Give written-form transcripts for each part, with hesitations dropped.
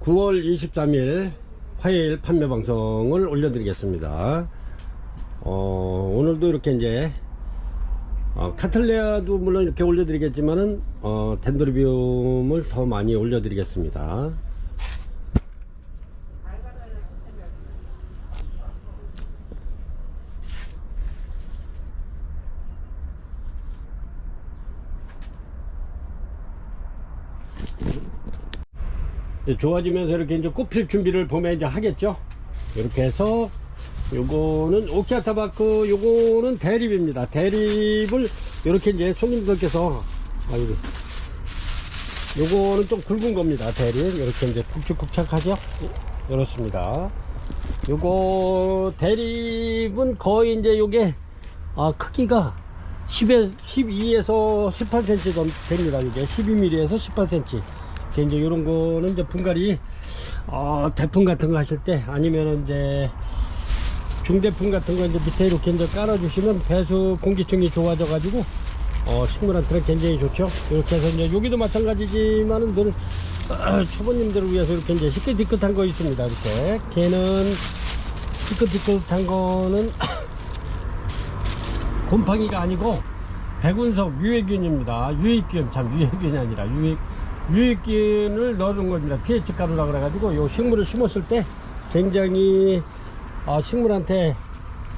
9월 23일 화요일 판매 방송을 올려드리겠습니다. 오늘도 이렇게 이제 카틀레아도 물론 이렇게 올려드리겠지만은 덴드로비움을 더 많이 올려드리겠습니다. 좋아지면서 이렇게 이제 꽃필 준비를 봄에 이제 하겠죠. 이렇게 해서 요거는 오키아타바크, 요거는 대립입니다. 대립을 이렇게 이제 손님들께서 요거는 좀 굵은 겁니다. 대립 이렇게 이제 굵직굵직하죠. 이렇습니다. 요거 대립은 거의 이제 요게 크기가 12에서 18cm 정도 됩니다. 이게 12mm에서 18cm. 이제 요런 거는 이제 분갈이 대풍 같은 거 하실 때 아니면 이제 중대풍 같은 거 이제 밑에 이렇게 이제 깔아 주시면 배수 공기층이 좋아져 가지고 식물한테는 굉장히 좋죠. 이렇게 해서 이제 여기도 마찬가지지만은 늘 초보님들을 위해서 이렇게 이제 시끌디끗한 거 있습니다. 이렇게 걔는 시끌디끗한 거는 곰팡이가 아니고 백운석 유해균입니다. 유해균, 참 유해균이 아니라 유해균을 넣어준 겁니다. pH 가루라 그래가지고 요 식물을 심었을 때 굉장히 식물한테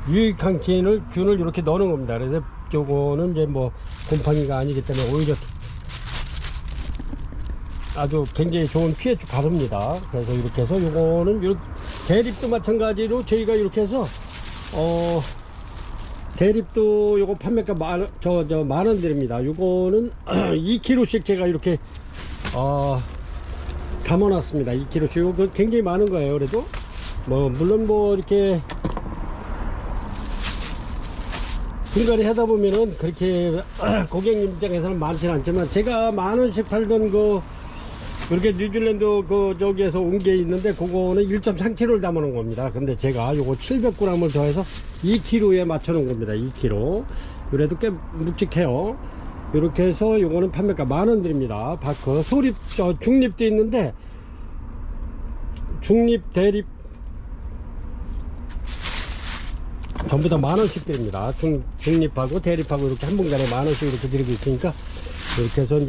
유익한 균을 이렇게 넣는 겁니다. 그래서 요거는 이제 뭐 곰팡이가 아니기 때문에 오히려 아주 굉장히 좋은 pH 가루입니다. 그래서 이렇게 해서 요거는 이렇게 대립도 마찬가지로 저희가 이렇게 해서 대립도 요거 판매가 만원 드립니다. 요거는 2kg씩 제가 이렇게 담아놨습니다. 2kg씩. 이거 굉장히 많은 거예요. 그래도 물론 이렇게 분갈이 하다 보면은 그렇게 고객님 입장에서는 많지는 않지만 제가 만원씩 팔던 이렇게 뉴질랜드 저기에서 온 게 있는데 그거는 1.3kg를 담아놓은 겁니다. 근데 제가 요거 700g을 더해서 2kg에 맞춰놓은 겁니다. 2kg. 그래도 꽤 묵직해요. 이렇게 해서 요거는 판매가 만원 드립니다. 바크 소립 중립도 있는데 중립 대립 전부 다 만원씩 드립니다. 중립하고 대립하고 이렇게 한 분간에 만원씩 이렇게 드리고 있으니까 이렇게 해서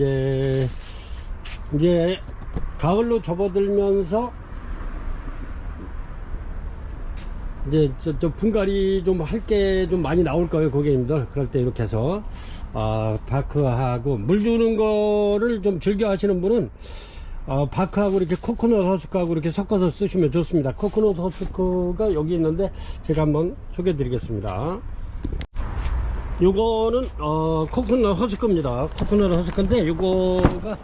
이제 가을로 접어들면서 이제 저 분갈이 좀 할 게 좀 많이 나올 거예요, 고객님들. 그럴 때 이렇게 해서 바크하고 물 주는 거를 좀 즐겨 하시는 분은 바크하고 이렇게 코코넛 허스크하고 이렇게 섞어서 쓰시면 좋습니다. 코코넛 허스크가 여기 있는데 제가 한번 소개해 드리겠습니다. 요거는 코코넛 허스크입니다. 코코넛 허스크인데 요거가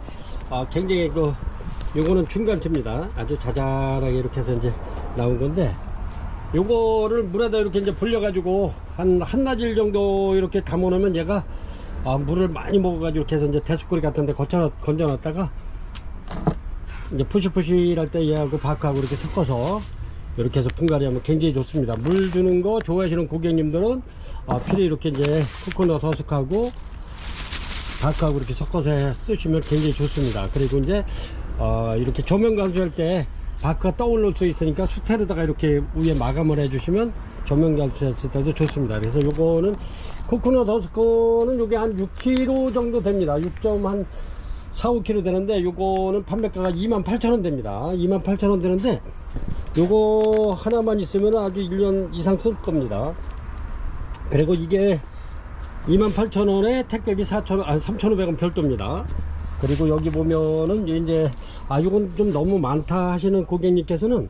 굉장히 요거는 중간체입니다. 아주 자잘하게 이렇게 해서 이제 나온 건데 요거를 물에다 이렇게 이제 불려 가지고 한나절 정도 이렇게 담아 놓으면 얘가 물을 많이 먹어 가지고 이렇게 해서 이제 대수거리 같은데 건져 놨다가 이제 푸시푸시할 때 얘하고 바크하고 이렇게 섞어서 이렇게 해서 분갈이 하면 굉장히 좋습니다. 물 주는 거 좋아하시는 고객님들은 필히 이렇게 이제 코코넛 허스크하고 바크하고 이렇게 섞어서 쓰시면 굉장히 좋습니다. 그리고 이제 이렇게 조명 간수할 때 바크가 떠올릴 수 있으니까 수태로다가 이렇게 위에 마감을 해주시면 조명 간수했을 때도 좋습니다. 그래서 요거는 코코넛 허스크는 요게 한 6kg 정도 됩니다. 6.4, 5kg 되는데 요거는 판매가가 28,000원 됩니다. 28,000원 되는데 요거 하나만 있으면 아주 1년 이상 쓸 겁니다. 그리고 이게 28,000원에 택배비 3,500원 별도입니다. 그리고 여기 보면은 이제 요건 좀 너무 많다 하시는 고객님께서는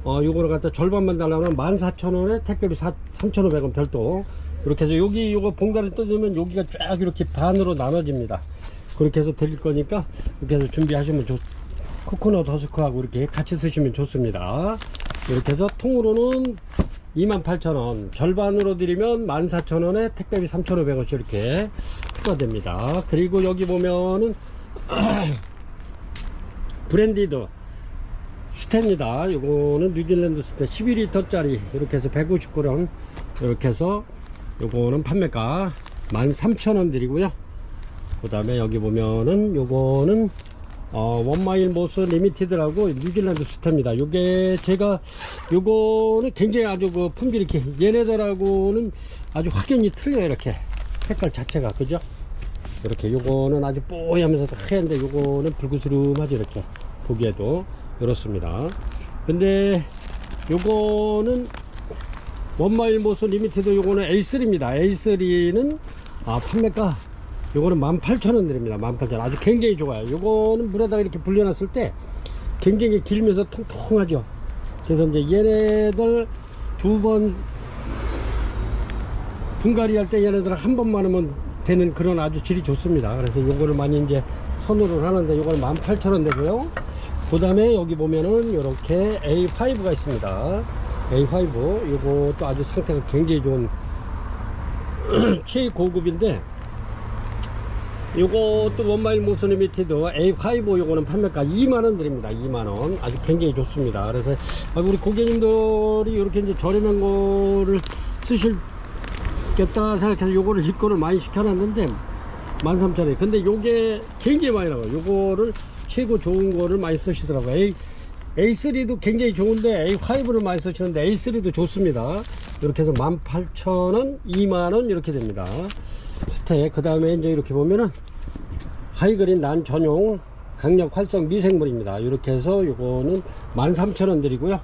요거를 갖다 절반만 달라면 14,000원에 택배비 3,500원 별도. 이렇게 해서 요거 봉다리 뜯으면 여기가 쫙 이렇게 반으로 나눠집니다. 그렇게 해서 드릴 거니까 이렇게 해서 준비하시면 코코넛 허스크하고 이렇게 같이 쓰시면 좋습니다. 이렇게 해서 통으로는 28,000원, 절반으로 드리면 14,000원에 택배비 3,500원씩 이렇게 추가됩니다. 그리고 여기 보면은 브랜디드 수태입니다. 요거는 뉴질랜드 수태 12리터 짜리 이렇게 해서 150g 이렇게 해서 요거는 판매가 13,000원 드리고요. 그 다음에 여기 보면은 요거는 원마일 모스 리미티드라고 뉴질랜드 수타입니다. 요게 제가 요거는 굉장히 아주 그 품질이 얘네들하고는 아주 확연히 틀려요. 이렇게 색깔 자체가 그죠? 이렇게 요거는 아주 뽀얗면서 하얀데 요거는 불구스름하죠. 이렇게 보기에도 이렇습니다. 근데 요거는 원마일 모스 리미티드 요거는 A3입니다. A3는 판매가 요거는 18,000원 드립니다. 18,000원. 아주 굉장히 좋아요. 요거는 물에다가 이렇게 불려놨을 때 굉장히 길면서 통통하죠. 그래서 이제 얘네들 두 번 분갈이 할 때 얘네들 한 번만 하면 되는 그런 아주 질이 좋습니다. 그래서 요거를 많이 이제 선호를 하는데 요거는 18,000원 되고요. 그 다음에 여기 보면은 요렇게 A5가 있습니다. A5 요것도 아주 상태가 굉장히 좋은 최고급인데 요것도 원마일 모스 리미티드 A5 요거는 판매가 2만원 드립니다. 2만원. 아주 굉장히 좋습니다. 그래서 우리 고객님들이 이렇게 이제 저렴한 거를 쓰실겠다 생각해서 요거를 입고를 많이 시켜놨는데 13,000원. 근데 요게 굉장히 많이 나와요. 요거를 최고 좋은 거를 많이 쓰시더라고요. A3도 굉장히 좋은데 A5를 많이 쓰시는데 A3도 좋습니다. 이렇게 해서 18,000원, 2만원 이렇게 됩니다. 스택. 그 다음에 이제 이렇게 보면은 하이그린 난 전용 강력 활성 미생물입니다. 이렇게 해서 요거는 13,000원 드리고요.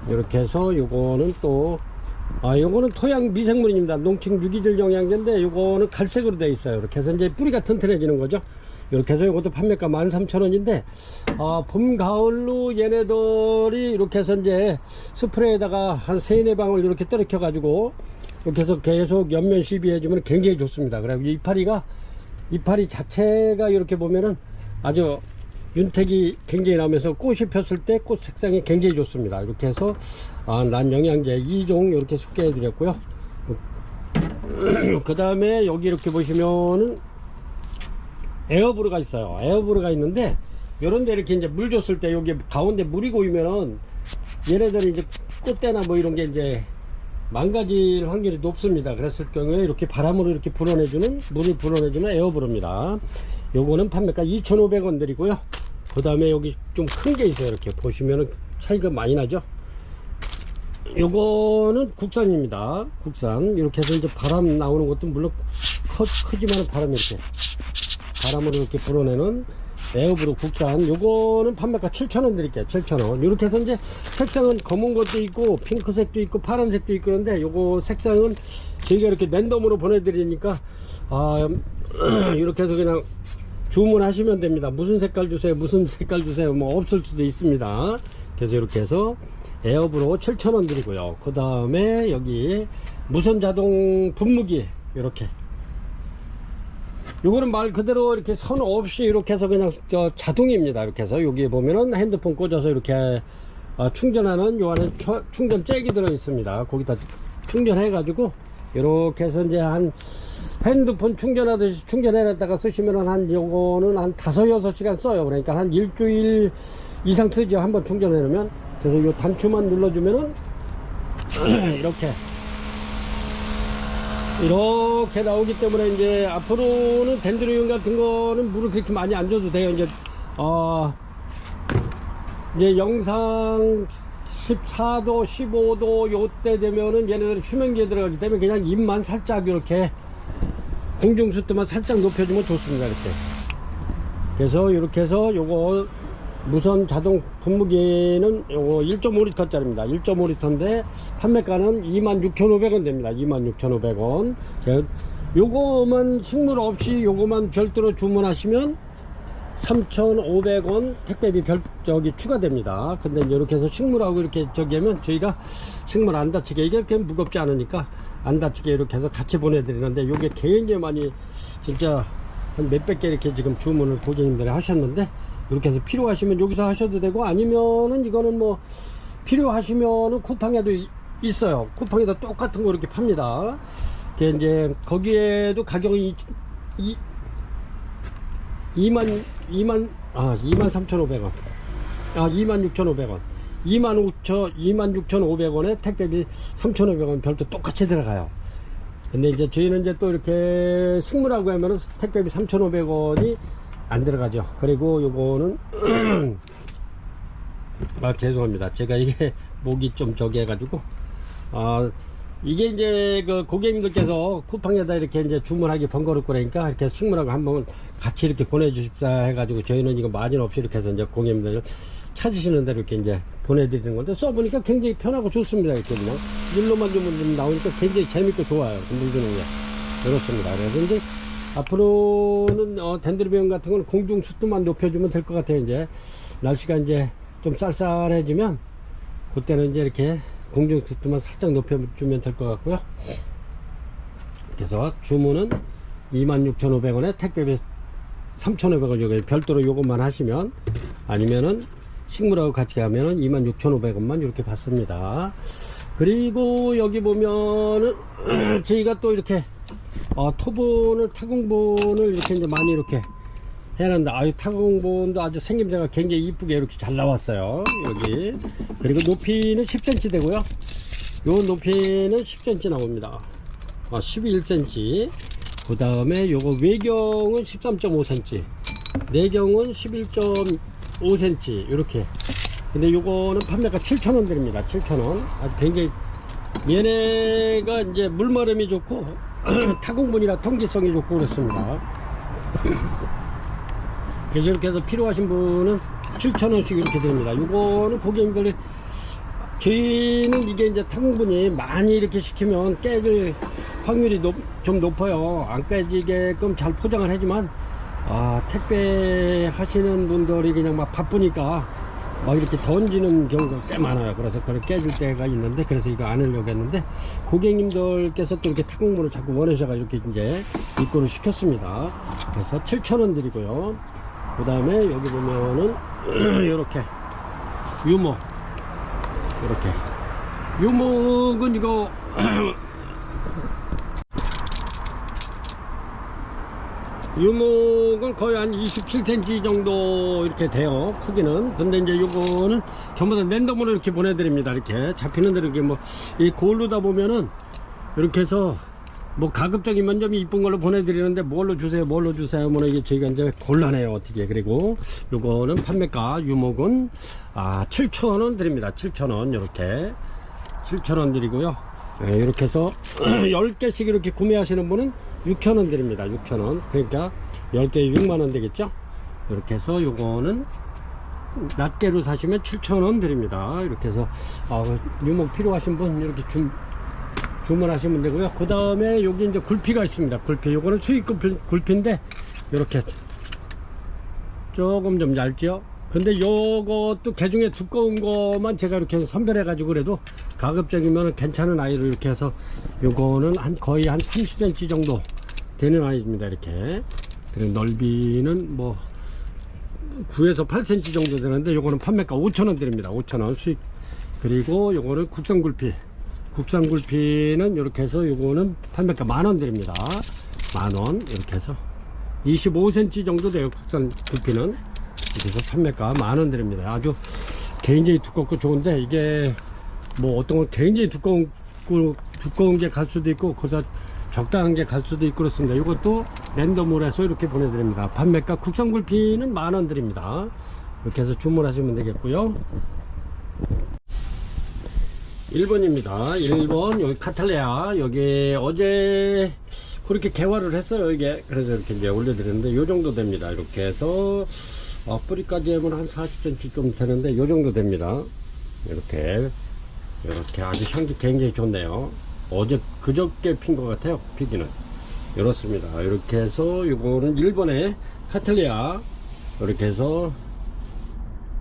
이렇게 해서 요거는 또 요거는 토양 미생물입니다. 농축 유기질 영양제인데 요거는 갈색으로 되어 있어요. 이렇게 해서 이제 뿌리가 튼튼해지는 거죠. 이렇게 해서 이것도 판매가 13,000원인데 봄 가을로 얘네들이 이렇게 해서 이제 스프레이에다가 한 3-4방울 이렇게 떨어켜 가지고 이렇게 해서 계속 연면 시비해 주면 굉장히 좋습니다. 그리고 이파리 자체가 이렇게 보면은 아주 윤택이 굉장히 나오면서 꽃이 폈을 때 꽃 색상이 굉장히 좋습니다. 이렇게 해서 난 영양제 2종 이렇게 소개해 드렸고요. 그 다음에 여기 이렇게 보시면은 에어브루가 있어요. 에어브루가 있는데 요런데 이렇게 이제 물 줬을 때 여기 가운데 물이 고이면은 얘네들이 이제 꽃대나 뭐 이런 게 이제 망가질 확률이 높습니다. 그랬을 경우에 이렇게 바람으로 이렇게 불어내주는 물을 불어내주는 에어브루입니다. 요거는 판매가 2,500원 드리고요. 그 다음에 여기 좀 큰 게 있어요. 이렇게 보시면은 차이가 많이 나죠. 요거는 국산입니다. 국산. 이렇게 해서 이제 바람 나오는 것도 물론 크지만 바람이 이렇게 바람으로 이렇게 불어내는 에어브루 국산. 요거는 판매가 7,000원 드릴게요. 7,000원. 이렇게 해서 이제 색상은 검은 것도 있고 핑크색도 있고 파란색도 있고 그런데 요거 색상은 저희가 이렇게 랜덤으로 보내드리니까 이렇게 해서 그냥 주문하시면 됩니다. 무슨 색깔 주세요, 무슨 색깔 주세요, 뭐 없을 수도 있습니다. 그래서 이렇게 해서 에어브루 7,000원 드리고요. 그 다음에 여기 무선 자동 분무기 이렇게 요거는 말 그대로 이렇게 선 없이 이렇게 해서 그냥 자동입니다. 이렇게 해서 여기 보면은 핸드폰 꽂아서 이렇게 충전하는 요 안에 충전 잭이 들어 있습니다. 거기다 충전해 가지고 이렇게 해서 이제 한 핸드폰 충전하듯이 충전해 놨다가 쓰시면은 한 요거는 한 5-6시간 써요. 그러니까 한 일주일 이상 쓰죠. 한번 충전해 놓으면. 그래서 요 단추만 눌러주면은 이렇게 나오기 때문에 이제 앞으로는 덴드로이온 같은 거는 물을 그렇게 많이 안 줘도 돼요. 이제 영상 14도 15도 요때 되면은 얘네들이 수면기에 들어가기 때문에 그냥 입만 살짝 이렇게 공중 습도만 살짝 높여주면 좋습니다. 이렇게. 그래서 이렇게 해서 요거 무선 자동 분무기는 요거 1.5L 짜리입니다. 1.5L인데 판매가는 26,500원 됩니다. 26,500원. 요거만 식물 없이 요거만 별도로 주문하시면 3,500원 택배비 추가됩니다. 근데 이렇게 해서 식물하고 이렇게 하면 저희가 식물 안 다치게 이게 이렇게 무겁지 않으니까 안 다치게 이렇게 해서 같이 보내드리는데 요게 굉장히 많이 진짜 한 몇백 개 이렇게 지금 주문을 고객님들이 하셨는데 이렇게 해서 필요하시면 여기서 하셔도 되고 아니면은 이거는 뭐 필요하시면은 쿠팡에도 있어요. 쿠팡에다 똑같은 거 이렇게 팝니다. 이제 거기에도 가격이 23,500원 26,500원 26,500원에 택배비 3,500원 별도 똑같이 들어가요. 근데 이제 저희는 이제 또 이렇게 식물하고 하면은 택배비 3,500원이 안 들어가죠. 그리고 요거는 아 죄송합니다. 제가 이게 목이 좀 저기 해가지고 이게 이제 그 고객님들께서 쿠팡에다 이렇게 이제 주문하기 번거롭고 그러니까 이렇게 식물하고 한번 같이 이렇게 보내주십사 해가지고 저희는 이거 마진 없이 이렇게 해서 이제 고객님들 찾으시는 대로 이렇게 이제 보내드리는 건데 써보니까 굉장히 편하고 좋습니다. 이렇게 그냥 일로만 주문 나오니까 굉장히 재밌고 좋아요. 물 주는 게 그렇습니다. 그래서 이제 앞으로는 덴드로비움 같은 건 공중 습도만 높여주면 될 것 같아요. 이제 날씨가 이제 좀 쌀쌀해지면 그때는 이제 이렇게 공중 습도만 살짝 높여주면 될 것 같고요. 그래서 주문은 26,500원에 택배비 3,500원 요거 별도로 요것만 하시면, 아니면은 식물하고 같이 가면은 26,500원만 이렇게 받습니다. 그리고 여기 보면은 저희가 또 이렇게 토분을 타공분을 이렇게 이제 많이 이렇게 해놨는데, 아유 타공분도 아주 생김새가 굉장히 이쁘게 이렇게 잘 나왔어요. 여기 그리고 높이는 10cm 되고요. 요 높이는 10cm 나옵니다. 11cm. 그 다음에 요거 외경은 13.5cm, 내경은 11.5cm 이렇게. 근데 요거는 판매가 7,000원 드립니다. 7,000원. 아주 굉장히 얘네가 이제 물마름이 좋고 타공분이라 통기성이 좋고 그렇습니다. 그래서 이렇게 해서 필요하신 분은 7,000원씩 이렇게 드립니다. 요거는 고객님들이, 저희는 이게 이제 타공분이 많이 이렇게 시키면 깨질 확률이 좀 높아요. 안 깨지게끔 잘 포장을 하지만 택배 하시는 분들이 그냥 막 바쁘니까 이렇게 던지는 경우가 꽤 많아요. 그래서 그걸 깨질 때가 있는데, 그래서 이거 안 하려고 했는데 고객님들께서 또 이렇게 타공분을 자꾸 원하셔가 이렇게 이제 입고를 시켰습니다. 그래서 7,000원 드리고요. 그 다음에 여기 보면은 이렇게 유목, 이렇게 유목은 이거 유목은 거의 한 27cm 정도 이렇게 돼요, 크기는. 근데 이제 요거는 전부 다 랜덤으로 이렇게 보내드립니다. 이렇게 잡히는 대로 이렇게 이 고르다 보면은 이렇게 해서 가급적이면 좀 이쁜 걸로 보내드리는데, 뭘로 주세요 뭐는 이게 저희가 이제 곤란해요, 어떻게. 그리고 요거는 판매가 유목은 7,000원 드립니다. 7,000원. 이렇게 7,000원 드리고요. 이렇게 해서 10개씩 이렇게 구매하시는 분은 6,000원 드립니다. 6,000원. 그러니까 10개에 6만원 되겠죠. 이렇게 해서 요거는 낱개로 사시면 7,000원 드립니다. 이렇게 해서 유목 필요하신 분 이렇게 주문하시면 되고요. 그 다음에 여기 이제 굴피가 있습니다. 굴피. 요거는 수입 굴피인데 이렇게 조금 좀 얇죠. 근데 요것도 개중에 두꺼운 거만 제가 이렇게 선별해 가지고, 그래도 가급적이면 괜찮은 아이로 이렇게 해서, 요거는 거의 한 30cm 정도 되는 아이입니다. 이렇게. 그리고 넓이는 9에서 8cm 정도 되는데, 요거는 판매가 5,000원 드립니다. 5,000원 수익. 그리고 요거는 국산 굴피. 국산 굴피는 이렇게 해서 요거는 판매가 10,000원 드립니다. 10,000원. 이렇게 해서 25cm 정도 돼요, 국산 굴피는. 그래서 판매가 10,000원 드립니다. 아주 굉장히 두껍고 좋은데, 이게 어떤 건 굉장히 두꺼운 게 갈 수도 있고, 그다 적당한 게 갈 수도 있고 그렇습니다. 이것도 랜덤으로 해서 이렇게 보내드립니다. 판매가 국산 굴피는 10,000원 드립니다. 이렇게 해서 주문하시면 되겠고요. 1번입니다. 1번 여기 카탈레아, 여기 어제 그렇게 개화를 했어요, 이게. 그래서 이렇게 이제 올려드렸는데 요 정도 됩니다. 이렇게 해서 뿌리까지 하면 한 40cm 좀 되는데 요 정도 됩니다. 이렇게 아주 향기 굉장히 좋네요. 그저께 핀 것 같아요, 피기는. 이렇습니다. 이렇게 해서 요거는 1번에 카탈레아, 이렇게 해서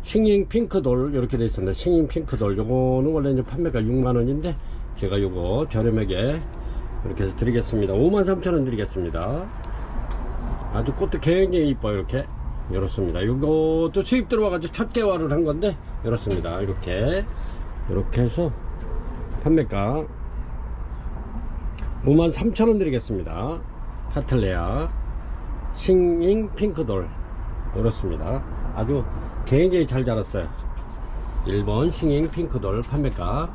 싱잉 핑크돌 이렇게 되어 있습니다. 싱잉 핑크돌. 요거는 원래 이제 판매가 6만원인데 제가 요거 저렴하게 이렇게 해서 드리겠습니다. 53,000원 드리겠습니다. 아주 꽃도 굉장히 이뻐요. 이렇습니다. 요것도 수입 들어와가지고 첫 개화를 한 건데 이렇습니다. 이렇게 해서 판매가 53,000원 드리겠습니다. 카탈레아 싱잉 핑크돌. 이렇습니다. 아주 굉장히 잘 자랐어요. 1번 싱잉 핑크돌 판매가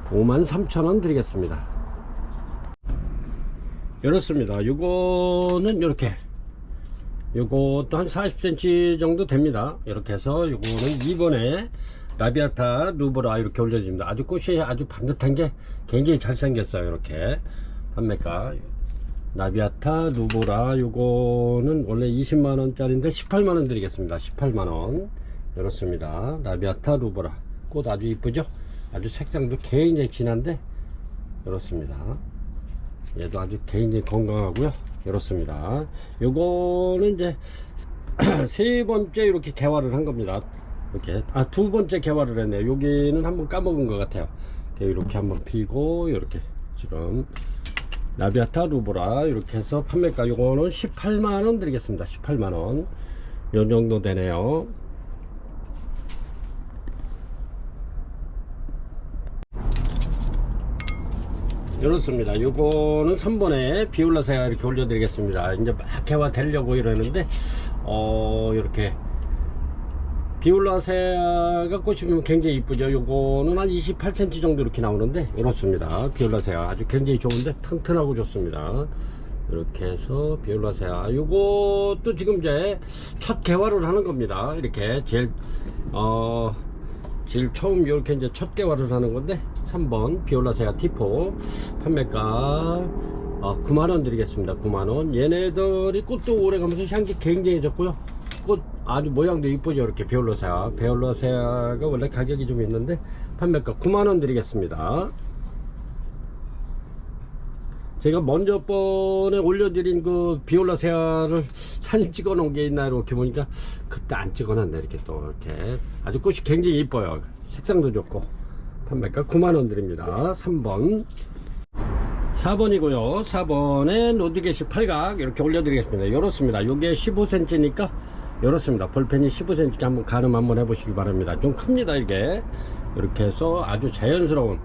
53,000원 드리겠습니다. 이렇습니다. 요거는 요것도 한 40cm 정도 됩니다. 이렇게 해서 요거는 2번에 라비아타 루보라 이렇게 올려줍니다. 아주 꽃이 아주 반듯한 게 굉장히 잘생겼어요. 이렇게 판매가 라비아타 루보라 요거는 원래 20만원짜리인데 18만원 드리겠습니다. 18만원 이렇습니다. 라비아타 루보라 꽃 아주 이쁘죠? 아주 색상도 굉장히 진한데 이렇습니다. 얘도 아주 굉장히 건강하고요. 이렇습니다. 요거는 이제 세 번째 이렇게 개화를 한 겁니다. 이렇게 두 번째 개화를 했네요. 여기는 한번 까먹은 것 같아요. 이렇게 한번 피고 이렇게 지금 라비아타 루보라 이렇게 해서 판매가 요거는 18만원 드리겠습니다. 18만원 요 정도 되네요. 이렇습니다. 요거는 3번에 비올라세아 이렇게 올려드리겠습니다. 이제 막 개화 되려고 이러는데 이렇게 비올라세아가 꽃이 피면 굉장히 이쁘죠. 요거는 한 28cm 정도 이렇게 나오는데 이렇습니다. 비올라세아 아주 굉장히 좋은데 튼튼하고 좋습니다. 이렇게 해서 비올라세아 요것도 지금 이제 첫 개화를 하는 겁니다. 이렇게 제일 처음 이렇게 이제 첫 개화를 하는 건데 3번 비올라세아 티포 판매가 9만원 드리겠습니다. 9만원. 얘네들이 꽃도 오래가면서 향기 굉장히 좋고요. 꽃 아주 모양도 이쁘죠. 이렇게 비올라세아가 원래 가격이 좀 있는데 판매가 9만원 드리겠습니다. 제가 먼저 번에 올려드린 그 비올라세아를 사진 찍어 놓은 게 있나 이렇게 보니까 그때 안 찍어 놨네. 이렇게 또 이렇게 아주 꽃이 굉장히 이뻐요. 색상도 좋고 판매가 9만원 드립니다. 3번 4번이고요 4번에 노드게시 팔각 이렇게 올려드리겠습니다. 이렇습니다. 요게 15cm니까 이렇습니다. 볼펜이 15cm 한번 가늠 한번 해보시기 바랍니다. 좀 큽니다. 이게 이렇게 해서 아주 자연스러운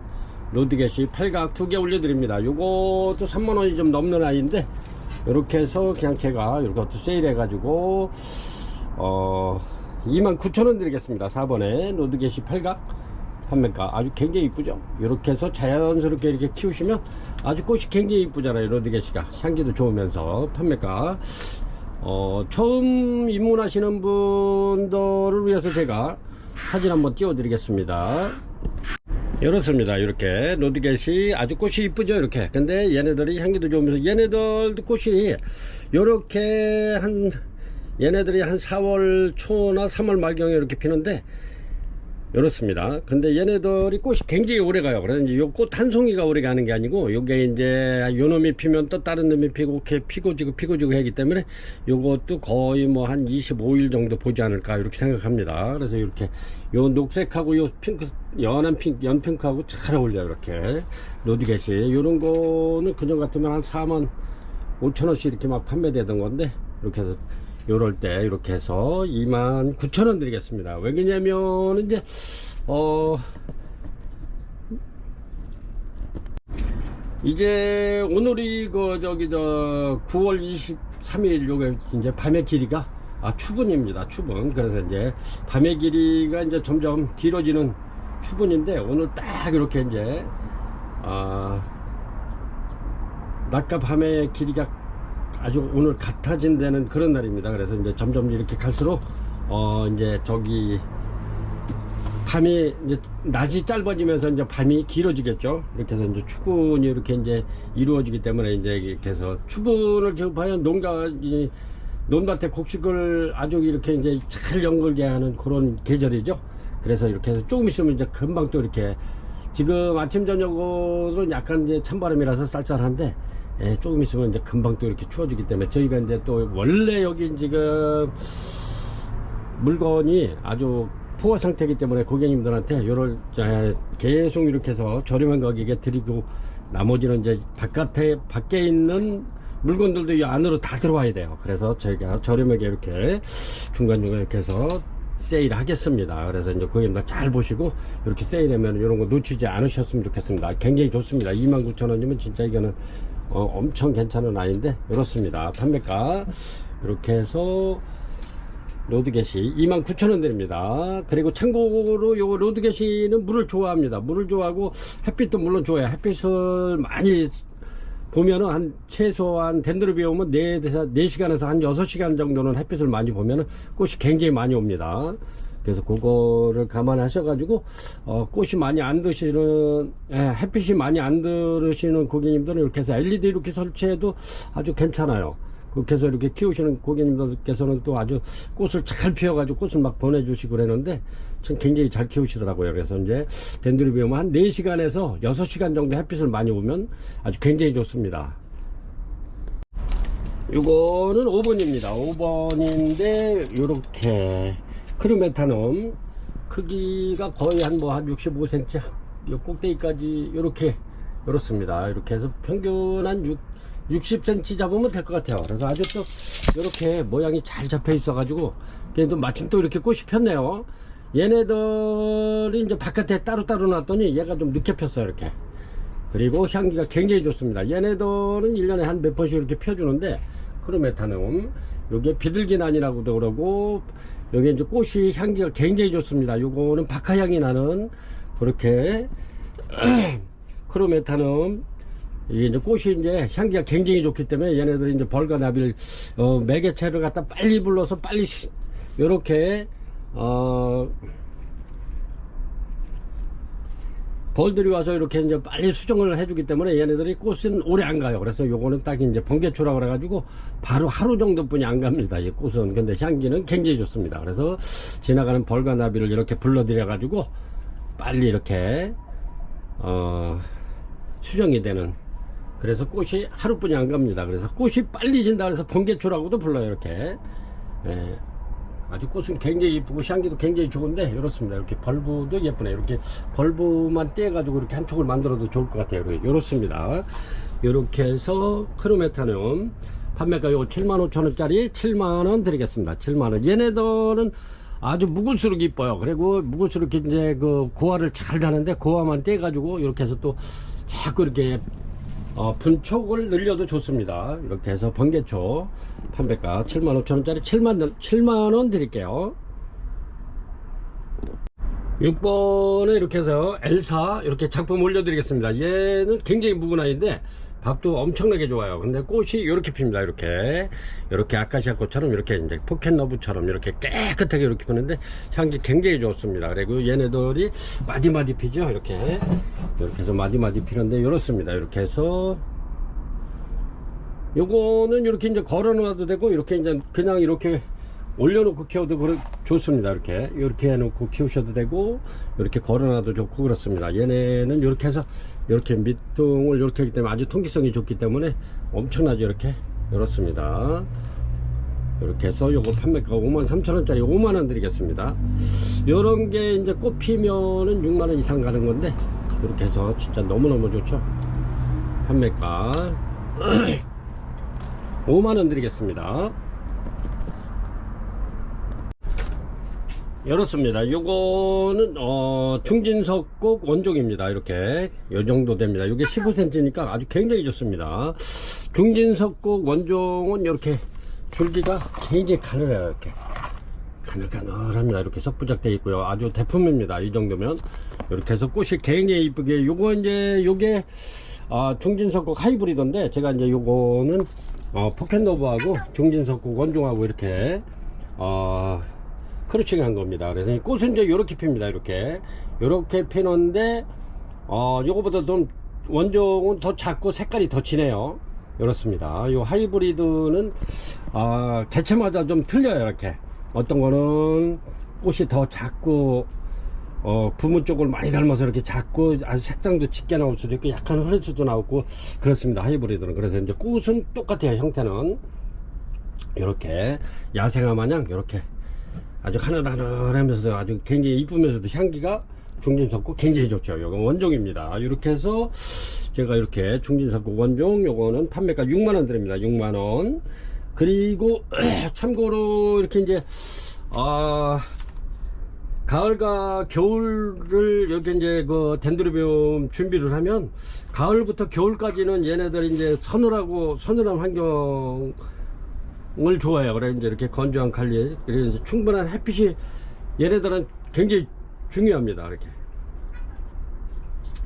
노드게시 팔각 2개 올려드립니다. 요것도 3만원이 좀 넘는 아이인데 이렇게 해서 그냥 제가 이렇게 세일 해가지고 29,000원 드리겠습니다. 4번에 노드게시 팔각 판매가 아주 굉장히 이쁘죠. 이렇게 해서 자연스럽게 이렇게 키우시면 아주 꽃이 굉장히 이쁘잖아요. 노드게시가 향기도 좋으면서 판매가 처음 입문하시는 분들을 위해서 제가 사진 한번 띄워 드리겠습니다. 이렇습니다. 이렇게 노드게시 아주 꽃이 이쁘죠. 이렇게 근데 얘네들이 향기도 좋으면서 얘네들도 꽃이 요렇게 얘네들이 한 4월 초나 3월 말경에 이렇게 피는데 이렇습니다. 근데 얘네들이 꽃이 굉장히 오래 가요. 그래서 이제 요 꽃 한 송이가 오래 가는 게 아니고 요게 이제 요 놈이 피면 또 다른 놈이 피고 이렇게 피고 지고 하기 때문에 요것도 거의 뭐 한 25일 정도 보지 않을까 이렇게 생각합니다. 그래서 이렇게 요 녹색하고 요 핑크 연한 연핑크하고 잘 어울려요. 이렇게 노드게시 요런 거는 그전 같으면 한 45,000원씩 이렇게 막 판매되던 건데 이렇게 해서 요럴 때 이렇게 해서 29,000원 드리겠습니다. 왜 그러냐면 이제 이제 오늘이 그 9월 23일 요게 이제 밤의 길이가 추분입니다. 추분. 그래서 이제 밤의 길이가 이제 점점 길어지는 추분인데 오늘 딱 이렇게 이제 낮과 밤의 길이가 아주 오늘 같아진다는 그런 날입니다. 그래서 이제 점점 이렇게 갈수록 이제 밤이 이제 낮이 짧아지면서 이제 밤이 길어지겠죠. 이렇게 해서 이제 추분이 이렇게 이제 이루어지기 때문에 이제 이렇게 해서 추분을 지금 과연 논밭에 곡식을 아주 이렇게 이제 잘 연결게 하는 그런 계절이죠. 그래서 이렇게 해서 조금 있으면 이제 금방 또 이렇게 지금 아침 저녁으로 약간 이제 찬바람이라서 쌀쌀한데 조금 있으면 이제 금방 또 이렇게 추워지기 때문에 저희가 이제 또 원래 여기 지금 물건이 아주 포화 상태이기 때문에 고객님들한테 요럴 계속 이렇게 해서 저렴한 가격에 드리고 나머지는 이제 밖에 있는 물건들도 이 안으로 다 들어와야 돼요. 그래서 저희가 저렴하게 이렇게 중간중간 이렇게 해서 세일 하겠습니다. 그래서 이제 고객님들 잘 보시고 이렇게 세일하면 이런 거 놓치지 않으셨으면 좋겠습니다. 굉장히 좋습니다. 29,000원이면 진짜 이거는 엄청 괜찮은 아이인데 이렇습니다. 판매가 이렇게 해서 로드게시 29,000원 드립니다. 그리고 참고로 요 로드게시는 물을 좋아합니다. 물을 좋아하고 햇빛도 물론 좋아해요. 햇빛을 많이 보면은 한 최소한 덴드로비움은 4시간에서 한 6시간 정도는 햇빛을 많이 보면은 꽃이 굉장히 많이 옵니다. 그래서 그거를 감안하셔가지고 꽃이 많이 안 드시는 햇빛이 많이 안 들으시는 고객님들은 이렇게 해서 LED 이렇게 설치해도 아주 괜찮아요. 그렇게 해서 이렇게 키우시는 고객님들께서는 또 아주 꽃을 잘 피워가지고 꽃을 막 보내주시고 그러는데 참 굉장히 잘 키우시더라고요. 그래서 이제 덴드로비움은 한 4시간에서 6시간 정도 햇빛을 많이 보면 아주 굉장히 좋습니다. 이거는 5번입니다. 5번인데 요렇게 크르메타눔 크기가 거의 한 65cm 요 꼭대기까지 요렇게 요렇습니다. 이렇게 해서 평균 한 60cm 잡으면 될 것 같아요. 그래서 아주 또 이렇게 모양이 잘 잡혀 있어 가지고 그래도 마침 또 이렇게 꽃이 폈네요. 얘네들이 이제 바깥에 따로따로 놨더니 얘가 좀 늦게 폈어요. 이렇게. 그리고 향기가 굉장히 좋습니다. 얘네들은 1년에 한 몇 번씩 이렇게 펴주는데 크로메타눔 요게 비둘기난이라고도 그러고 여기 이제 꽃이 향기가 굉장히 좋습니다. 요거는 박하향이 나는 그렇게 크로메타눔 이게 이제 꽃이 이제 향기가 굉장히 좋기 때문에 얘네들이 이제 벌과 나비를 매개체를 갖다 빨리 불러서 빨리 요렇게 벌들이 와서 이렇게 이제 빨리 수정을 해주기 때문에 얘네들이 꽃은 오래 안 가요. 그래서 요거는 딱 이제 번개초라고 그래가지고 바로 하루 정도뿐이 안 갑니다. 이 꽃은. 근데 향기는 굉장히 좋습니다. 그래서 지나가는 벌과 나비를 이렇게 불러들여가지고 빨리 이렇게 수정이 되는. 그래서 꽃이 하루뿐이 안 갑니다. 그래서 꽃이 빨리 진다 그래서 번개초라고도 불러요. 이렇게. 예. 아주 꽃은 굉장히 이쁘고 향기도 굉장히 좋은데 이렇습니다. 이렇게 벌브도 예쁘네. 이렇게 벌브만 떼가지고 이렇게 한쪽을 만들어도 좋을 것 같아요. 이렇습니다. 이렇게 해서 크로메타눔 판매가 요 75,000원짜리 7만원 드리겠습니다. 7만원. 얘네들은 아주 묵을수록 이뻐요. 그리고 묵을수록 이제 그 고화를 잘 다는데 고화만 떼가지고 이렇게 해서 또 자꾸 이렇게 분촉을 늘려도 좋습니다. 이렇게 해서 번개초 판매가 75,000원짜리 7만원 드릴게요. 6번에 이렇게 해서 엘사 이렇게 작품 올려드리겠습니다. 얘는 굉장히 묵은 아이인데 밥도 엄청나게 좋아요. 근데 꽃이 이렇게 핍니다. 이렇게 아카시아 꽃처럼 이렇게 이제 포켓러브처럼 이렇게 깨끗하게 이렇게 피는데 향기 굉장히 좋습니다. 그리고 얘네들이 마디마디 피죠. 이렇게 해서 마디마디 피는데 이렇습니다. 이렇게 해서 요거는 이렇게 이제 걸어 놔도 되고 이렇게 이제 그냥 이렇게 올려놓고 키워도 좋습니다. 이렇게 해놓고 키우셔도 되고 이렇게 걸어놔도 좋고 그렇습니다. 얘네는 이렇게 해서 이렇게 밑둥을 이렇게 하기 때문에 아주 통기성이 좋기 때문에 엄청나죠. 이렇습니다. 이렇게 해서 요거 판매가 53,000원짜리 5만원 드리겠습니다. 요런 게 이제 꽃 피면은 6만원 이상 가는 건데 이렇게 해서 진짜 너무너무 좋죠. 판매가 5만원 드리겠습니다. 이렇습니다. 요거는 중진석곡 원종입니다. 이렇게 요 정도 됩니다. 이게 15cm니까 아주 굉장히 좋습니다. 중진석곡 원종은 이렇게 줄기가 굉장히 가늘해요. 이렇게 가늘가늘합니다. 이렇게 석부작 되어 있고요. 아주 대품입니다. 이 정도면 이렇게 해서 꽃이 굉장히 이쁘게 요거 이제 요게 중진석곡 하이브리드인데 제가 이제 요거는 포켓러브하고 중진석곡 원종하고 이렇게 크루칭 한 겁니다. 그래서 이 꽃은 이제 요렇게 핍니다. 이렇게 피는데 요거보다 좀 원종은 더 작고 색깔이 더 진해요. 이렇습니다. 요 하이브리드는 개체마다 좀 틀려요. 이렇게 어떤 거는 꽃이 더 작고 부문 쪽을 많이 닮아서 이렇게 작고 아주 색상도 짙게 나올 수도 있고 약간 흐릴 수도 나오고 그렇습니다. 하이브리드는. 그래서 이제 꽃은 똑같아요. 형태는 이렇게 야생화 마냥 이렇게 아주 하늘하늘하면서도 아주 굉장히 이쁘면서도 향기가 중진석곡 굉장히 좋죠. 요건 원종입니다. 이렇게 해서 제가 이렇게 중진석곡 원종 요거는 판매가 6만원 드립니다. 6만원. 그리고 참고로 이렇게 이제 가을과 겨울을 이렇게 이제 그 덴드로비움 준비를 하면 가을부터 겨울까지는 얘네들이 이제 서늘한 환경 을 좋아해요. 그래 이제 이렇게 건조한 관리에 이제 충분한 햇빛이 얘네들은 굉장히 중요합니다. 이렇게.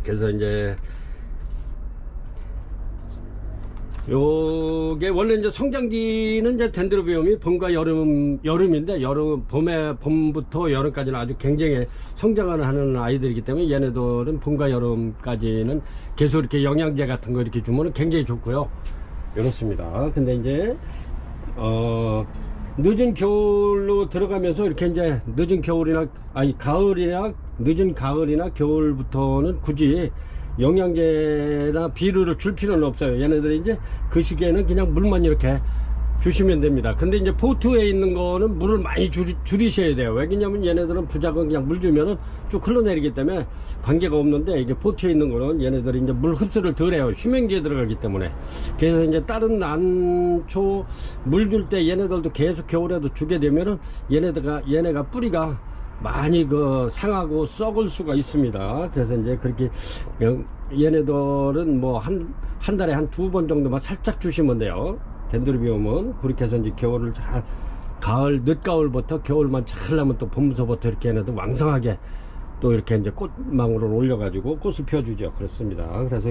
그래서 이제 요게 원래 이제 성장기는 이제 덴드로비움이 봄과 여름인데 봄부터 여름까지는 아주 굉장히 성장을 하는 아이들이기 때문에 얘네들은 봄과 여름까지는 계속 이렇게 영양제 같은 거 이렇게 주면 굉장히 좋고요. 이렇습니다. 근데 이제 늦은 겨울로 들어가면서 이렇게 이제 늦은 가을이나 겨울부터는 굳이 영양제나 비료를 줄 필요는 없어요. 얘네들이 이제 그 시기에는 그냥 물만 이렇게 주시면 됩니다. 근데 이제 포트에 있는 거는 물을 많이 줄이셔야 돼요. 왜냐면 얘네들은 부작은 그냥 물 주면은 쭉 흘러내리기 때문에 관계가 없는데, 이게 포트에 있는 거는 얘네들이 이제 물 흡수를 덜 해요. 휴men기에 들어가기 때문에. 그래서 이제 다른 난초 물 줄 때 얘네들도 계속 겨울에도 주게 되면은 얘네가 뿌리가 많이 상하고 썩을 수가 있습니다. 그래서 이제 그렇게 얘네들은 뭐 한 달에 한 2번 정도만 살짝 주시면 돼요. 덴드로비움은 그렇게 해서 이제 겨울을 잘, 늦가을부터 겨울만 잘 나면 또 봄서부터 이렇게 얘네들 왕성하게 또 이렇게 이제 꽃망울을 올려가지고 꽃을 펴주죠. 그렇습니다. 그래서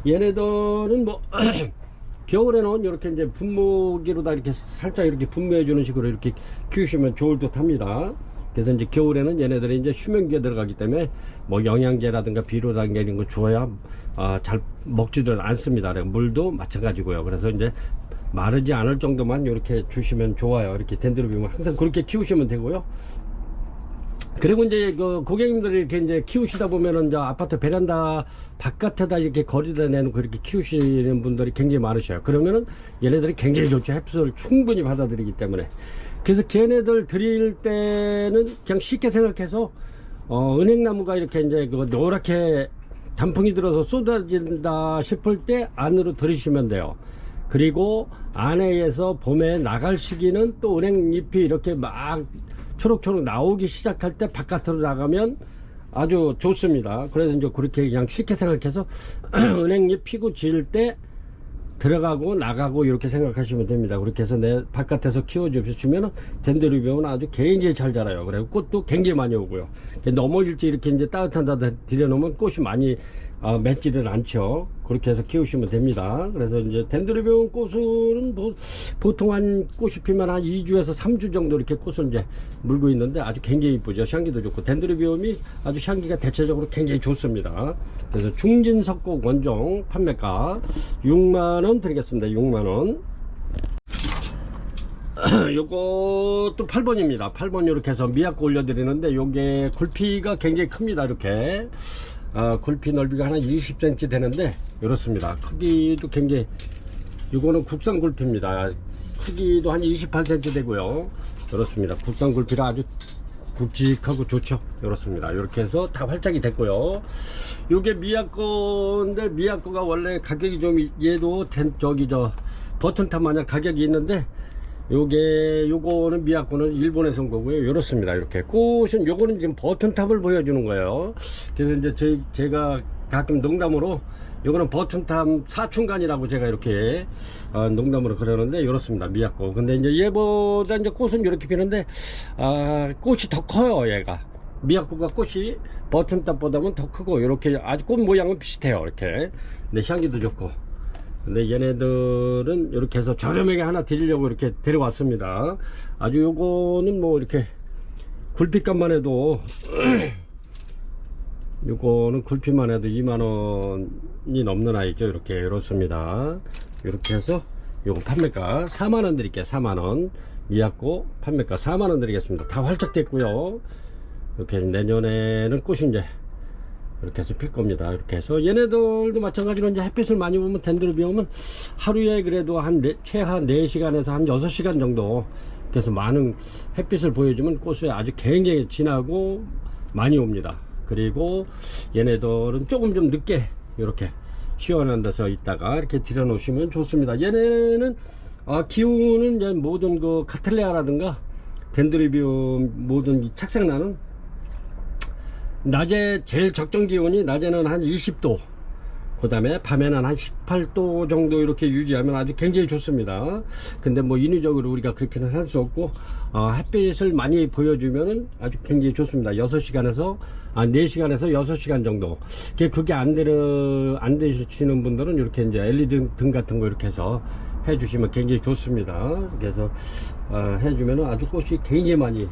얘네들은 뭐 겨울에는 이렇게 이제 분무기로다 이렇게 살짝 이렇게 분무해주는 식으로 이렇게 키우시면 좋을 듯 합니다. 그래서 이제 겨울에는 얘네들이 이제 휴men기에 들어가기 때문에 뭐 영양제라든가 비료라든가 이런 거 주어야 잘 먹지들 않습니다. 물도 마찬가지고요. 그래서 이제 마르지 않을 정도만 이렇게 주시면 좋아요. 이렇게 덴드로비움은 항상 그렇게 키우시면 되고요. 그리고 이제 고객님들이 이렇게 이제 키우시다 보면은 이제 아파트 베란다 바깥에다 이렇게 거리다 내놓고 그렇게 키우시는 분들이 굉장히 많으셔요. 그러면은 얘네들이 굉장히 좋죠. 햇빛을 충분히 받아들이기 때문에. 그래서 걔네들 드릴 때는 그냥 쉽게 생각해서 은행나무가 이렇게 이제 노랗게 단풍이 들어서 쏟아진다 싶을 때 안으로 들이시면 돼요. 그리고 안에서 봄에 나갈 시기는 또 은행잎이 이렇게 막 초록초록 나오기 시작할 때 바깥으로 나가면 아주 좋습니다. 그래서 이제 그렇게 그냥 쉽게 생각해서 은행잎 피고 질 때 들어가고 나가고 이렇게 생각하시면 됩니다. 그렇게 해서 바깥에서 키워주시면 덴드로비움은 아주 굉장히 잘 자라요. 그리고 꽃도 굉장히 많이 오고요. 너무 일찍 이렇게 이제 따뜻한 데다 들여놓으면 꽃이 많이 맺지를 않죠. 그렇게 해서 키우시면 됩니다. 그래서 이제 덴드로비움 꽃은 뭐 보통 한 꽃이 피면 한 2주에서 3주 정도 이렇게 꽃을 이제 물고 있는데 아주 굉장히 이쁘죠. 향기도 좋고 덴드로비움이 아주 향기가 대체적으로 굉장히 좋습니다. 그래서 중진석곡 원종 판매가 6만원 드리겠습니다. 6만원. 요것도 8번입니다. 8번 이렇게 해서 미약고 올려드리는데 요게 굴피가 굉장히 큽니다. 이렇게 굴피 넓이가 한 20cm 되는데 이렇습니다. 크기도 굉장히, 이거는 국산 굴피입니다. 크기도 한 28cm 되고요. 이렇습니다. 국산 굴피라 아주 굵직하고 좋죠. 이렇습니다. 이렇게 해서 다 활짝이 됐고요. 요게 미약고인데 미약고가 원래 가격이 좀, 얘도 버튼탑 마냥 가격이 있는데 요거는 미약고는 일본에서 온 거고요. 이렇습니다. 이렇게 꽃은, 요거는 지금 버튼탑을 보여주는 거예요. 그래서 이제 제가 가끔 농담으로 요거는 버튼탑 사춘간이라고 제가 이렇게 농담으로 그러는데 이렇습니다. 미약고. 근데 이제 얘보다 이제 꽃은 이렇게 피는데 꽃이 더 커요. 얘가 미약고가 꽃이 버튼탑보다는 더 크고 이렇게 아주 꽃 모양은 비슷해요. 이렇게. 근데 향기도 좋고. 근데 얘네들은 이렇게 해서 저렴하게 하나 드리려고 이렇게 데려왔습니다. 아주 요거는 뭐 이렇게 굴피값만 해도 요거는 굴피만 해도 2만원이 넘는 아이죠. 이렇습니다. 이렇게 해서 요거 판매가 4만원 드릴게요. 4만원. 미약고 판매가 4만원 드리겠습니다. 다 활짝 됐고요. 이렇게 내년에는 꽃이 이제 이렇게 해서 필 겁니다. 이렇게 해서 얘네들도 마찬가지로 이제 햇빛을 많이 보면 덴드로비움은 하루에 그래도 최하 4시간에서 한 6시간 정도 그래서 많은 햇빛을 보여주면 꽃이 아주 굉장히 진하고 많이 옵니다. 그리고 얘네들은 조금 좀 늦게 이렇게 시원한 데서 있다가 이렇게 들여 놓으시면 좋습니다. 얘네는 기운은 이제 모든 카틀레아라든가 덴드로비움 모든 착색나는 낮에 제일 적정 기온이 낮에는 한 20도 그 다음에 밤에는 한 18도 정도 이렇게 유지하면 아주 굉장히 좋습니다. 근데 뭐 인위적으로 우리가 그렇게는 할 수 없고, 햇빛을 많이 보여주면은 아주 굉장히 좋습니다. 4시간에서 6시간 정도. 그게 안 되시는 분들은 이렇게 이제 LED 등 같은 거 이렇게 해서 해주시면 굉장히 좋습니다. 그래서 해주면은 아주 꽃이 굉장히 많이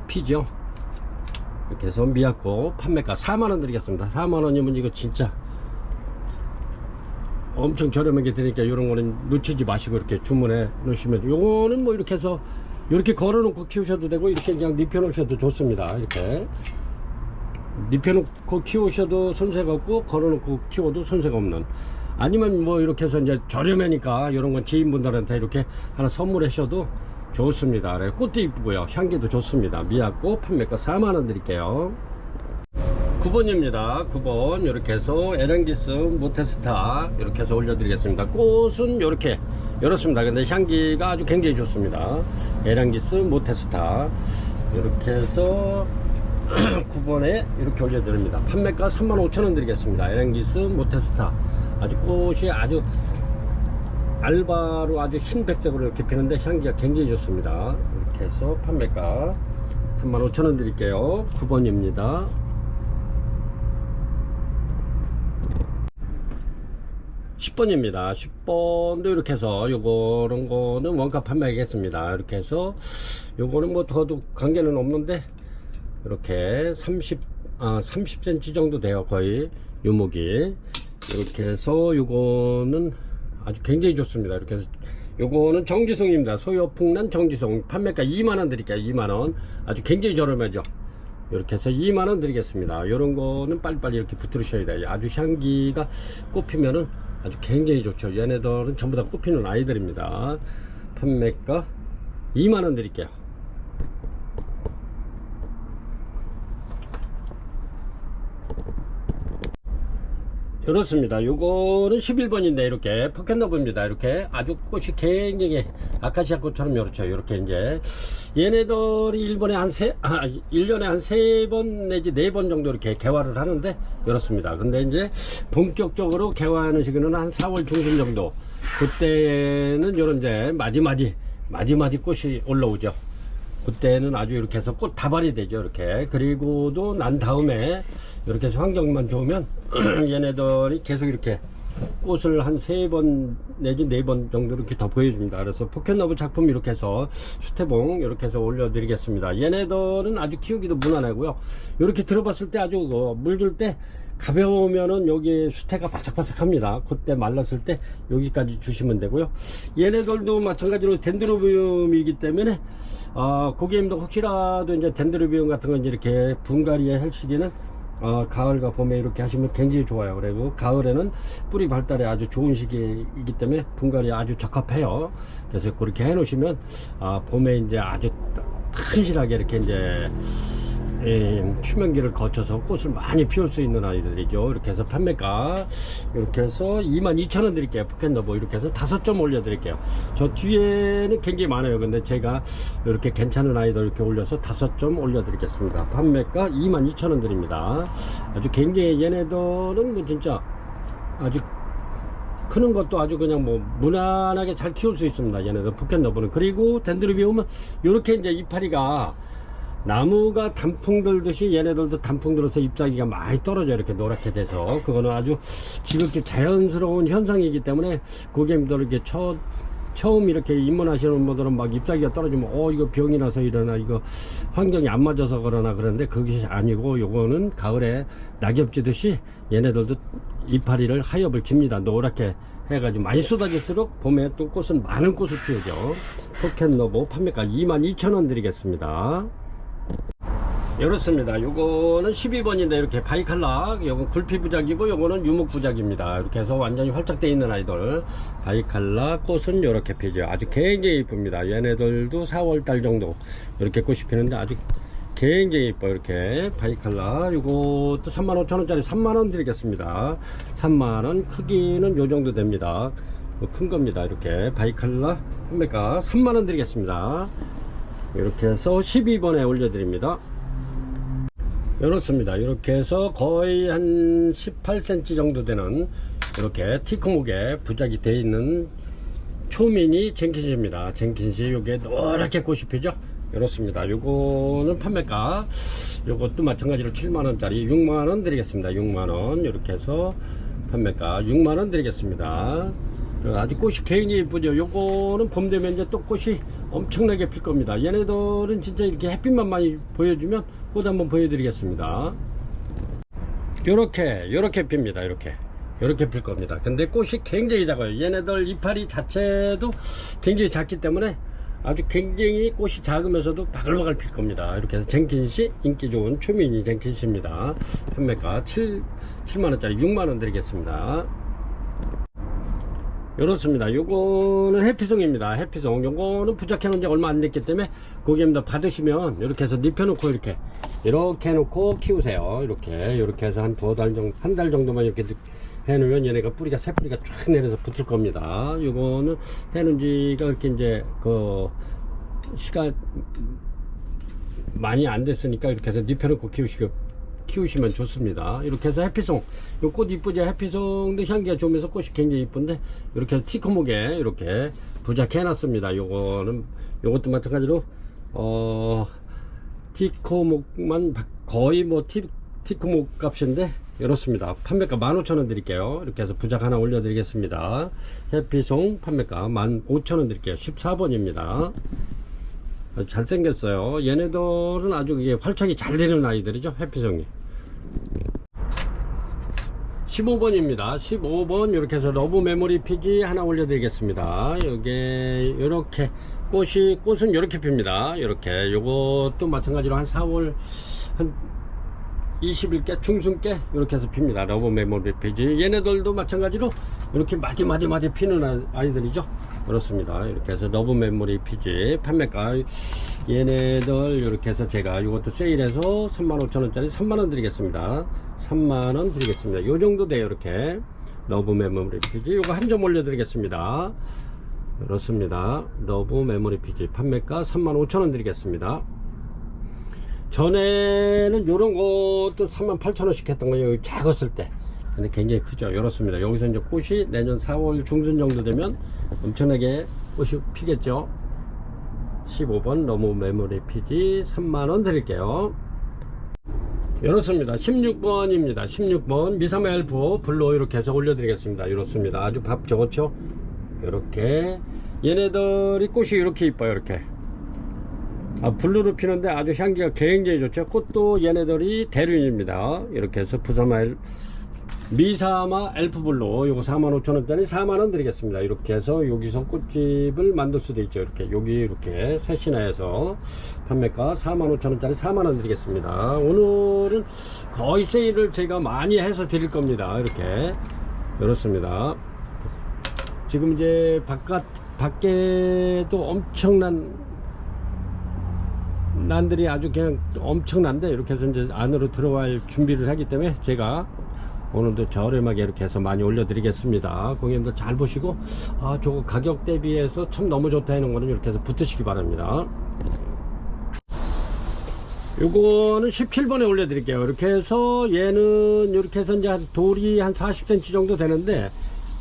피죠. 이렇게 해서 미약꽃 판매가 4만원 드리겠습니다. 4만원이면 이거 진짜 엄청 저렴하게 드리니까 이런 거는 놓치지 마시고 이렇게 주문해 놓으시면, 요거는 뭐 이렇게 해서 이렇게 걸어 놓고 키우셔도 되고, 이렇게 그냥 눕혀 놓으셔도 좋습니다. 이렇게 눕혀 놓고 키우셔도 손색 없고, 걸어 놓고 키워도 손색 없는, 아니면 뭐 이렇게 해서 이제 저렴하니까 이런 건 지인분들한테 이렇게 하나 선물하셔도 좋습니다. 꽃도 이쁘고요, 향기도 좋습니다. 미약꽃 판매가 4만원 드릴게요. 9번입니다. 9번 이렇게 해서 에란기스 모테스타 이렇게 해서 올려드리겠습니다. 꽃은 이렇게 이렇습니다. 근데 향기가 아주 굉장히 좋습니다. 에란기스 모테스타 이렇게 해서 9번에 이렇게 올려드립니다. 판매가 35,000원 드리겠습니다. 에란기스 모테스타 아주 꽃이 아주 알바로 아주 흰 백색으로 이렇게 피는데 향기가 굉장히 좋습니다. 이렇게 해서 판매가 35,000원 드릴게요. 9번입니다. 10번입니다. 10번도 이렇게 해서 요거는 거는 원가 판매하겠습니다. 이렇게 해서 요거는 뭐 더도 관계는 없는데 이렇게 30cm 정도 돼요. 거의 요목이 이렇게 해서 요거는 아주 굉장히 좋습니다. 이렇게 해서 요거는 정지송입니다. 소요풍란 정지송 판매가 2만원 드릴게요. 2만원 아주 굉장히 저렴하죠. 이렇게 해서 2만원 드리겠습니다. 요런 거는 빨리빨리 이렇게 붙들으셔야 돼요. 아주 향기가 꽃피면은 아주 굉장히 좋죠. 얘네들은 전부 다 꽃피는 아이들입니다. 판매가 2만원 드릴게요. 그렇습니다. 요거는 11번인데 이렇게 포켓러브입니다. 이렇게 아주 꽃이 굉장히 아카시아 꽃처럼 이렇죠. 이렇게 이제 얘네들이 1년에 한 3번 내지 4번 정도 이렇게 개화를 하는데 이렇습니다. 근데 이제 본격적으로 개화하는 시기는 한 4월 중순 정도, 그때는 요런 이제 마디마디 꽃이 올라오죠. 그때는 아주 이렇게 해서 꽃 다발이 되죠. 이렇게. 그리고도 난 다음에 이렇게 해서 환경만 좋으면 얘네들이 계속 이렇게 꽃을 한 3번 내지 4번 정도 이렇게 더 보여줍니다. 그래서 포켓러브 작품 이렇게 해서 수태봉 이렇게 해서 올려드리겠습니다. 얘네들은 아주 키우기도 무난하고요. 이렇게 들어봤을 때 아주 물 줄 때 가벼우면은 여기 수태가 바삭바삭합니다. 그때 말랐을 때 여기까지 주시면 되고요. 얘네들도 마찬가지로 덴드로비움이기 때문에 고객님도 혹시라도 이제 덴드로비움 같은 건 이렇게 분갈이 할 시기는 가을과 봄에 이렇게 하시면 굉장히 좋아요. 그리고 가을에는 뿌리 발달에 아주 좋은 시기이기 때문에 분갈이 아주 적합해요. 그래서 그렇게 해 놓으시면 봄에 이제 아주 튼실하게 이렇게 이제 휴면기를 거쳐서 꽃을 많이 피울 수 있는 아이들이죠. 이렇게 해서 판매가 이렇게 해서 22,000원 드릴게요. 포켓러브 이렇게 해서 5점 올려 드릴게요. 저 뒤에는 굉장히 많아요. 근데 제가 이렇게 괜찮은 아이들 이렇게 올려서 5점 올려 드리겠습니다. 판매가 22,000원 드립니다. 아주 굉장히 얘네들은 뭐 진짜 아주 크는 것도 아주 그냥 뭐 무난하게 잘 키울 수 있습니다. 얘네들 포켓러브는. 그리고 덴드로비움은 이렇게 이제 이파리가 나무가 단풍 들듯이 얘네들도 단풍 들어서 잎사귀가 많이 떨어져 이렇게 노랗게 돼서, 그거는 아주 지극히 자연스러운 현상이기 때문에 고객님들 이렇게 처음 이렇게 입문하시는 분들은 막 잎사귀가 떨어지면 이거 병이 나서 이러나, 이거 환경이 안 맞아서 그러나 그런데 그것이 아니고, 요거는 가을에 낙엽 지듯이 얘네들도 이파리를 하엽을 집니다. 노랗게 해가지고 많이 쏟아질수록 봄에 또 꽃은 많은 꽃을 피우죠. 포켓러브 판매가 22,000원 드리겠습니다. 이렇습니다. 요거는 12번인데 이렇게 바이칼락, 요건 굴피부작이고 요거는 유목부작입니다. 이렇게 해서 완전히 활착되어 있는 아이들. 바이칼락 꽃은 이렇게 피죠. 아주 굉장히 이쁩니다. 얘네들도 4월달 정도 이렇게 꽃이 피는데 아주 굉장히 이뻐. 이렇게 바이칼락 요것도 35,000원짜리 3만원 드리겠습니다. 3만원. 크기는 요 정도 됩니다. 큰 겁니다. 이렇게 바이칼락 판매가 3만원 드리겠습니다. 이렇게 해서 12번에 올려드립니다. 이렇습니다. 이렇게 해서 거의 한 18cm 정도 되는 이렇게 티크목에 부작이 되어 있는 초미니 젠킨시입니다. 젠킨시 요게 노랗게 꽃이 피죠. 이렇습니다. 요거는 판매가 요것도 마찬가지로 7만원짜리 6만원 드리겠습니다. 6만원 이렇게 해서 판매가 6만원 드리겠습니다. 아주 꽃이 굉장히 이쁘죠. 요거는 봄 되면 이제 또 꽃이 엄청나게 필 겁니다. 얘네들은 진짜 이렇게 햇빛만 많이 보여주면 꽃 한번 보여드리겠습니다. 요렇게 핍니다. 요렇게 필 겁니다. 근데 꽃이 굉장히 작아요. 얘네들 이파리 자체도 굉장히 작기 때문에 아주 굉장히 꽃이 작으면서도 바글바글 필 겁니다. 이렇게 해서 젠킨시 인기 좋은 초미니 젠킨시입니다. 판매가 7만원짜리 6만원 드리겠습니다. 이렇습니다. 요거는 해피송입니다. 해피송. 요거는 부작해 놓은 지 얼마 안 됐기 때문에 고객님들 받으시면 이렇게 해서 눕혀놓고 이렇게 해놓고 키우세요. 이렇게 해서 한 한 달 정도만 이렇게 해놓으면 얘네가 새 뿌리가 쫙 내려서 붙을 겁니다. 요거는 해놓은 지가 이렇게 이제 시간 많이 안 됐으니까 이렇게 해서 눕혀놓고 키우시면 좋습니다. 이렇게 해서 해피송, 요 꽃 이쁘죠? 해피송도 향기가 좋으면서 꽃이 굉장히 이쁜데 이렇게 해서 티크목에 이렇게 부작해 놨습니다. 요것도 마찬가지로 티크목만 거의 뭐 티크목 값인데 이렇습니다. 판매가 15,000원 드릴게요. 이렇게 해서 부작 하나 올려 드리겠습니다. 해피송 판매가 15,000원 드릴게요. 14번입니다 아주 잘생겼어요. 얘네들은 아주 이게 활착이 잘 되는 아이들이죠. 해피송이 15번입니다 15번 이렇게 해서 러브 메모리 피지 하나 올려 드리겠습니다. 요게 요렇게 꽃은 요렇게 핍니다. 요렇게 요것도 마찬가지로 한 4월 한 21개 중순께 이렇게 해서 핍니다. 러브 메모리 피지 얘네들도 마찬가지로 이렇게 마디 피는 아이들이죠. 그렇습니다. 이렇게 해서 러브 메모리 피지 판매가 얘네들 이렇게 해서 제가 이것도 세일해서 35,000원짜리 3만원 드리겠습니다. 3만원 드리겠습니다. 요 정도 돼요. 이렇게 러브 메모리 피지 요거 한 점 올려 드리겠습니다. 그렇습니다. 러브 메모리 피지 판매가 35,000원 드리겠습니다. 전에는 요런 것도 38,000원씩 했던 거예요. 작았을 때. 근데 굉장히 크죠. 이렇습니다. 여기서 이제 꽃이 내년 4월 중순 정도 되면 엄청나게 꽃이 피겠죠. 15번 러브 메모리 피지 3만원 드릴게요. 이렇습니다. 16번입니다. 16번 미사마 엘프 블루 이렇게 해서 올려드리겠습니다. 이렇습니다. 아주 밥 좋죠. 이렇게 얘네들이 꽃이 이렇게 이뻐요. 이렇게 블루로 피는데 아주 향기가 굉장히 좋죠. 꽃도 얘네들이 대륜입니다. 이렇게 해서 미사마 엘프 블루 요거 45,000원짜리 4만원 드리겠습니다. 이렇게 해서 여기서 꽃집을 만들 수도 있죠. 이렇게 셋이나 해서 판매가 45,000원짜리 4만원 드리겠습니다. 오늘은 거의 세일을 제가 많이 해서 드릴 겁니다. 이렇게 그렇습니다. 지금 이제 밖에도 엄청난 난들이 아주 그냥 엄청난데 이렇게 해서 이제 안으로 들어갈 준비를 하기 때문에 제가 오늘도 저렴하게 이렇게 해서 많이 올려드리겠습니다. 고객님들 잘 보시고 저거 가격 대비해서 참 너무 좋다 하는 거는 이렇게 해서 붙으시기 바랍니다. 요거는 17번에 올려드릴게요. 이렇게 해서 얘는 이렇게 해서 이제 돌이 한 40cm 정도 되는데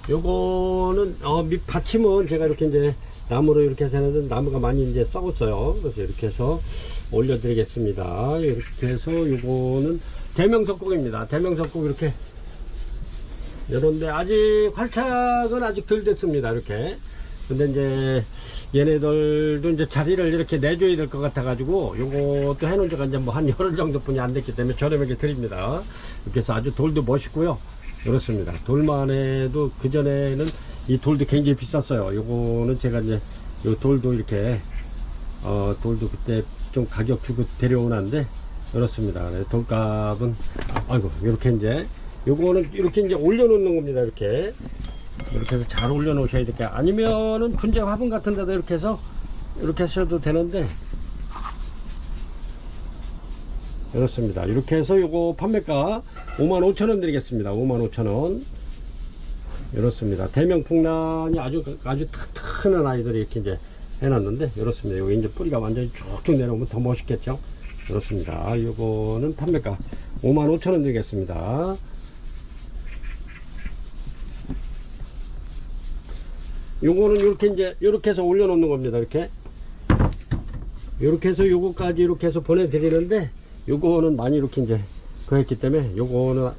요거는 밑 받침은 제가 이렇게 이제 나무로 이렇게 해서 하는데 나무가 많이 이제 썩었어요. 그래서 이렇게 해서 올려드리겠습니다. 이렇게 해서 요거는 대명석곡입니다. 대명석곡 이렇게 이런데 아직 활착은 아직 덜 됐습니다. 이렇게 근데 이제 얘네들도 이제 자리를 이렇게 내줘야 될 것 같아 가지고 요것도 해놓은 지가 이제 뭐 한 열흘 정도 뿐이 안 됐기 때문에 저렴하게 드립니다. 이렇게 해서 아주 돌도 멋있고요. 그렇습니다. 돌만 해도 그전에는 이 돌도 굉장히 비쌌어요. 요거는 제가 이제 요 돌도 이렇게 돌도 그때 좀 가격 주고 데려오는데 그렇습니다. 돌값은 아이고 이렇게 이제 요거는 이렇게 이제 올려놓는 겁니다. 이렇게 해서 잘 올려놓으셔야 될게 아니면은 분재 화분 같은 데도 이렇게 해서 이렇게 하셔도 되는데 그렇습니다. 이렇게 해서 요거 판매가 55,000원 드리겠습니다. 55,000원 이렇습니다. 대명풍란이 아주 튼튼한 아이들이 이렇게 이제 해놨는데 이렇습니다. 여기 이제 뿌리가 완전히 쭉쭉 내려오면 더 멋있겠죠. 그렇습니다. 요거는 판매가 55,000원 되겠습니다. 요거는 요렇게 이제 요렇게 해서 올려놓는 겁니다. 이렇게 해서 요거까지 이렇게 해서 보내드리는데, 요거는 많이 이렇게 이제 그랬기 때문에 요거는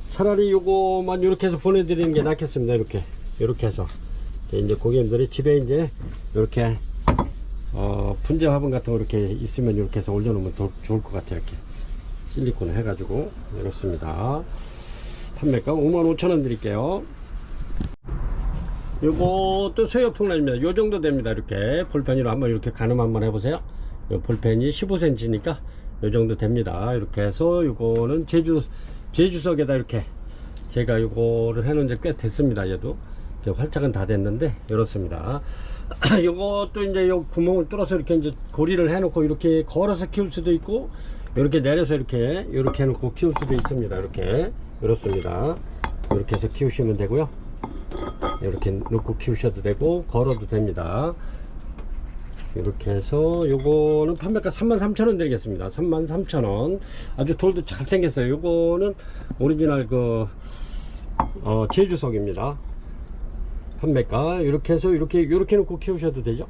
차라리 요거만 이렇게 해서 보내드리는 게 낫겠습니다. 이렇게 해서 이제 고객님들이 집에 이제 이렇게 분재 화분 같은 거 이렇게 있으면 이렇게 해서 올려놓으면 더 좋을 것 같아요. 이렇게 실리콘을 해가지고. 이렇습니다. 판매가 55,000원 드릴게요. 요것도 소요풍란입니다. 요 정도 됩니다. 이렇게 볼펜으로 한번 이렇게 가늠 한번 해보세요. 요 볼펜이 15cm니까 요 정도 됩니다. 이렇게 해서 요거는 제주석에다 이렇게 제가 요거를 해놓은 지 꽤 됐습니다. 얘도 활짝은 다 됐는데 이렇습니다. 요것도 이제 요 구멍을 뚫어서 이렇게 이제 고리를 해놓고 이렇게 걸어서 키울 수도 있고, 이렇게 내려서 이렇게 해놓고 키울 수도 있습니다. 이렇습니다. 이렇게 해서 키우시면 되고요. 이렇게 놓고 키우셔도 되고 걸어도 됩니다. 이렇게 해서 요거는 판매가 33,000원 드리겠습니다. 33,000원. 아주 돌도 잘 생겼어요. 요거는 오리지널 제주석입니다. 판매가 이렇게 해서 이렇게 놓고 키우셔도 되죠.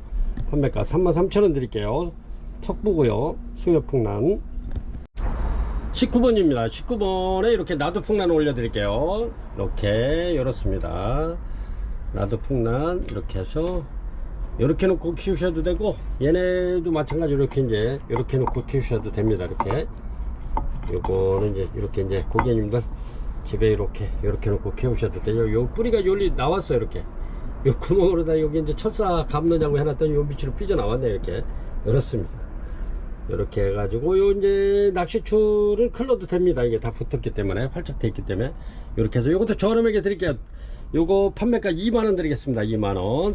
판매가 33,000원 드릴게요. 석부고요. 수협풍란 19번입니다. 19번에 이렇게 나도풍란 올려 드릴게요. 이렇게 이렇습니다. 나도풍란 이렇게 해서 이렇게 놓고 키우셔도 되고, 얘네도 마찬가지로 이렇게 놓고 키우셔도 됩니다. 요거는 이렇게 고객님들 집에 이렇게 놓고 키우셔도 돼요. 요 뿌리가 요리 나왔어요. 요 구멍으로다 여기 이제 첩사 감느냐고 해놨더니 요 밑으로 삐져나왔네. 이렇습니다. 이렇게 해가지고 요 이제 낚시줄은 클러도 됩니다. 이게 다 붙었기 때문에, 활짝 돼 있기 때문에. 이렇게 해서 요것도 저렴하게 드릴게요. 요거 판매가 2만원 드리겠습니다. 2만원.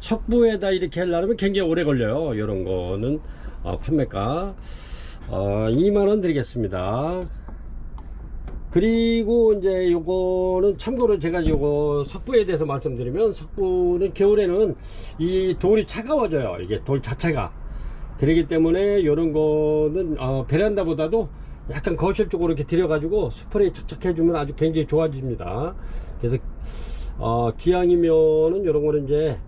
석부에다 이렇게 하려면 굉장히 오래 걸려요. 요런 거는 판매가 2만원 드리겠습니다. 그리고 이제 요거는 참고로 제가 요거 석부에 대해서 말씀드리면, 석부는 겨울에는 이 돌이 차가워져요. 이게 돌 자체가. 그렇기 때문에 요런 거는 베란다보다도 약간 거실 쪽으로 이렇게 들여가지고 스프레이 착착 해주면 아주 굉장히 좋아집니다. 그래서 기왕이면은 요런 거는 이제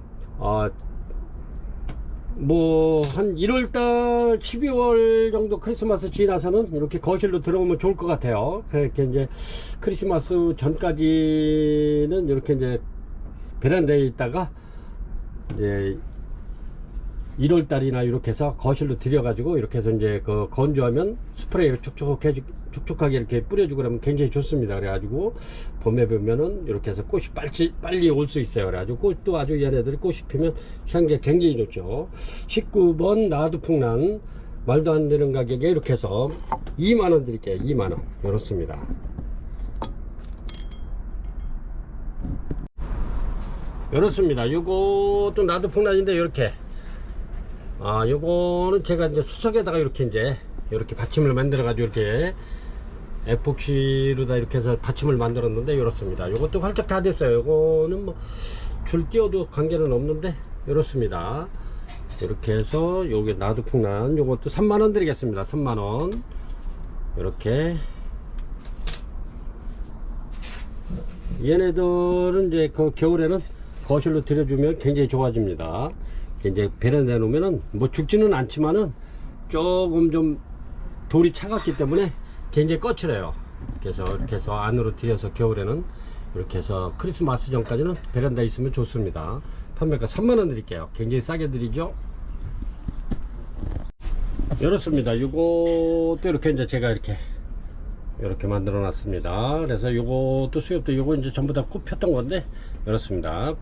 뭐 한 1월달 12월 정도 크리스마스 지나서는 이렇게 거실로 들어오면 좋을 것 같아요. 그렇게 이제 크리스마스 전까지는 이렇게 이제 베란다에 있다가 이제 1월달이나 이렇게 해서 거실로 들여가지고 이렇게 해서 이제 건조하면 스프레이를 촉촉하게 이렇게 뿌려주고 그러면 굉장히 좋습니다. 그래가지고 봄에 보면은 이렇게 해서 꽃이 빨리 올 수 있어요. 그래가지고 꽃도 아주 얘네들이 꽃이 피면 향기가 굉장히 좋죠. 19번 나도풍란 말도 안 되는 가격에 이렇게 해서 2만원 드릴게요. 2만원. 이렇습니다. 이렇습니다. 요것도 나도풍란인데 이렇게 요거는 제가 이제 수석에다가 이렇게 받침을 만들어 가지고 이렇게 에폭시로다 이렇게 해서 받침을 만들었는데 이렇습니다. 요것도 활짝 다 됐어요. 요거는 뭐 줄 띄워도 관계는 없는데 이렇습니다. 이렇게 해서 요게 나도풍란 요것도 3만원 드리겠습니다. 3만원. 이렇게 얘네들은 이제 겨울에는 거실로 들여주면 굉장히 좋아집니다. 이제 베란다에 놓으면은 뭐 죽지는 않지만은 조금 좀 돌이 차갑기 때문에 굉장히 거칠어요. 그래서 이렇게 해서 안으로 들여서 겨울에는 이렇게 해서 크리스마스 전까지는 베란다에 있으면 좋습니다. 판매가 3만원 드릴게요. 굉장히 싸게 드리죠. 이렇습니다. 요것도 이렇게 이제 제가 이렇게 만들어 놨습니다. 그래서 요것도 수협도 요거 이제 전부 다 꽃 폈던 건데 이렇습니다.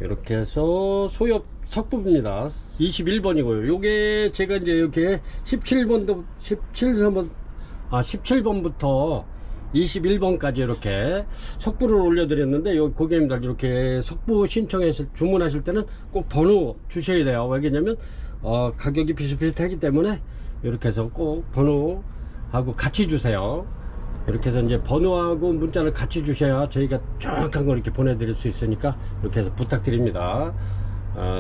이렇게 해서 소협 석부입니다. 21번이고요. 요게 제가 이제 이렇게 17번부터 21번까지 이렇게 석부를 올려드렸는데, 요 고객님들 이렇게 석부 신청해서 주문하실 때는 꼭 번호 주셔야 돼요. 왜냐면 가격이 비슷비슷하기 때문에 이렇게 해서 꼭 번호하고 같이 주세요. 이렇게 해서 이제 번호하고 문자를 같이 주셔야 저희가 정확한 걸 이렇게 보내드릴 수 있으니까 이렇게 해서 부탁드립니다.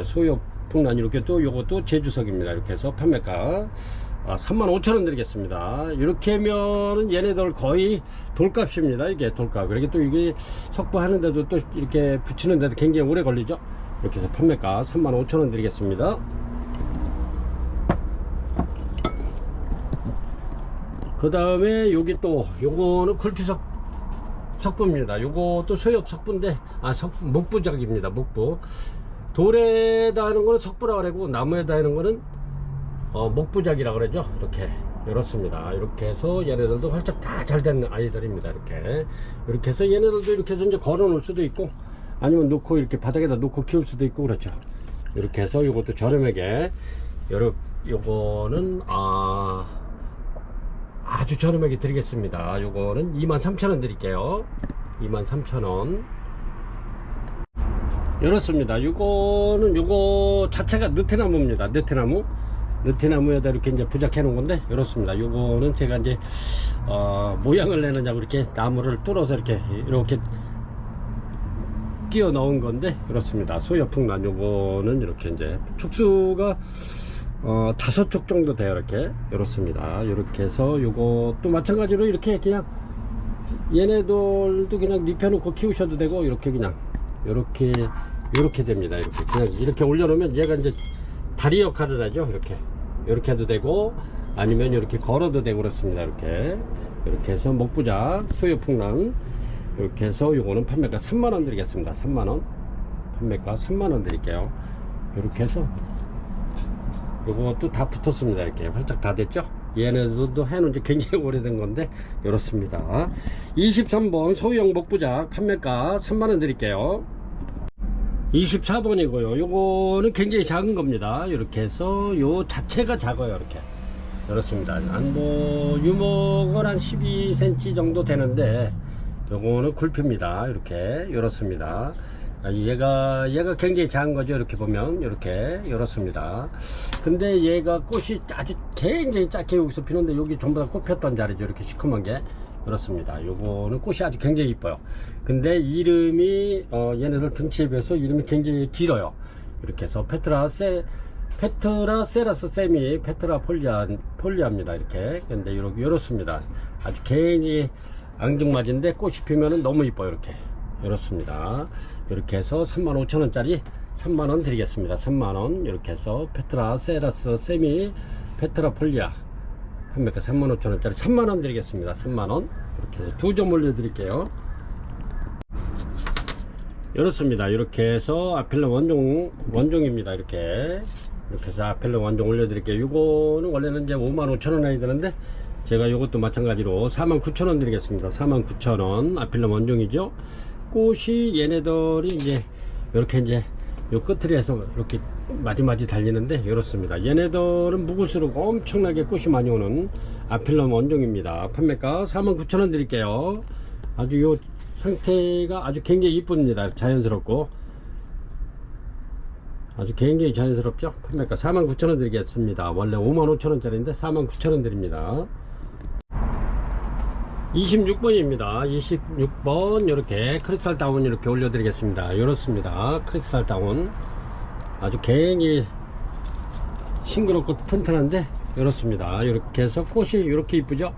소협풍란 이렇게 또 요것도 제주석입니다. 이렇게 해서 판매가 35,000원 드리겠습니다. 이렇게 하면은 얘네들 거의 돌값입니다. 이게 돌값. 그렇게 또 이게 석부하는데도 또 이렇게 붙이는데도 굉장히 오래 걸리죠. 이렇게 해서 판매가 35,000원 드리겠습니다. 그 다음에 여기 또 요거는 굴피석 석부입니다. 요것도 소엽 석부인데 목부작입니다. 목부. 돌에다 하는 거는 석부라 그러고 나무에다 하는 거는 목부작이라 그러죠. 이렇습니다. 이렇게 해서 얘네들도 활짝 다 잘 된 아이들입니다. 이렇게 해서 얘네들도 이렇게 해서 이제 걸어 놓을 수도 있고 아니면 놓고 이렇게 바닥에다 놓고 키울 수도 있고 그렇죠. 이렇게 해서 요것도 저렴하게 요거는 아주 저렴하게 드리겠습니다. 요거는 23,000원 드릴게요. 23,000원. 이렇습니다. 요거 자체가 느티나무입니다. 느티나무에다 이렇게 이제 부작해 놓은 건데 이렇습니다. 요거는 제가 이제 모양을 내느냐고 이렇게 나무를 뚫어서 이렇게 끼워 넣은 건데 이렇습니다. 소여풍란 요거는 이렇게 이제 촉수가 5촉 정도 돼요. 이렇습니다. 이렇게 해서 요것도 마찬가지로 이렇게 그냥 얘네들도 그냥 눕혀놓고 키우셔도 되고 이렇게 됩니다. 이렇게 올려놓으면 얘가 이제 다리 역할을 하죠. 이렇게 해도 되고 아니면 이렇게 걸어도 되고 그렇습니다. 이렇게 해서 목부작 소요풍랑 이렇게 해서 요거는 판매가 3만원 드리겠습니다. 3만원 판매가 3만원 드릴게요. 이렇게 해서 요것도 다 붙었습니다. 이렇게 활짝 다 됐죠. 얘네들도 해놓은 지 굉장히 오래된 건데 이렇습니다. 23번 소형 목부작 판매가 3만원 드릴게요. 24번이고요 요거는 굉장히 작은 겁니다. 이렇게 해서 요 자체가 작아요. 이렇습니다. 유목은 한 12cm 정도 되는데 요거는 굴피입니다. 이렇습니다. 얘가 굉장히 작은 거죠. 이렇게 보면 이렇습니다. 근데 얘가 꽃이 아주 굉장히 작게 여기서 피는데 여기 전부 다 꽃 폈던 자리죠. 이렇게 시커먼 게 이렇습니다. 요거는 꽃이 아주 굉장히 이뻐요. 근데 이름이 얘네들 등치에 비해서 이름이 굉장히 길어요. 이렇게 해서 페트라세라스 세미 페트라 폴리아입니다. 근데 이렇습니다. 아주 굉장히 앙증맞은데 꽃이 피면은 너무 이뻐요. 이렇습니다. 이렇게 해서 35,000원짜리 3만원 드리겠습니다. 3만원. 이렇게 해서 페트라세라스 세미 페트라폴리아 판매가 35,000원짜리 3만원 드리겠습니다. 3만원. 이렇게 해서 2점 올려 드릴게요. 이렇습니다. 이렇게 해서 아필라 원종입니다. 이렇게 해서 아필라 원종 올려 드릴게요. 이거는 원래는 이제 55,000원 해야 되는데 제가 이것도 마찬가지로 49,000원 드리겠습니다. 49,000원 아필라 원종이죠. 꽃이 얘네들이 이제 이렇게 이제 요 끝을 해서 이렇게 마디마디 달리는데 이렇습니다. 얘네들은 묵을수록 엄청나게 꽃이 많이 오는 아필럼 원종입니다. 판매가 49,000원 드릴게요. 아주 요 상태가 아주 굉장히 이쁩니다. 자연스럽고 아주 굉장히 자연스럽죠. 판매가 49,000원 드리겠습니다. 원래 55,000원짜리인데 49,000원 드립니다. 26번입니다. 26번 이렇게 크리스탈 다운 이렇게 올려드리겠습니다. 이렇습니다. 크리스탈 다운 아주 굉장히 싱그럽고 튼튼한데 이렇습니다. 이렇게 해서 꽃이 이렇게 이쁘죠.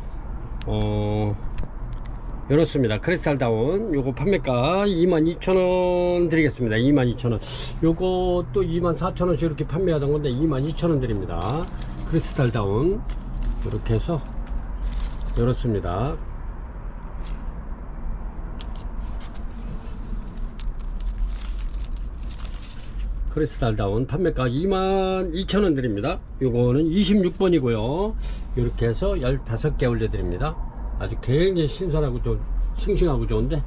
이렇습니다. 크리스탈 다운 요거 판매가 22,000원 드리겠습니다. 22,000원. 요것도 24,000원씩 이렇게 판매하던 건데 22,000원 드립니다. 크리스탈 다운 이렇게 해서 이렇습니다. 크리스탈 다운 판매가 22,000원 드립니다. 요거는 26번이고요 이렇게 해서 15개 올려드립니다. 아주 굉장히 신선하고 좀 싱싱하고 좋은데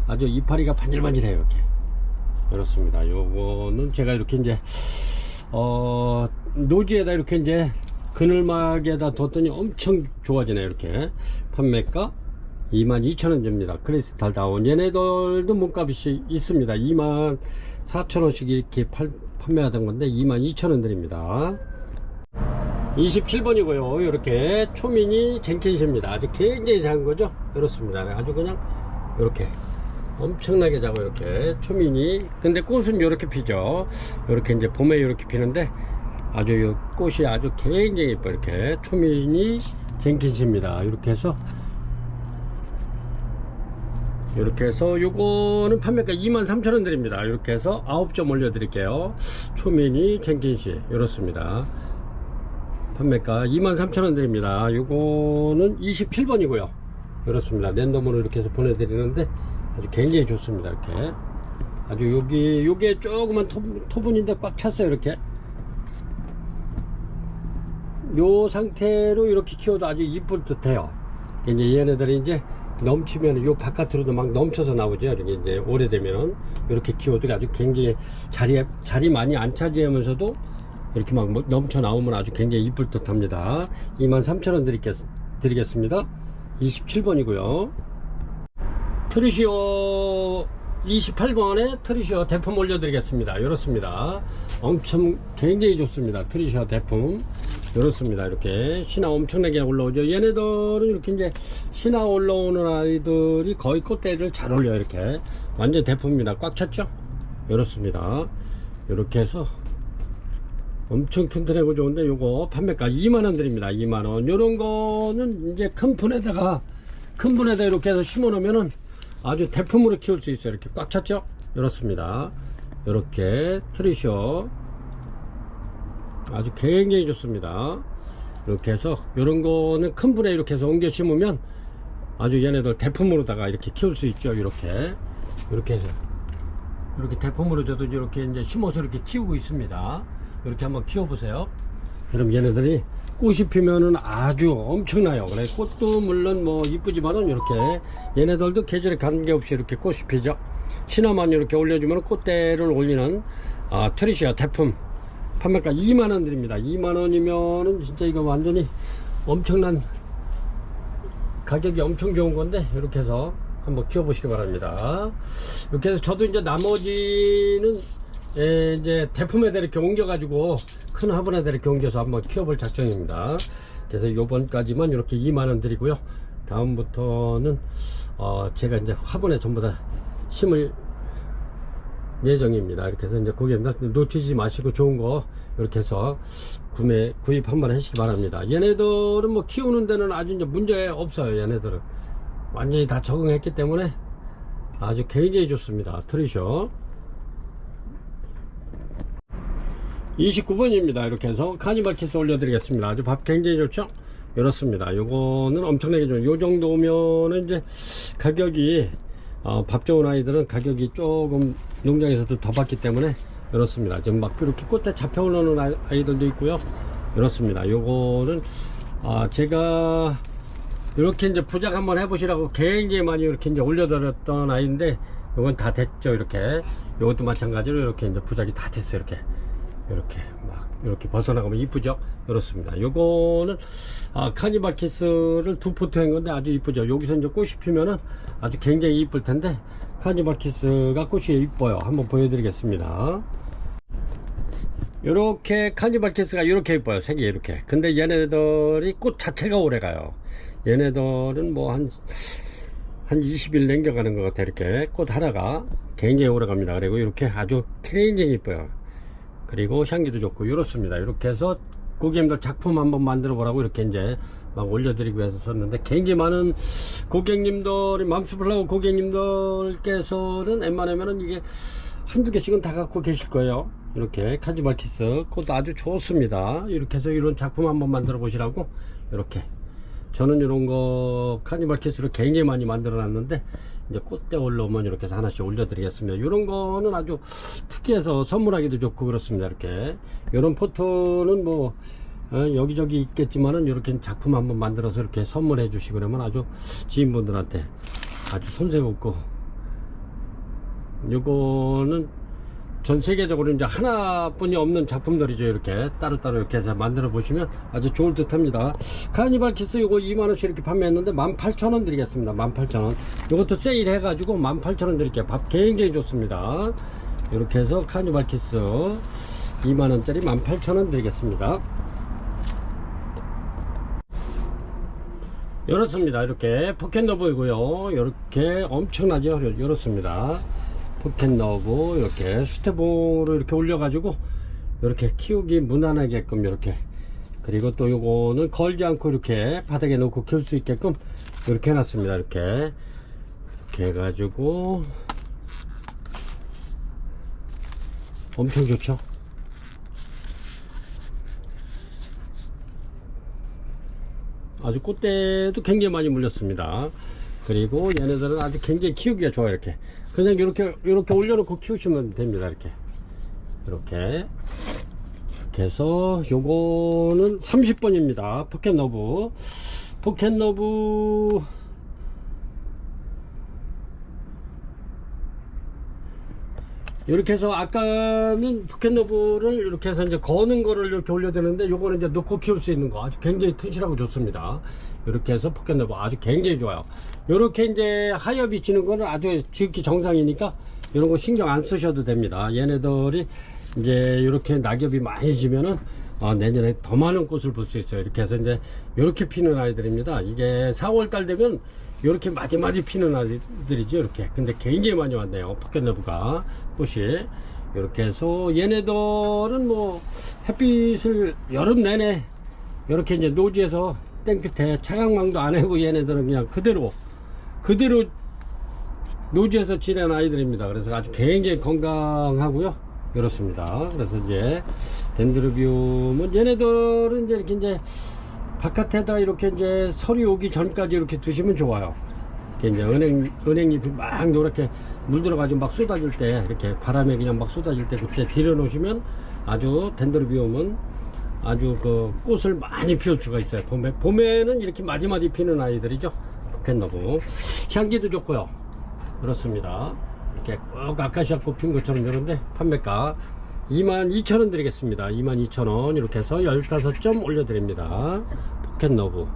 아주 이파리가 반질반질해요. 이렇게 그렇습니다. 요거는 제가 이렇게 이제 노지에다 이렇게 이제 그늘막에다 뒀더니 엄청 좋아지네요. 이렇게 판매가 22,000원 줍니다. 크리스탈 다운 얘네들도 몸값이 있습니다. 24,000원씩 이렇게 판매하던 건데 22,000원 드립니다. 27번이고요 이렇게 초미니 젠킨시입니다. 아주 굉장히 작은 거죠. 이렇습니다. 아주 그냥 이렇게 엄청나게 작아요. 이렇게 초미니. 근데 꽃은 이렇게 피죠. 이렇게 이제 봄에 이렇게 피는데 아주 이 꽃이 아주 굉장히 예뻐. 이렇게 초미니 젠킨스입니다. 이렇게 해서 요거는 판매가 23,000원 드립니다. 이렇게 해서 9점 올려 드릴게요. 초미니 젠킨스 이렇습니다. 판매가 23,000원 드립니다. 요거는 27번이고요 이렇습니다. 랜덤으로 이렇게 해서 보내드리는데 아주 굉장히 좋습니다. 이렇게 아주 요게 조그만 토분인데 꽉 찼어요. 이렇게 요 상태로 이렇게 키워도 아주 이쁠 듯 해요. 이제 얘네들이 이제 넘치면 요 바깥으로도 막 넘쳐서 나오죠. 이렇게 이제 오래되면 이렇게 키워도 아주 굉장히 자리 많이 안 차지하면서도 이렇게 막 넘쳐 나오면 아주 굉장히 이쁠 듯 합니다. 23,000원 드리겠습니다. 27번이고요 트리시오 28번에 트리시오 대품 올려드리겠습니다. 이렇습니다. 엄청 굉장히 좋습니다. 트리시오 대품 이렇습니다. 이렇게 신화 엄청나게 올라오죠. 얘네들은 이렇게 이제 신화 올라오는 아이들이 거의 꽃대를 잘 올려요. 이렇게 완전 대품입니다. 꽉 찼죠. 이렇습니다. 이렇게 해서 엄청 튼튼하고 좋은데 요거 판매가 2만원 드립니다. 2만원. 요런 거는 이제 큰 분에다가 이렇게 해서 심어 놓으면은 아주 대품으로 키울 수 있어요. 이렇게 꽉 찼죠. 이렇습니다. 이렇게 트리셔 아주 굉장히 좋습니다. 이렇게 해서 요런 거는 큰 분에 이렇게 해서 옮겨 심으면 아주 얘네들 대품으로다가 이렇게 키울 수 있죠. 이렇게 해서 이렇게 대품으로 저도 이렇게 이제 심어서 이렇게 키우고 있습니다. 이렇게 한번 키워보세요. 그럼 얘네들이 꽃이 피면은 아주 엄청나요. 그래 꽃도 물론 뭐 이쁘지만은 이렇게 얘네들도 계절에 관계없이 이렇게 꽃이 피죠. 신화만 이렇게 올려주면 꽃대를 올리는 트리시아 대품 판매가 2만원 드립니다. 2만원이면은 진짜 이거 완전히 엄청난 가격이 엄청 좋은 건데 이렇게 해서 한번 키워보시기 바랍니다. 이렇게 해서 저도 이제 나머지는 이제 대품에다 이렇게 옮겨가지고 큰 화분에다 이렇게 옮겨서 한번 키워볼 작정입니다. 그래서 요번까지만 이렇게 2만원 드리고요. 다음부터는 제가 이제 화분에 전부 다 심을 예정입니다. 이렇게 해서 이제 고객님들 놓치지 마시고 좋은 거 이렇게 해서 구입 한번 하시기 바랍니다. 얘네들은 뭐 키우는 데는 아주 이제 문제 없어요. 얘네들은 완전히 다 적응했기 때문에 아주 굉장히 좋습니다. 트리셔 29번입니다. 이렇게 해서 카니발 키스 올려드리겠습니다. 아주 밥 굉장히 좋죠? 이렇습니다. 요거는 엄청나게 좋아요. 요 정도 오면은 이제 가격이 밥 좋은 아이들은 가격이 조금 농장에서도 더 받기 때문에 이렇습니다. 지금 막 이렇게 꽃에 잡혀 올라오는 아이들도 있고요. 이렇습니다. 요거는 제가 이렇게 이제 부작 한번 해보시라고 굉장히 많이 이렇게 이제 올려드렸던 아이인데 요건 다 됐죠. 이렇게 요것도 마찬가지로 이렇게 이제 부작이 다 됐어요. 이렇게 벗어나가면 이쁘죠. 그렇습니다. 요거는 카니발 키스를 2포트 한 건데 아주 이쁘죠. 여기서 이제 꽃이 피면은 아주 굉장히 이쁠 텐데 카니발 키스가 꽃이 이뻐요. 한번 보여드리겠습니다. 요렇게 카니발 키스가 이렇게 이뻐요. 색이 이렇게. 근데 얘네들이 꽃 자체가 오래 가요. 얘네들은 뭐 한 20일 남겨가는 것 같아요. 이렇게 꽃 하나가 굉장히 오래 갑니다. 그리고 이렇게 아주 굉장히 이뻐요. 그리고 향기도 좋고 이렇습니다. 이렇게 해서 고객님들 작품 한번 만들어 보라고 이렇게 이제 막 올려드리기 위해서 썼는데 굉장히 많은 고객님들이 맘스플라워 고객님들께서는 웬만하면은 이게 한두 개씩은 다 갖고 계실 거예요. 이렇게 카니발 키스 꽃도 아주 좋습니다. 이렇게 해서 이런 작품 한번 만들어 보시라고 이렇게 저는 이런 거 카니발 키스를 굉장히 많이 만들어 놨는데 이제 꽃대 올라오면 이렇게 해서 하나씩 올려드리겠습니다. 이런 거는 아주 특이해서 선물하기도 좋고 그렇습니다. 이렇게 이런 포트는 뭐 여기저기 있겠지만은 이렇게 작품 한번 만들어서 이렇게 선물해 주시고 그러면 아주 지인분들한테 아주 손색없고 요거는 전 세계적으로 이제 하나뿐이 없는 작품들이죠. 이렇게 따로따로 이렇게 해서 만들어 보시면 아주 좋을 듯 합니다. 카니발 키스 요거 2만원씩 이렇게 판매했는데 18,000원 드리겠습니다. 18,000원. 요것도 세일 해가지고 18,000원 드릴게요. 밥 굉장히 좋습니다. 이렇게 해서 카니발 키스 2만원짜리 18,000원 드리겠습니다. 이렇습니다. 이렇게 포켓러브이고요. 이렇게 엄청나죠. 이렇습니다. 포켓러브 이렇게 스테봉으로 이렇게 올려가지고 이렇게 키우기 무난하게끔 이렇게, 그리고 또 요거는 걸지 않고 이렇게 바닥에 놓고 키울 수 있게끔 이렇게 해놨습니다. 이렇게 해가지고 엄청 좋죠. 아주 꽃대도 굉장히 많이 물렸습니다. 그리고 얘네들은 아주 굉장히 키우기가 좋아요. 이렇게 그냥 이렇게 올려놓고 키우시면 됩니다. 이렇게 해서 요거는 30번입니다 포켓러브. 이렇게 해서 아까는 포켓러브를 이렇게 해서 이제 거는 거를 이렇게 올려야 되는데, 요거는 이제 놓고 키울 수 있는 거 아주 굉장히 튼실하고 좋습니다. 이렇게 해서 포켓러브 아주 굉장히 좋아요. 요렇게 이제 하엽이 지는 거는 아주 지극히 정상이니까 이런 거 신경 안 쓰셔도 됩니다. 얘네들이 이제 이렇게 낙엽이 많이 지면은 내년에 더 많은 꽃을 볼 수 있어요. 이렇게 해서 이제 이렇게 피는 아이들입니다. 이게 4월달 되면 이렇게 마디마디 피는 아이들이죠. 이렇게. 근데 굉장히 많이 왔네요. 포켓러브가 꽃이. 이렇게 해서 얘네들은 뭐 햇빛을 여름 내내 이렇게 이제 노지에서 땡볕에 차광망도 안 하고 얘네들은 그냥 그대로 노지에서 지낸 아이들입니다. 그래서 아주 굉장히 건강하고요. 이렇습니다. 그래서 이제 덴드로비움은 얘네들은 이제 바깥에다 이렇게 이제 설이 오기 전까지 이렇게 두시면 좋아요. 이렇게 이제 은행잎이 막 노랗게 물들어가지고 막 쏟아질 때, 이렇게 바람에 그냥 막 쏟아질 때 그때 들여 놓으시면 아주 덴드로비움은 아주 그 꽃을 많이 피울 수가 있어요. 봄에는 이렇게 마디마디 피는 아이들이죠. 포켓러브. 향기도 좋고요. 그렇습니다. 이렇게 꼭 아카시아 꽃 핀 것처럼 이런데 판매가 22,000원 드리겠습니다. 22,000원. 이렇게 해서 15점 올려드립니다. 포켓러브.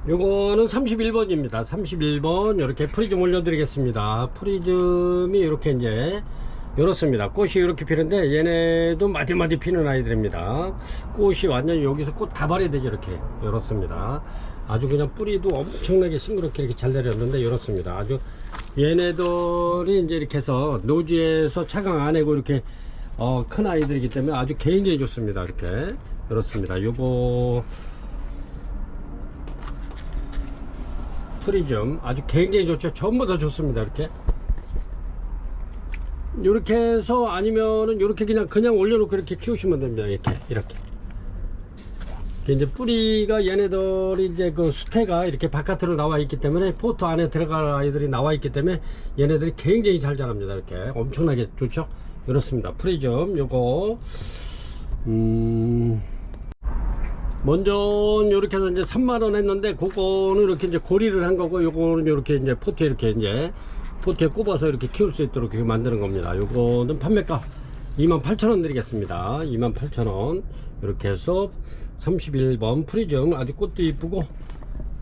요거는 31번입니다. 31번. 이렇게 프리즘 올려드리겠습니다. 프리즘이 이렇게 이제 이렇습니다. 꽃이 이렇게 피는데 얘네도 마디마디 피는 아이들입니다. 꽃이 완전히 여기서 꽃 다발이 되죠. 이렇습니다. 아주 그냥 뿌리도 엄청나게 싱그럽게 이렇게 잘 내렸는데 이렇습니다. 아주 얘네들이 이제 이렇게 해서 노지에서 차강 안 해고 이렇게 큰 아이들이기 때문에 아주 굉장히 좋습니다. 이렇습니다. 요거 프리즘 아주 굉장히 좋죠. 전부 다 좋습니다. 이렇게 해서 아니면은 이렇게 그냥 올려놓고 이렇게 키우시면 됩니다. 이렇게 이제 뿌리가 얘네들이 이제 그 수태가 이렇게 바깥으로 나와 있기 때문에 포트 안에 들어갈 아이들이 나와 있기 때문에 얘네들이 굉장히 잘 자랍니다. 이렇게 엄청나게 좋죠. 이렇습니다. 프리즘 요거 먼저 이렇게 해서 이제 3만원 했는데, 그거는 이렇게 이제 고리를 한 거고, 요거는 이렇게 이제 포트에 이렇게 이제 포트에 꼽아서 이렇게 키울 수 있도록 이렇게 만드는 겁니다. 요거는 판매가 28,000원 드리겠습니다. 28,000원. 이렇게 해서 31번 프리즘 아주 꽃도 이쁘고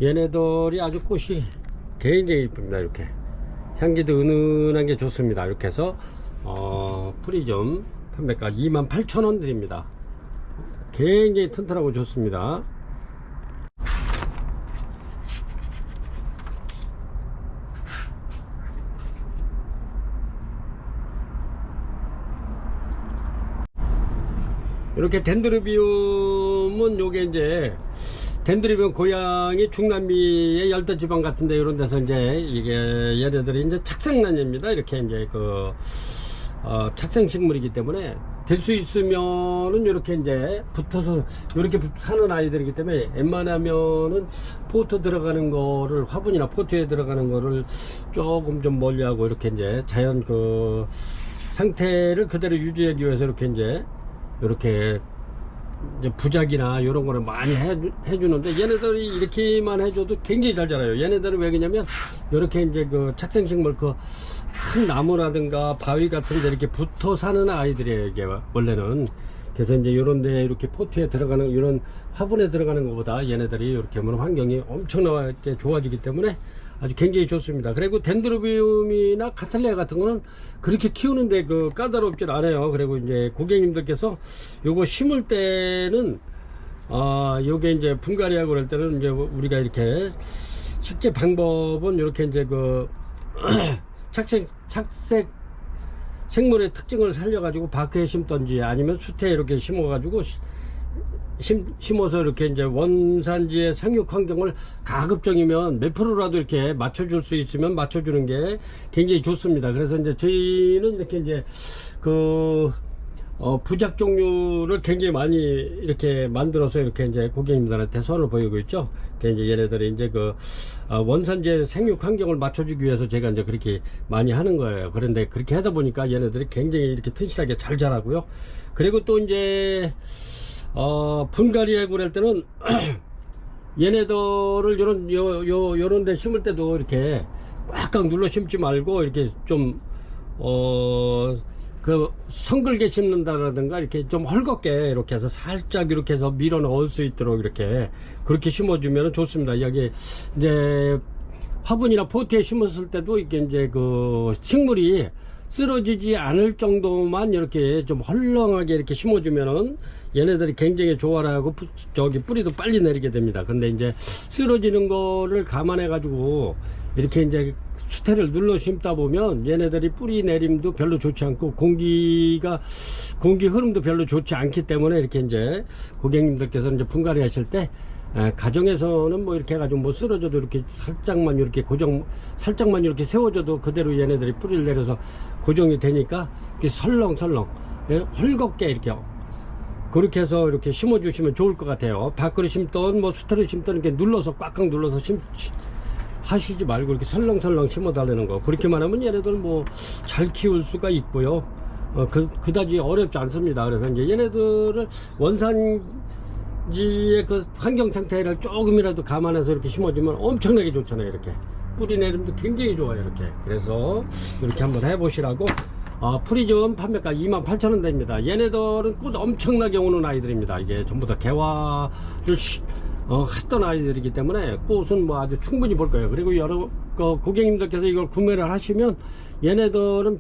얘네들이 아주 꽃이 굉장히 이쁩니다. 이렇게 향기도 은은한 게 좋습니다. 이렇게 해서 프리즘 판매가 28,000원 드립니다. 굉장히 튼튼하고 좋습니다. 이렇게 덴드로비움은 요게 이제 덴드로비움 고향이 중남미의 열대지방 같은데 이런 데서 이제 이게 얘네들이 이제 착생란입니다. 이렇게 이제 착생식물이기 때문에 될 수 있으면은 이렇게 이제 붙어서 이렇게 사는 아이들이기 때문에 웬만하면은 포트 들어가는 거를, 화분이나 포트에 들어가는 거를 조금 좀 멀리하고 이렇게 이제 자연 그 상태를 그대로 유지하기 위해서 이렇게 이제 부작이나 이런 거를 많이 해주는데, 얘네들이 이렇게만 해줘도 굉장히 잘 자라요. 얘네들은 왜 그러냐면 이렇게 이제 그 착생식물 큰 나무라든가 바위 같은 데 이렇게 붙어 사는 아이들이에요, 이게 원래는. 그래서 이제 요런 데 이렇게 포트에 들어가는, 이런 화분에 들어가는 것보다 얘네들이 이렇게 하면 환경이 엄청나게 좋아지기 때문에 아주 굉장히 좋습니다. 그리고 덴드로비움이나 카탈리아 같은 거는 그렇게 키우는데 까다롭질 않아요. 그리고 이제 고객님들께서 요거 심을 때는 요게 이제 분갈이하고 그럴 때는 이제 우리가 이렇게 식재 방법은 이렇게 이제 착색 생물의 특징을 살려가지고 바크에 심던지 아니면 숯에 이렇게 심어가지고 심어서 이렇게 이제 원산지의 생육 환경을 가급적이면 몇 프로라도 이렇게 맞춰줄 수 있으면 맞춰주는 게 굉장히 좋습니다. 그래서 이제 저희는 이렇게 이제 부작 종류를 굉장히 많이 이렇게 만들어서 이렇게 이제 고객님들한테 선을 보이고 있죠. 이제 얘네들이 이제 원산지의 생육 환경을 맞춰주기 위해서 제가 이제 그렇게 많이 하는 거예요. 그런데 그렇게 하다 보니까 얘네들이 굉장히 이렇게 튼실하게 잘 자라고요. 그리고 또 이제 분갈이 해구할 때는 얘네들을 요런 데 심을 때도 이렇게 꽉꽉 눌러 심지 말고 이렇게 좀 성글게 심는다라든가 이렇게 좀 헐겁게 이렇게 해서 살짝 이렇게 해서 밀어 넣을 수 있도록 이렇게 그렇게 심어주면 좋습니다. 여기 이제 화분이나 포트에 심었을 때도 이게 이제 식물이 쓰러지지 않을 정도만 이렇게 좀 헐렁하게 이렇게 심어주면은 얘네들이 굉장히 좋아하고 뿌리도 빨리 내리게 됩니다. 근데 이제 쓰러지는 거를 감안해 가지고 이렇게 이제 수태를 눌러 심다 보면 얘네들이 뿌리 내림도 별로 좋지 않고 공기 흐름도 별로 좋지 않기 때문에 이렇게 이제 고객님들께서 이제 분갈이 하실 때 가정에서는 뭐 이렇게 해가지고 뭐 쓰러져도 이렇게 살짝만 이렇게 살짝만 이렇게 세워줘도 그대로 얘네들이 뿌리를 내려서 고정이 되니까 이렇게 설렁설렁 헐겁게 이렇게 그렇게 해서 이렇게 심어 주시면 좋을 것 같아요. 밖으로 심던 뭐 수태로 심던 이렇게 눌러서 꽉꽉 눌러서 하시지 말고 이렇게 설렁설렁 심어 달라는 거. 그렇게만 하면 얘네들 뭐 잘 키울 수가 있고요. 그다지 어렵지 않습니다. 그래서 이제 얘네들을 원산지의 환경 상태를 조금이라도 감안해서 이렇게 심어주면 엄청나게 좋잖아요. 이렇게 뿌리 내림도 굉장히 좋아요. 이렇게. 그래서 이렇게 한번 해보시라고. 프리즘 판매가 28,000원 됩니다. 얘네들은 꽃 엄청나게 오는 아이들입니다. 이게 전부 다 개화를 했던 아이들이기 때문에 꽃은 뭐 아주 충분히 볼 거예요. 그리고 여러 고객님들께서 이걸 구매를 하시면 얘네들은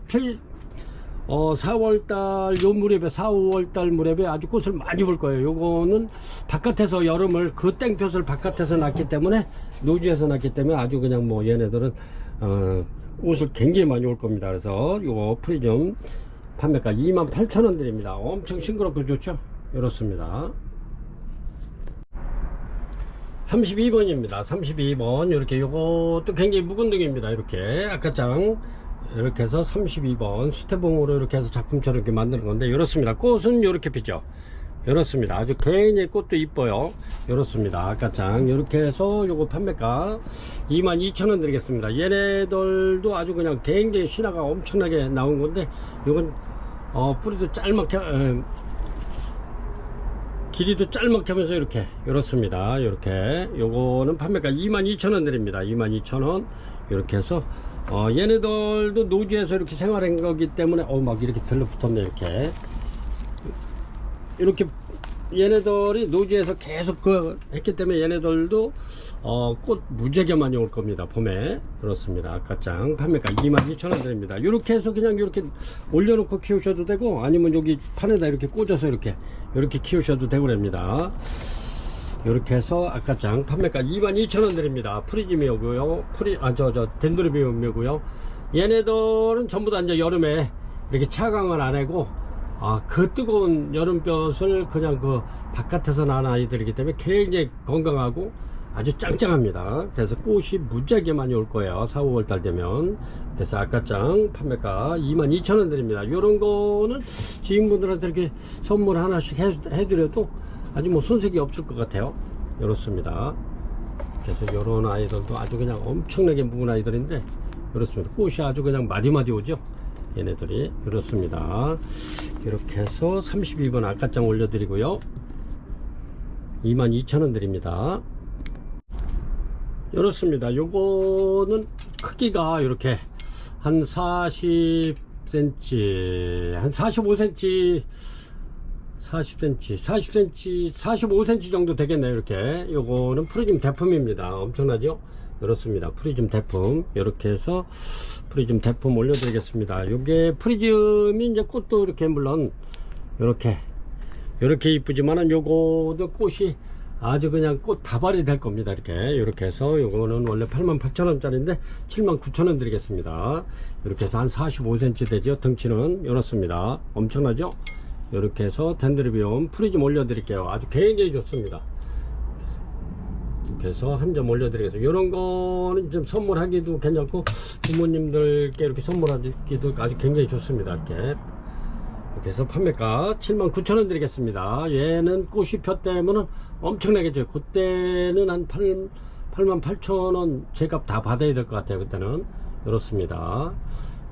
4월달 요 무렵에 4, 5월달 무렵에 아주 꽃을 많이 볼 거예요. 요거는 바깥에서 여름을 땡볕을 바깥에서 났기 때문에 노지에서 났기 때문에 아주 그냥 뭐 얘네들은 꽃을 굉장히 많이 올 겁니다. 그래서 요거 프리즘 판매가 28,000원 드립니다. 엄청 싱그럽고 좋죠. 이렇습니다. 32번입니다. 32번 이렇게 요것도 굉장히 묵은 등입니다. 이렇게 아까장 이렇게 해서 32번 수태봉으로 이렇게 해서 작품처럼 이렇게 만드는 건데 이렇습니다. 꽃은 이렇게 피죠. 이렇습니다. 아주 굉장히 꽃도 이뻐요. 이렇습니다. 아까장 이렇게 해서 요거 판매가 22,000원 드리겠습니다. 얘네들도 아주 그냥 굉장히 신화가 엄청나게 나온 건데 요건 뿌리도 짤막해 길이도 짤막하면서 이렇게 이렇습니다. 이렇게 요거는 판매가 22,000원 드립니다. 22,000원 이렇게 해서 얘네들도 노지에서 이렇게 생활한 거기 때문에 막 이렇게 들러붙었네. 이렇게 얘네들이 노지에서 계속 했기 때문에 얘네들도 꽃 무지하게 많이 올 겁니다. 봄에. 그렇습니다. 아까짱 판매가 22,000원 드립니다. 이렇게 해서 그냥 이렇게 올려놓고 키우셔도 되고 아니면 여기 판에다 이렇게 꽂아서 이렇게 키우셔도 되고 그럽니다. 이렇게 해서 아까짱 판매가 22,000원 드립니다. 프리즘이고요. 덴드로비움이고요. 얘네들은 전부 다 이제 여름에 이렇게 차광을 안 하고 뜨거운 여름볕을 그냥 바깥에서 난 아이들이기 때문에 굉장히 건강하고 아주 짱짱합니다. 그래서 꽃이 무지하게 많이 올 거예요. 4, 5월 달 되면. 그래서 아까짱 판매가 22,000원 드립니다. 요런 거는 지인분들한테 이렇게 선물 하나씩 해드려도 아주 뭐 손색이 없을 것 같아요. 이렇습니다. 그래서 요런 아이들도 아주 그냥 엄청나게 묵은 아이들인데 이렇습니다. 꽃이 아주 그냥 마디마디 오죠. 얘네들이 이렇습니다. 이렇게 해서 32번 아까짱 올려드리고요. 22,000원 드립니다. 이렇습니다. 요거는 크기가 이렇게 한 40cm, 한 45cm, 45cm 정도 되겠네요. 이렇게 요거는 프리즘 대품입니다. 엄청나죠? 이렇습니다. 프리즘 대품. 이렇게 해서 프리즘 대품 올려드리겠습니다. 요게 프리즘이 이제 꽃도 이렇게 물론 이렇게 이쁘지만은 요거도 꽃이 아주 그냥 꽃 다발이 될 겁니다. 이렇게 해서 요거는 원래 88,000원짜리인데 79,000원 드리겠습니다. 이렇게 해서 한 45cm 되죠. 덩치는 이렇습니다. 엄청나죠? 이렇게 해서 덴드로비움 풀이 좀 올려 드릴게요. 아주 굉장히 좋습니다. 이렇게 해서 한 점 올려 드리겠습니다. 이런 거는 좀 선물하기도 괜찮고 부모님들께 이렇게 선물하기도 아주 굉장히 좋습니다. 이렇게 해서 판매가 79,000원 드리겠습니다. 얘는 꽃이 폈다면은 엄청나겠죠. 그때는 한 88,000원 제값 다 받아야 될 것 같아요. 그때는 이렇습니다.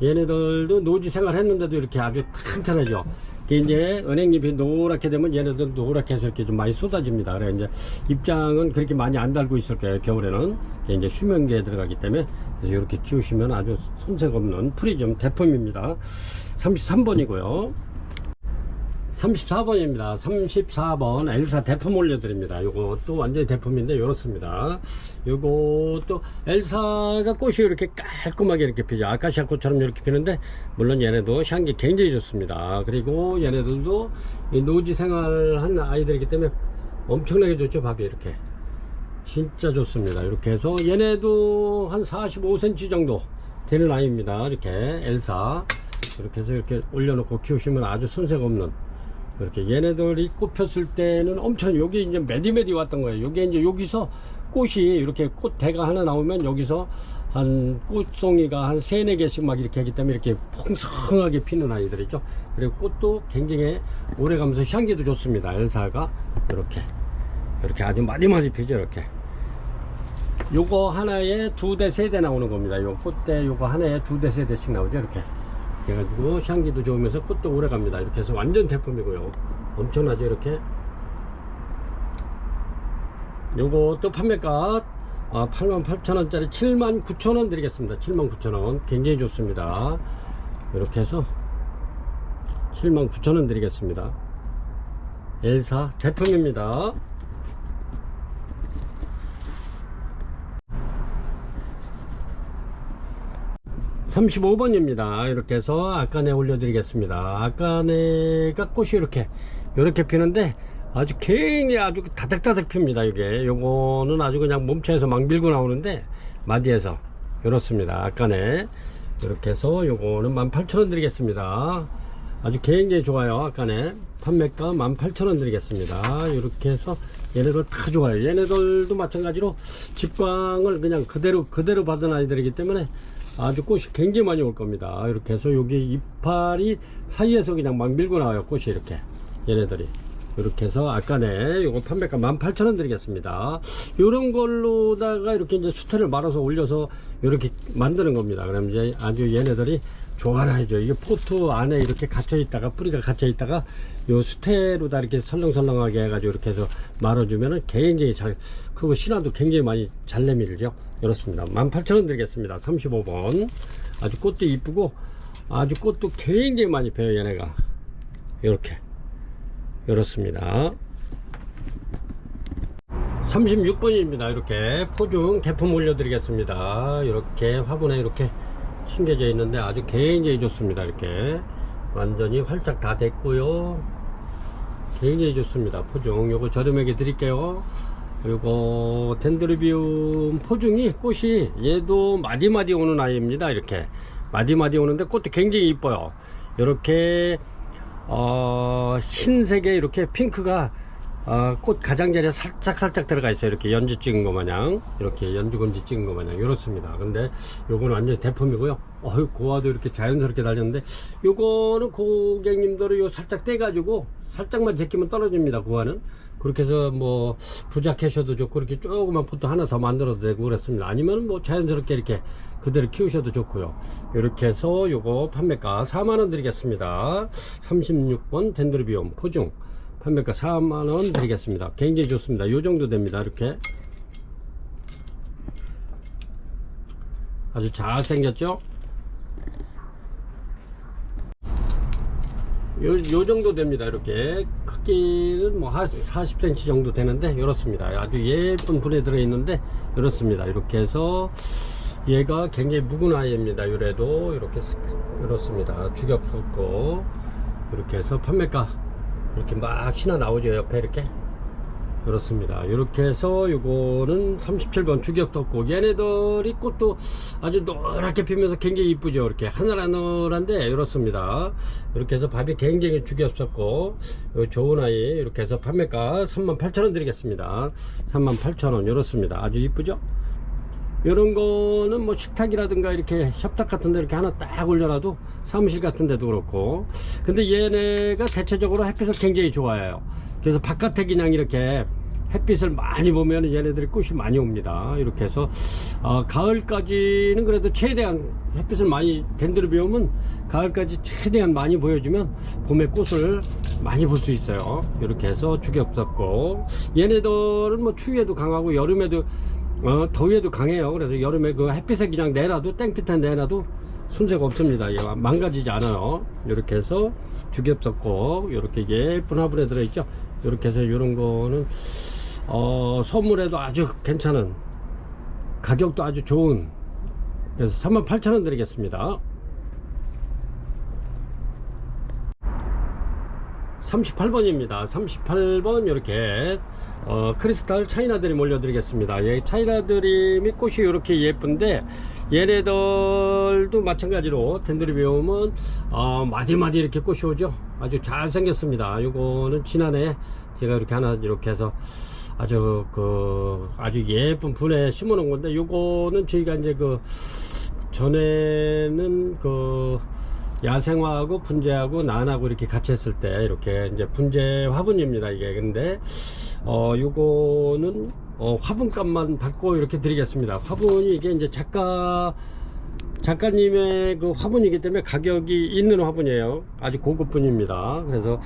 얘네들도 노지 생활 했는데도 이렇게 아주 튼튼하죠. 이제 은행잎이 노랗게 되면 얘네들 노랗게 해서 이렇게 좀 많이 쏟아집니다. 그래 이제 입장은 그렇게 많이 안 달고 있을 거예요. 겨울에는 이제 수면기에 들어가기 때문에 그래서 이렇게 키우시면 아주 손색 없는 프리즘 대품입니다. 33번이고요. 34번입니다. 34번 엘사 대품 올려드립니다. 요것도 완전히 대품인데 이렇습니다. 요것도 엘사가 꽃이 이렇게 깔끔하게 이렇게 피죠. 아카시아 꽃처럼 이렇게 피는데 물론 얘네도 향기 굉장히 좋습니다. 그리고 얘네들도 노지 생활한 아이들이기 때문에 엄청나게 좋죠. 밥이 이렇게 진짜 좋습니다. 이렇게 해서 얘네도 한 45cm 정도 되는 아이입니다. 이렇게 엘사 이렇게 해서 이렇게 올려놓고 키우시면 아주 손색 없는 이렇게 얘네들이 꽃 폈을 때는 엄청 여기 이제 메디메디 왔던 거예요. 여기 이제 여기서 꽃이 이렇게 꽃대가 하나 나오면 여기서 한 꽃송이가 한 3, 4개씩 막 이렇게 하기 때문에 이렇게 풍성하게 피는 아이들이죠. 그리고 꽃도 굉장히 오래 가면서 향기도 좋습니다. 엘사가 이렇게 아주 마디마디 피죠. 이렇게 요거 하나에 2대 3대 나오는 겁니다. 요 꽃대 요거 하나에 2대 3대씩 나오죠. 이렇게 그래가지고 향기도 좋으면서 꽃도 오래 갑니다. 이렇게 해서 완전 대품이고요. 엄청나죠. 이렇게 요것도 판매가 88,000원짜리 79,000원 드리겠습니다. 79,000원 굉장히 좋습니다. 이렇게 해서 79,000원 드리겠습니다. 엘사 대품입니다. 35번입니다. 이렇게 해서 아까네 올려드리겠습니다. 아까네가 꽃이 이렇게 피는데 아주 굉장히 아주 다닥다닥 핍니다. 이게 요거는 아주 그냥 몸체에서 막 밀고 나오는데 마디에서 이렇습니다. 아까네 이렇게 해서 요거는 18,000원 드리겠습니다. 아주 굉장히 좋아요. 아까네 판매가 18,000원 드리겠습니다. 이렇게 해서 얘네들 다 좋아요. 얘네들도 마찬가지로 직광을 그냥 그대로 받은 아이들이기 때문에 아주 꽃이 굉장히 많이 올 겁니다. 이렇게 해서 여기 이파리 사이에서 그냥 막 밀고 나와요. 꽃이 이렇게 얘네들이 이렇게 해서 아까네 요거 판매가 18,000원 드리겠습니다. 요런 걸로다가 이렇게 이제 수태를 말아서 올려서 이렇게 만드는 겁니다. 그럼 이제 아주 얘네들이 좋아라죠. 이게 포트 안에 이렇게 갇혀 있다가 뿌리가 갇혀 있다가 요 수태로다 이렇게 설렁설렁하게 해가지고 이렇게 해서 말아주면은 굉장히 잘 크고 신화도 굉장히 많이 잘 내밀죠. 이렇습니다. 18,000원 드리겠습니다. 35번 아주 꽃도 이쁘고 아주 꽃도 굉장히 많이 펴요. 얘네가 이렇게 이렇습니다. 36번입니다. 이렇게 포중 대품 올려드리겠습니다. 이렇게 화분에 이렇게 심겨져 있는데 아주 굉장히 좋습니다. 이렇게 완전히 활짝 다 됐고요. 굉장히 좋습니다. 포중 요거 저렴하게 드릴게요. 그리고 덴드로비움 포중이 꽃이 얘도 마디마디 오는 아이입니다. 이렇게 마디마디 오는데 꽃도 굉장히 이뻐요. 이렇게 흰색에 이렇게 핑크가 꽃 가장자리에 살짝 들어가 있어요. 이렇게 연지 찍은 거 마냥 이렇게 연지건지 찍은 거 마냥 이렇습니다. 근데 요거는 완전히 대품이고요. 고와도 이렇게 자연스럽게 달렸는데 요거는 고객님들은 요 살짝 떼가지고 살짝만 제끼면 떨어집니다. 고와는 그렇게 해서 뭐 부작하셔도 좋고 이렇게 조그만 포트 하나 더 만들어도 되고 그렇습니다. 아니면 뭐 자연스럽게 이렇게 그대로 키우셔도 좋고요. 이렇게 해서 요거 판매가 4만원 드리겠습니다. 36번 덴드로비움 포중 판매가 4만원 드리겠습니다. 굉장히 좋습니다. 요 정도 됩니다. 이렇게 아주 잘 생겼죠. 요 정도 됩니다. 이렇게 크기는 뭐 40cm 정도 되는데 이렇습니다. 아주 예쁜 분에 들어 있는데 이렇습니다. 이렇게 해서 얘가 굉장히 묵은 아이입니다. 요래도 이렇게 이렇습니다. 주겹 섞고 이렇게 해서 판매가 이렇게 막 신화 나오죠. 옆에 이렇게 그렇습니다. 이렇게 해서 요거는 37번 주격덮고, 얘네들이 꽃도 아주 노랗게 피면서 굉장히 이쁘죠. 이렇게 하늘하늘한데 이렇습니다. 이렇게 해서 밥이 굉장히 주격섞고 좋은 아이, 이렇게 해서 판매가 38,000원 드리겠습니다. 38,000원 이렇습니다. 아주 이쁘죠. 이런 거는 뭐 식탁이라든가 이렇게 협탁 같은 데 이렇게 하나 딱 올려놔도, 사무실 같은 데도 그렇고. 근데 얘네가 대체적으로 햇빛을 굉장히 좋아해요. 그래서 바깥에 그냥 이렇게 햇빛을 많이 보면 얘네들이 꽃이 많이 옵니다. 이렇게 해서 가을까지는 그래도 최대한 햇빛을 많이 덴드로비움은 가을까지 최대한 많이 보여주면 봄에 꽃을 많이 볼 수 있어요. 이렇게 해서 주격섞고, 얘네들은 뭐 추위에도 강하고 여름에도 더위에도 강해요. 그래서 여름에 그 햇빛에 그냥 내놔도, 땡빛에 내놔도 손색 없습니다. 얘가 망가지지 않아요. 이렇게 해서 주겹섞고, 이렇게 예쁜 화분에 들어있죠. 이렇게 해서 이런 거는 선물에도 아주 괜찮은, 가격도 아주 좋은, 그래서 38,000원 드리겠습니다. 38번입니다. 38번 이렇게 크리스탈 차이나드림 올려드리겠습니다. 예, 차이나드림이 꽃이 이렇게 예쁜데, 얘네들도 마찬가지로 덴드로비움은 마디마디 이렇게 꽃이 오죠. 아주 잘 생겼습니다. 요거는 지난해 제가 이렇게 하나 이렇게 해서 아주 아주 예쁜 분에 심어 놓은 건데, 요거는 저희가 이제 전에는 야생화하고 분재하고 난하고 이렇게 같이 했을 때 이렇게 이제 분재 화분입니다, 이게. 근데 요거는 화분값만 받고 이렇게 드리겠습니다. 화분이 이게 이제 작가님의 그 화분이기 때문에 가격이 있는 화분이에요. 아주 고급 분입니다. 그래서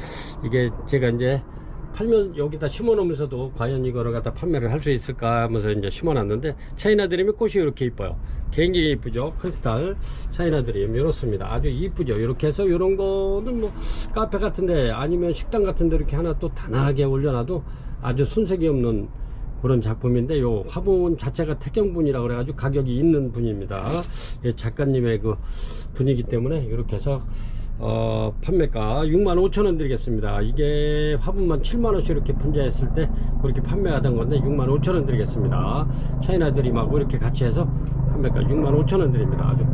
이게 제가 이제 팔면 여기다 심어 놓으면서도 과연 이거를 갖다 판매를 할 수 있을까 하면서 이제 심어 놨는데, 차이나드림이 꽃이 이렇게 이뻐요. 굉장히 이쁘죠. 크리스탈 차이나드림 이렇습니다. 아주 이쁘죠. 이렇게 해서 이런 거는 뭐 카페 같은데 아니면 식당 같은데 이렇게 하나 또 단아하게 올려놔도 아주 손색이 없는 그런 작품인데, 요 화분 자체가 태경분이라 그래가지고 가격이 있는 분입니다. 예, 작가님의 그 분이기 때문에 이렇게 해서 판매가 65,000원 드리겠습니다. 이게 화분만 7만원씩 이렇게 분재했을 때 그렇게 판매하던 건데 65,000원 드리겠습니다. 차이나드림하고 이렇게 같이 해서 판매가 65,000원 드립니다. 아주.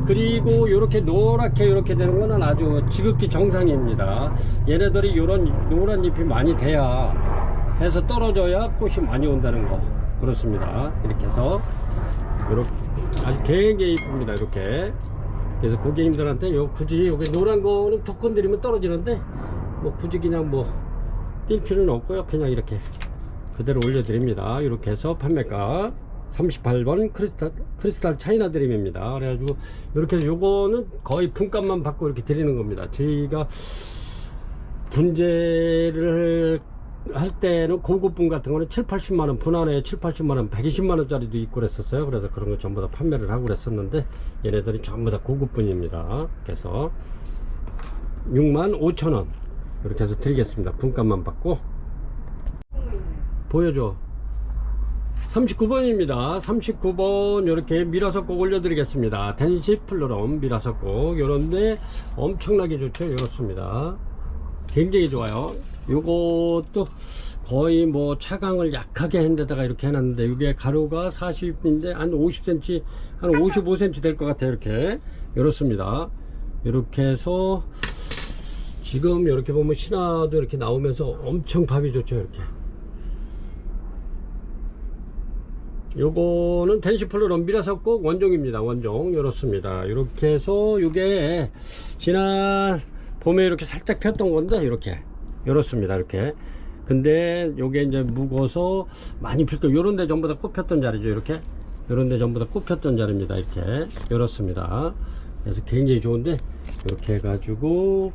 그리고 이렇게 노랗게 이렇게 되는 거는 아주 지극히 정상입니다. 얘네들이 이런 노란 잎이 많이 돼야 해서 떨어져야 꽃이 많이 온다는 거. 그렇습니다. 이렇게 해서 이렇게 아주 굉장히 이쁩니다. 이렇게. 그래서 고객님들한테 굳이 여기 노란 거는 톡 건드리면 떨어지는데, 뭐 굳이 그냥 뭐 뛸 필요는 없고요. 그냥 이렇게 그대로 올려드립니다. 이렇게 해서 판매가 38번 크리스탈 차이나드림입니다. 그래가지고 이렇게 해서 요거는 거의 분값만 받고 이렇게 드리는 겁니다. 저희가 분재를 할 때는 고급분 같은 거는 7, 80만원, 분할에 7, 80만원, 120만원짜리도 있고 그랬었어요. 그래서 그런 거 전부 다 판매를 하고 그랬었는데, 얘네들이 전부 다 고급분입니다. 그래서 65,000원 이렇게 해서 드리겠습니다. 분값만 받고. 보여줘. 39번입니다. 39번 이렇게 밀어서 꼭 올려드리겠습니다. 덴시플로럼 밀어서 꼭. 요런데 엄청나게 좋죠. 이렇습니다. 굉장히 좋아요. 요것도 거의 뭐 차광을 약하게 한 데다가 이렇게 해놨는데, 이게 가로가 40인데 한 50cm, 한 55cm 될 것 같아요. 이렇게. 이렇습니다. 이렇게 해서 지금 이렇게 보면 신화도 이렇게 나오면서 엄청 밥이 좋죠. 이렇게. 요거는 덴시플로럼 밀어서 꼭 원종입니다. 원종. 이렇습니다. 이렇게 해서 요게 지난 봄에 이렇게 살짝 폈던 건데, 이렇게 이렇습니다. 이렇게. 근데 요게 이제 묵어서 많이 필 거, 요런 데 전부 다 꽃 폈던 자리죠. 이렇게 요런 데 전부 다 꽃 폈던 자리입니다. 이렇게. 이렇습니다. 그래서 굉장히 좋은데, 이렇게 해가지고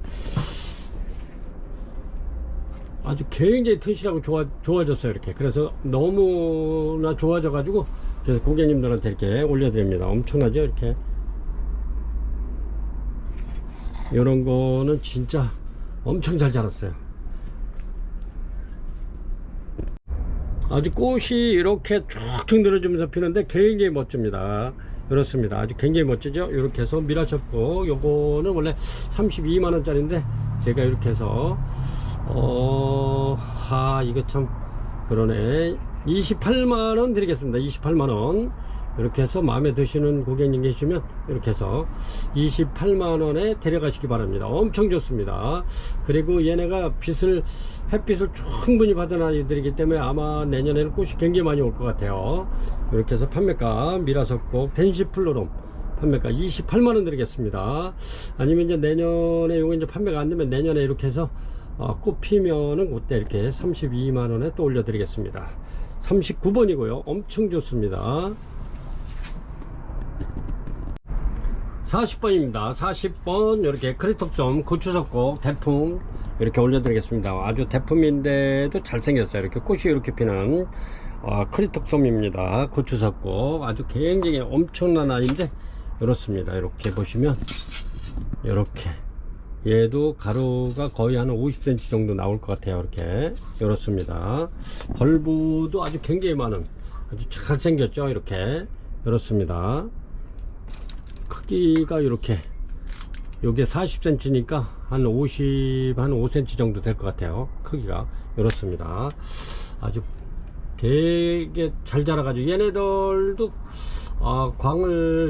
아주 굉장히 튼실하고 좋아졌어요. 이렇게. 그래서 너무나 좋아져 가지고, 그래서 고객님들한테 이렇게 올려드립니다. 엄청나죠. 이렇게. 이런 거는 진짜 엄청 잘 자랐어요. 아주 꽃이 이렇게 쭉쭉 늘어지면서 피는데 굉장히 멋집니다. 이렇습니다. 아주 굉장히 멋지죠. 이렇게 해서 밀어쳤고, 요거는 원래 32만원짜리인데 제가 이렇게 해서 이거 참 그러네. 28만원 드리겠습니다. 28만원. 이렇게 해서 마음에 드시는 고객님 계시면 이렇게 해서 28만원에 데려가시기 바랍니다. 엄청 좋습니다. 그리고 얘네가 햇빛을 충분히 받은 아이들이기 때문에 아마 내년에는 꽃이 굉장히 많이 올 것 같아요. 이렇게 해서 판매가 미라석곡 댄시플로롬 판매가 28만원 드리겠습니다. 아니면 이제 내년에 요거 이제 판매가 안 되면 내년에 이렇게 해서 꽃 피면은 그때 이렇게 32만원에 또 올려드리겠습니다. 39번이고요. 엄청 좋습니다. 40번입니다. 40번 이렇게 크리톡섬 고추석곡 대품 이렇게 올려드리겠습니다. 아주 대품인데도 잘생겼어요. 이렇게 꽃이 이렇게 피는 크리톡섬입니다. 고추석곡 아주 굉장히 엄청난 아이인데 이렇습니다. 이렇게 보시면 이렇게 얘도 가루가 거의 한 50cm 정도 나올 것 같아요. 이렇습니다. 벌브도 아주 굉장히 많은 아주 잘생겼죠. 이렇게 이렇습니다. 크기가 이렇게 요게 40cm니까 한 5cm 정도 될 것 같아요. 크기가 이렇습니다. 아주 되게 잘 자라가지고 얘네들도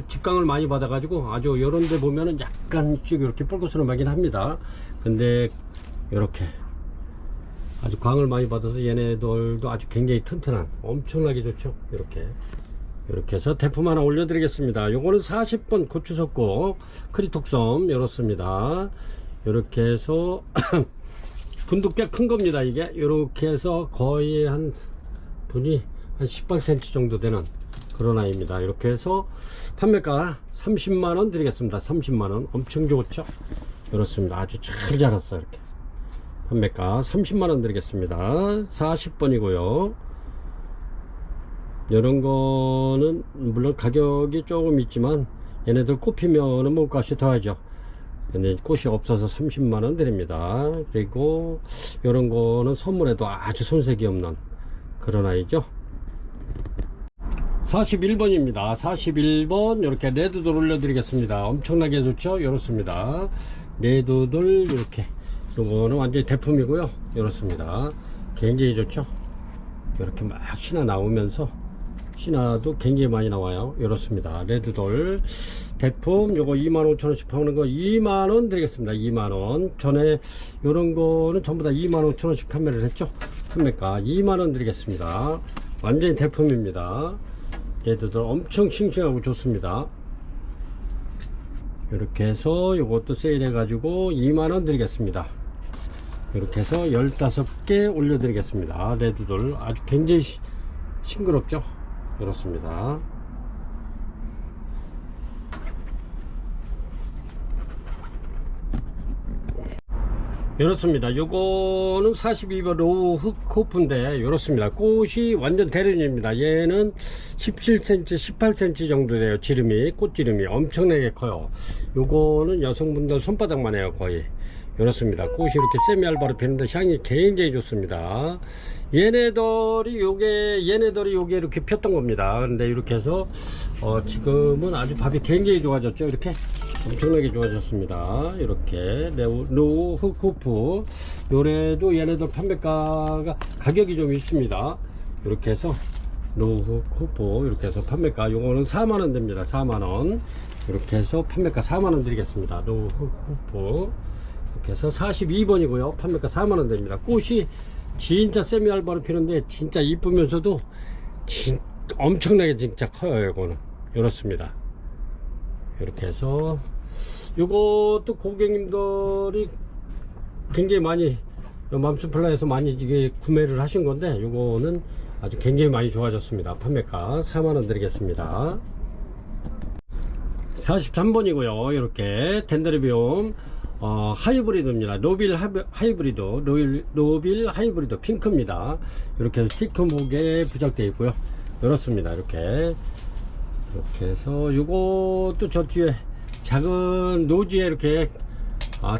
직광을 많이 받아가지고 아주 요런데 보면은 약간씩 이렇게 뻘겋스름하긴 합니다. 근데 이렇게 아주 광을 많이 받아서 얘네들도 아주 굉장히 튼튼한 엄청나게 좋죠. 이렇게 해서 대품 하나 올려드리겠습니다. 요거는 40번 고추석곡 크리톡섬 이렇습니다. 이렇게 해서 분도 꽤 큰 겁니다. 이게 이렇게 해서 거의 분이 한 18cm 정도 되는 그런 아이입니다. 이렇게 해서 판매가 30만원 드리겠습니다. 30만원 엄청 좋죠. 이렇습니다. 아주 잘 자랐어요. 이렇게 판매가 30만원 드리겠습니다. 40번이고요 이런 거는 물론 가격이 조금 있지만 얘네들 꽃 피면은 몸값이 더하죠. 근데 꽃이 없어서 30만원 드립니다. 그리고 이런 거는 선물에도 아주 손색이 없는 그런 아이죠. 41번입니다 41번 이렇게 레드돌 올려드리겠습니다. 엄청나게 좋죠. 이렇습니다. 레드돌 이렇게 요거는 완전히 대품이고요. 이렇습니다. 굉장히 좋죠. 이렇게 막 신화 나오면서 신화도 굉장히 많이 나와요. 이렇습니다. 레드돌 대품 요거 25,000원씩 파는 거 2만원 드리겠습니다. 2만원. 전에 요런 거는 전부 다 25,000원씩 판매를 했죠. 판매가 2만원 드리겠습니다. 완전히 대품입니다. 레드돌 엄청 싱싱하고 좋습니다. 이렇게 해서 요것도 세일해 가지고 2만원 드리겠습니다. 이렇게 해서 15개 올려드리겠습니다. 레드돌 아주 굉장히 싱그럽죠. 그렇습니다. 이렇습니다. 요거는 42번 로우 흑호프인데 이렇습니다. 꽃이 완전 대륜입니다. 얘는 17cm 18cm 정도 돼요. 꽃지름이 엄청나게 커요. 요거는 여성분들 손바닥만 해요. 거의 이렇습니다. 꽃이 이렇게 세미알바로 피는데 향이 굉장히 좋습니다. 얘네들이 요게 이렇게 폈던 겁니다. 근데 이렇게 해서 지금은 아주 밥이 굉장히 좋아졌죠. 이렇게 엄청나게 좋아졌습니다. 이렇게 로우 흑호프 요래도 얘네들 판매가가 가격이 좀 있습니다. 이렇게 해서 로우 흑호프 이렇게 해서 판매가 요거는 4만원 됩니다. 4만원 이렇게 해서 판매가 4만원 드리겠습니다. 로우 흑호프 이렇게 해서 42번이고요 판매가 4만원 됩니다. 꽃이 진짜 세미알바로 피는데 진짜 이쁘면서도 엄청나게 진짜 커요. 이거는 이렇습니다. 이렇게 해서 요것도 고객님들이 굉장히 많이 맘스플라에서 많이 이게 구매를 하신 건데 요거는 아주 굉장히 많이 좋아졌습니다. 판매가 4만원 드리겠습니다. 43번이고요 이렇게 덴드리비움 하이브리드입니다. 로빌 하이브리드 핑크입니다. 이렇게 해서 스티커목에 부착되어 있고요. 이렇습니다. 이렇게 해서 요것도 저 뒤에 작은 노지에 이렇게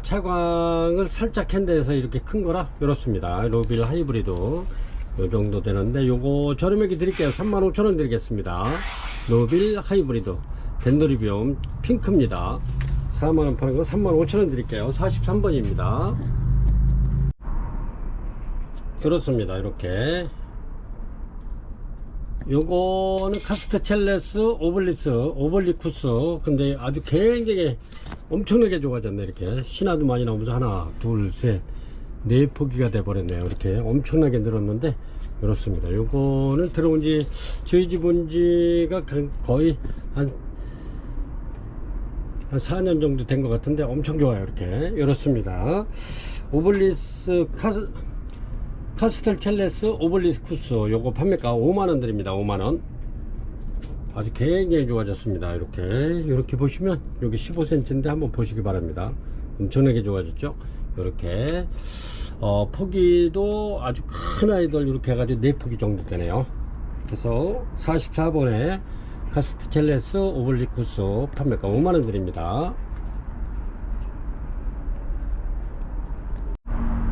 차광을 살짝 캔데에서 이렇게 큰 거라 이렇습니다. 로빌 하이브리드 요 정도 되는데 요거 저렴하게 드릴게요. 35,000원 드리겠습니다. 로빌 하이브리드 덴드리비움 핑크입니다. 4만원 파는 거 35,000원 드릴게요. 43번입니다. 그렇습니다. 이렇게 요거는 카스트첼레스 오블리쿠스. 근데 아주 굉장히 엄청나게 좋아졌네. 이렇게 신화도 많이 나오면서 하나 둘 셋 네 포기가 돼 버렸네요. 이렇게 엄청나게 늘었는데 이렇습니다. 요거는 들어온 지 저희 집 온 지가 거의 한 4년 정도 된 것 같은데 엄청 좋아요. 이렇게 이렇습니다. 오블리스 카스텔첼레스 오블리쿠스 요거 판매가 5만원 드립니다. 5만원. 아주 굉장히 좋아졌습니다. 이렇게 보시면 여기 15cm인데 한번 보시기 바랍니다. 엄청나게 좋아졌죠. 이렇게 포기도 아주 큰 아이들 이렇게 해가지고 4포기 정도 되네요. 그래서 44번에 카스텔첼레스 오블리쿠스 판매가 5만원 드립니다.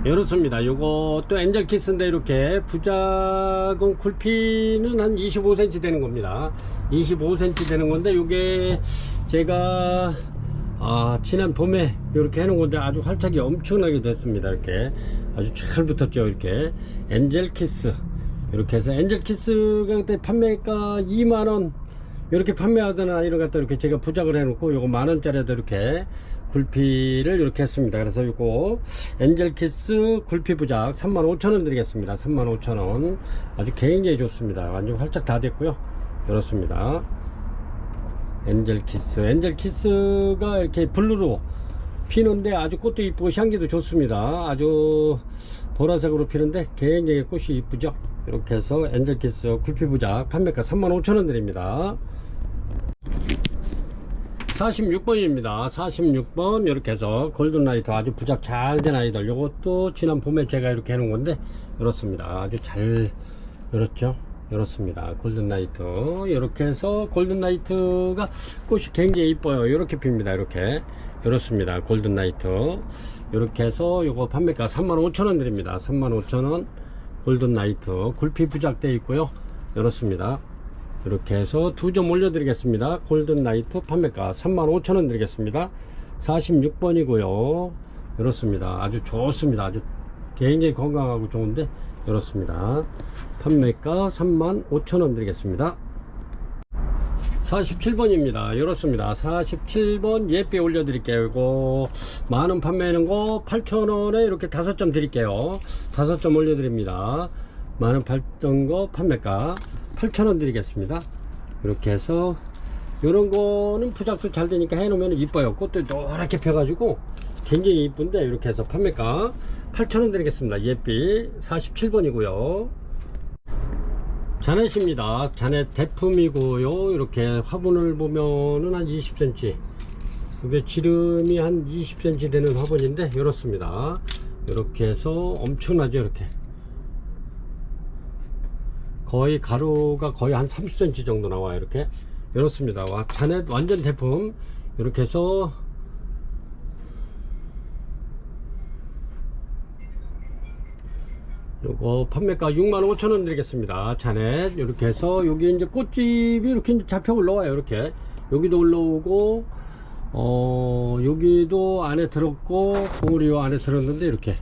이렇습니다. 요것도 엔젤키스인데 이렇게 부작은 굴피는 한 25cm 되는 겁니다. 25cm 되는 건데 요게 제가 지난 봄에 이렇게 해놓은 건데 아주 활착이 엄청나게 됐습니다. 이렇게 아주 잘 붙었죠. 이렇게 엔젤키스 이렇게 해서 엔젤키스가 그때 판매가 2만원 이렇게 판매하던 아이를 갖다 이렇게 제가 부작을 해놓고 요거 만원짜리도 이렇게 굴피를 이렇게 했습니다. 그래서 요거 엔젤키스 굴피 부작 35,000원 드리겠습니다. 35,000원. 아주 굉장히 좋습니다. 완전 활짝 다 됐고요. 이렇습니다. 엔젤키스가 이렇게 블루로 피는데 아주 꽃도 이쁘고 향기도 좋습니다. 아주 보라색으로 피는데 굉장히 꽃이 이쁘죠. 이렇게 해서 엔젤키스 굴피 부작 판매가 35,000원 드립니다. 46번입니다. 46번 이렇게 해서 골든라이트 아주 부작 잘 된 아이들. 요것도 지난 봄에 제가 이렇게 해놓은 건데 이렇습니다. 아주 잘 이렇죠. 이렇습니다. 골든라이트 이렇게 해서 골든라이트가 꽃이 굉장히 이뻐요. 이렇게 핍니다. 이렇습니다. 골든라이트 이렇게 해서 요거 판매가 35,000원 드립니다. 35,000원 골든라이트 굴피 부작되어 있고요. 이렇습니다. 이렇게 해서 2점 올려드리겠습니다. 골든라이트 판매가 35,000원 드리겠습니다. 46번이고요. 이렇습니다. 아주 좋습니다. 아주 굉장히 건강하고 좋은데 이렇습니다. 판매가 35,000원 드리겠습니다. 47번입니다. 이렇습니다. 47번 예삐 올려드릴게요. 이거 만원 판매하는 거 8,000원에 이렇게 5점 드릴게요. 5점 올려드립니다. 만원 팔던 거 판매가 8,000원 드리겠습니다. 이렇게 해서 이런 거는 부작도 잘 되니까 해놓으면 이뻐요. 꽃도 노랗게 펴가지고 굉장히 이쁜데 이렇게 해서 판매가 8,000원 드리겠습니다. 예삐 47번이고요 자넷입니다. 자넷 대품이고요. 이렇게 화분을 보면은 한 20cm, 이게 지름이 한 20cm 되는 화분인데 이렇습니다. 이렇게 해서 엄청나죠. 이렇게 거의 가루가 거의 한 30cm 정도 나와요. 이렇습니다. 와, 자넷 완전 대품. 이렇게 해서 요거 판매가 65,000원 드리겠습니다. 자넷 이렇게 해서 여기 이제 꽃집이 이렇게 이제 잡혀 올라와요. 이렇게 여기도 올라오고 여기도 안에 들었고 봉우리 안에 들었는데 이렇게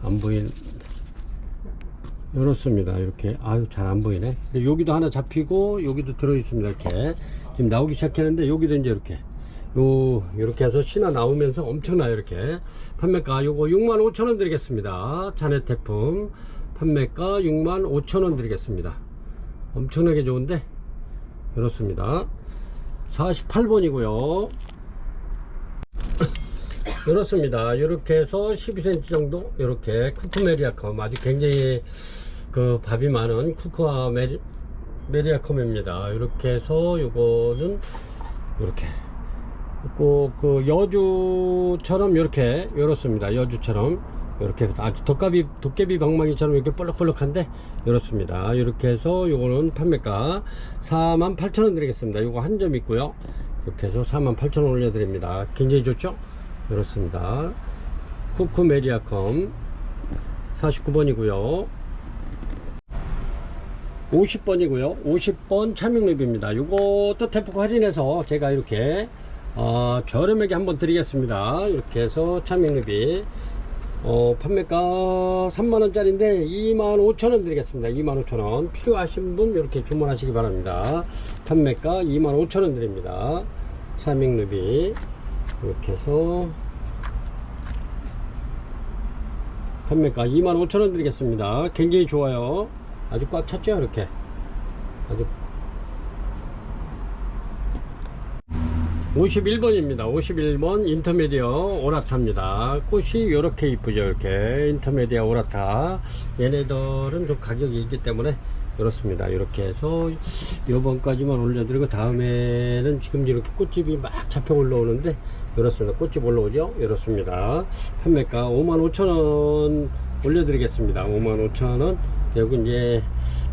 안 보인. 이렇습니다. 이렇게 아유 잘 안 보이네. 여기도 하나 잡히고 여기도 들어 있습니다. 이렇게 지금 나오기 시작했는데 여기도 이제 이렇게 해서 신화 나오면서 엄청나요. 이렇게 판매가 요거 65,000원 드리겠습니다. 자넷 제품 판매가 65,000원 드리겠습니다. 엄청나게 좋은데 이렇습니다. 48번이고요 이렇습니다. 이렇게 해서 12cm 정도 이렇게 쿠쿠메리아컴 아주 굉장히 그 밥이 많은 쿠쿠아 메리아컴입니다. 이렇게 해서 요거는 이렇게 그 여주처럼 이렇습니다. 여주처럼 이렇게 아주 도깨비 방망이처럼 이렇게 볼록볼록한데 이렇습니다. 이렇게 해서 요거는 판매가 48,000원 드리겠습니다. 요거 한 점 있고요. 이렇게 해서 48,000원 올려드립니다. 굉장히 좋죠? 이렇습니다. 쿠쿠메리아컴 49번이고요 50번이고요 50번 차밍립입니다. 요것도 대폭 할인해서 제가 이렇게 저렴하게 한번 드리겠습니다. 이렇게 해서 차밍립이 판매가 3만원짜리인데 25,000원 드리겠습니다. 25,000원 필요하신 분 이렇게 주문하시기 바랍니다. 판매가 25,000원 드립니다. 차밍루비 이렇게 해서 판매가 25,000원 드리겠습니다. 굉장히 좋아요. 아주 꽉 찼죠 이렇게. 아주 51번입니다. 51번 인터메디어 오라타입니다. 꽃이 이렇게 이쁘죠. 이렇게 인터메디어 오라타. 얘네들은 좀 가격이 있기 때문에 이렇습니다. 이렇게 해서 요번까지만 올려드리고 다음에는 지금 이렇게 꽃집이 막 잡혀 올라오는데 이렇습니다. 꽃집 올라오죠. 이렇습니다. 판매가 55,000원 올려드리겠습니다. 55,000원. 그리고 이제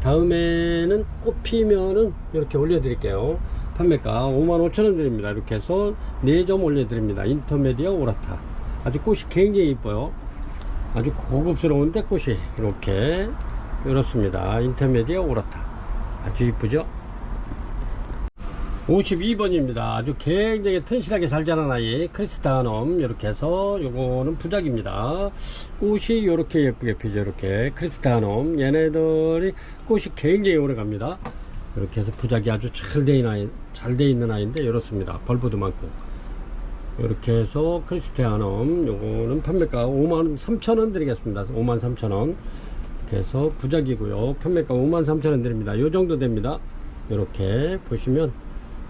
다음에는 꽃 피면은 이렇게 올려드릴게요. 판매가 55,000원 드립니다. 이렇게 해서 4점 올려드립니다. 인터메디어 오라타. 아주 꽃이 굉장히 이뻐요. 아주 고급스러운데 꽃이 이렇게 이렇습니다. 인터메디어 오라타. 아주 이쁘죠? 52번입니다. 아주 굉장히 튼실하게 잘 자란 아이 크리스타넘. 이렇게 해서 요거는 부작입니다. 꽃이 이렇게 예쁘게 피죠. 이렇게 크리스타넘. 얘네들이 꽃이 굉장히 오래 갑니다. 이렇게 해서 부작이 아주 잘 돼 있는 아이인데 이렇습니다. 벌브도 많고. 이렇게 해서 크리스티아넘 요거는 판매가 53,000원 드리겠습니다. 53,000원. 이렇게 해서 부작이고요. 판매가 53,000원 드립니다. 요 정도 됩니다. 이렇게 보시면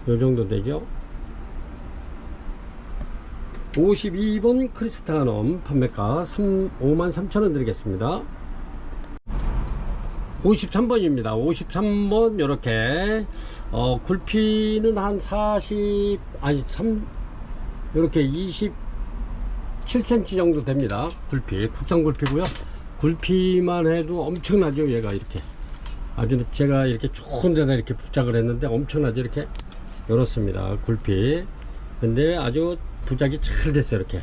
요 정도 되죠. 52번 크리스타넘 판매가 53,000원 드리겠습니다. 53번입니다. 53번 요렇게 굴피는 한 3 27cm 정도 됩니다. 굴피 국산 굴피고요. 굴피만 해도 엄청나죠. 얘가 이렇게 아주 제가 이렇게 좋은 데다 이렇게 부착을 했는데 엄청나죠. 이렇게 이렇습니다. 굴피. 근데 아주 부착이 잘 됐어요. 이렇게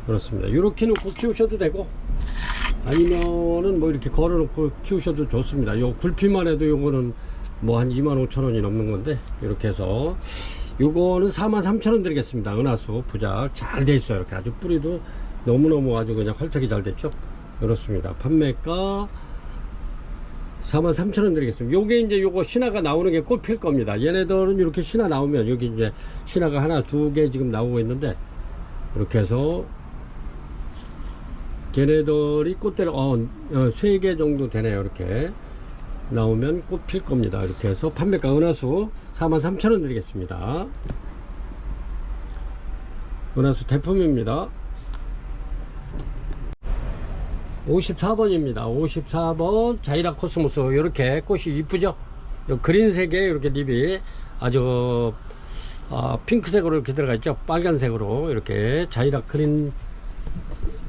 그렇습니다. 이렇게 놓고 키우셔도 되고 아니면은 뭐 이렇게 걸어 놓고 키우셔도 좋습니다. 요 굴피만 해도 요거는 뭐 한 25,000원이 넘는 건데 이렇게 해서 요거는 43,000원 드리겠습니다. 은하수 부작 잘 돼 있어요. 이렇게 아주 뿌리도 너무너무 아주 그냥 활착이 잘 됐죠. 그렇습니다. 판매가 43,000원 드리겠습니다. 요게 이제 요거 신화가 나오는 게 꽃 필 겁니다. 얘네들은 이렇게 신화 나오면 여기 이제 신화가 하나 두 개 지금 나오고 있는데 이렇게 해서 걔네들이 꽃대를 3개 정도 되네요. 이렇게 나오면 꽃 필 겁니다. 이렇게 해서 판매가 은하수 43,000원 드리겠습니다. 은하수 대품입니다. 54번입니다. 54번 자이라 코스모스. 이렇게 꽃이 이쁘죠? 그린색에 이렇게 립이 아주 핑크색으로 이렇게 들어가 있죠. 빨간색으로 이렇게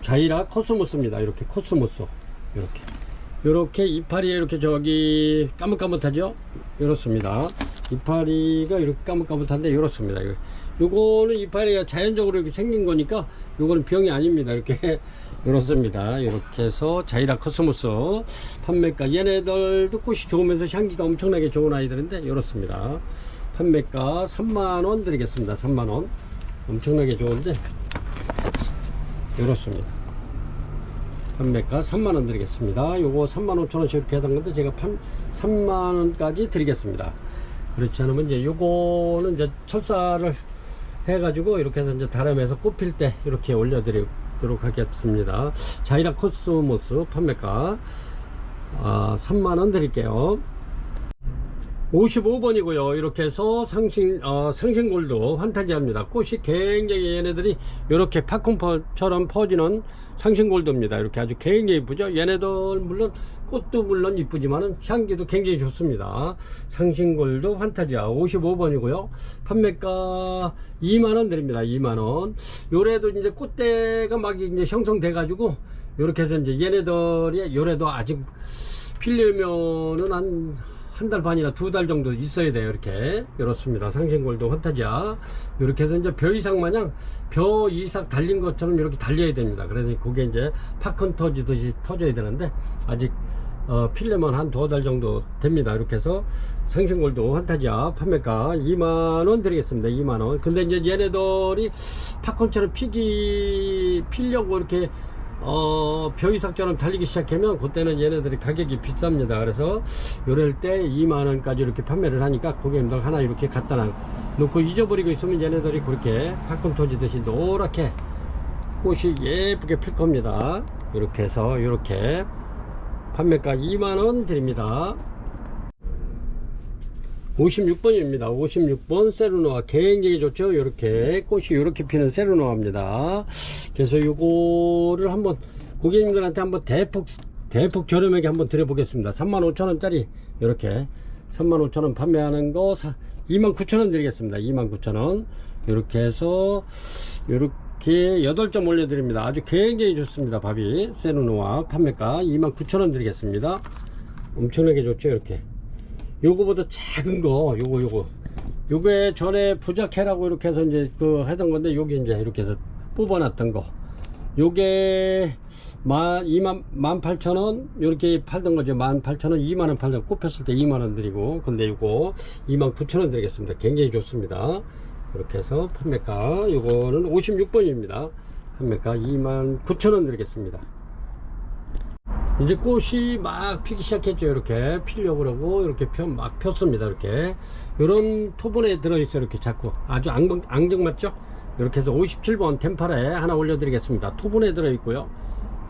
자이라 코스모스입니다. 이렇게 코스모스. 이렇게 이파리에 이렇게 저기 까뭇까뭇하죠? 이렇습니다. 이파리가 이렇게 까뭇까뭇한데 이렇습니다. 요거는 이파리가 자연적으로 이렇게 생긴 거니까 요거는 병이 아닙니다. 이렇게 이렇습니다. 이렇게 해서 자이라 코스모스 판매가 얘네들도 꽃이 좋으면서 향기가 엄청나게 좋은 아이들인데 이렇습니다. 판매가 3만원 드리겠습니다. 3만원. 엄청나게 좋은데 이렇습니다. 판매가 3만원 드리겠습니다. 요거 35,000원씩 이렇게 하던 건데 제가 3만원까지 드리겠습니다. 그렇지 않으면 이제 요거는 이제 철사를 해가지고 이렇게 해서 이제 다람에서 꽃필 때 이렇게 올려드리도록 하겠습니다. 자이라 코스모스 판매가 3만원 드릴게요. 55번이고요. 이렇게 해서 상신골드 환타지합니다. 꽃이 굉장히 얘네들이 이렇게 팝콘처럼 퍼지는 상신골드입니다. 이렇게 아주 굉장히 이쁘죠. 얘네들 물론 꽃도 물론 이쁘지만은 향기도 굉장히 좋습니다. 상신골드 환타지아 55번이고요. 판매가 2만원 드립니다. 2만원. 요래도 이제 꽃대가 막 이제 형성돼 가지고 이렇게 해서 이제 얘네들이 요래도 아직 필려면은 한 달 반이나 2달 정도 있어야 돼요. 이렇습니다. 상신골드 환타지아. 이렇게 해서 이제 벼 이삭 마냥 벼 이삭 달린 것처럼 이렇게 달려야 됩니다. 그래서 그게 이제 팝콘 터지듯이 터져야 되는데 아직 필려면 한 2달 정도 됩니다. 이렇게 해서 상신골드 환타지아 판매가 2만원 드리겠습니다. 2만원. 근데 이제 얘네들이 팝콘처럼 필려고 이렇게 벼이삭처럼 달리기 시작하면 그때는 얘네들이 가격이 비쌉니다. 그래서 요럴 때 2만원까지 이렇게 판매를 하니까 고객님들 하나 이렇게 갖다 놓고 잊어버리고 있으면 얘네들이 그렇게 팝콘 터지듯이 노랗게 꽃이 예쁘게 필 겁니다. 이렇게 해서 이렇게 판매가 2만원 드립니다. 56번입니다. 56번 세르노아 굉장히 좋죠. 이렇게 꽃이 이렇게 피는 세르노아입니다. 그래서 요거를 한번 고객님들한테 한번 대폭 저렴하게 한번 드려보겠습니다. 35,000원짜리 이렇게 35,000원 판매하는 거 29,000원 드리겠습니다. 29,000원 이렇게 해서 이렇게 8점 올려드립니다. 아주 굉장히 좋습니다. 밥이 세르노아 판매가 29,000원 드리겠습니다. 엄청나게 좋죠. 이렇게 요거보다 작은 거 요거에 전에 부작해라고 이렇게 해서 이제 하던 건데 요게 이제 이렇게 해서 뽑아놨던 거 요게 18,000원 이렇게 팔던 거죠. 18,000원 2만원 팔던 꽃 폈을 때 2만원 드리고 근데 요거 29,000원 드리겠습니다. 굉장히 좋습니다. 이렇게 해서 판매가 요거는 56번입니다 판매가 29,000원 드리겠습니다. 이제 꽃이 막 피기 시작했죠. 이렇게 피려고 그러고 이렇게 막 폈습니다. 이렇게 요런 토분에 들어있어요. 이렇게 자꾸 아주 앙증맞죠. 이렇게 해서 57번 템파레 하나 올려드리겠습니다. 토분에 들어있고요.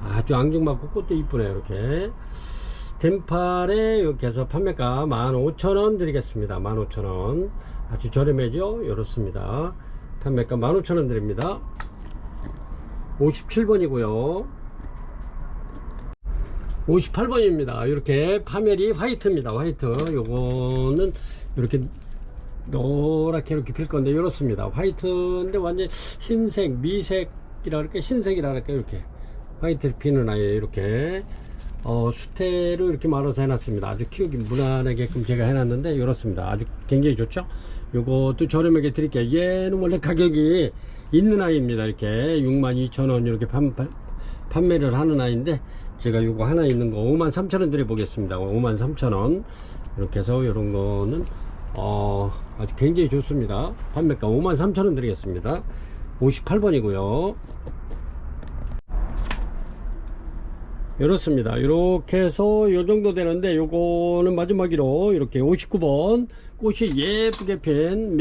아주 앙증맞고 꽃도 이쁘네요. 이렇게 템파레 이렇게 해서 판매가 15,000원 드리겠습니다. 15,000원 아주 저렴해죠. 이렇습니다. 판매가 15,000원 드립니다. 57번이고요 58번입니다. 이렇게 파메리 화이트입니다. 화이트 요거는 이렇게 노랗게 이렇게 필 건데 이렇습니다. 화이트인데 완전 흰색 미색이라 할까 흰색이라 할까 이렇게 화이트를 피는 아이에 이렇게 수태로 이렇게 말아서 해놨습니다. 아주 키우기 무난하게끔 제가 해놨는데 이렇습니다. 아주 굉장히 좋죠. 요것도 저렴하게 드릴게요. 얘는 원래 가격이 있는 아이입니다. 이렇게 62,000원 이렇게 판매를 하는 아이인데 제가 요거 하나 있는 거 53,000원 드려보겠습니다. 53,000원 이렇게 해서 요런 거는 아주 굉장히 좋습니다. 판매가 53,000원 드리겠습니다. 58번이고요 이렇습니다. 이렇게 해서 요 정도 되는데 요거는 마지막으로 이렇게 59번 꽃이 예쁘게 핀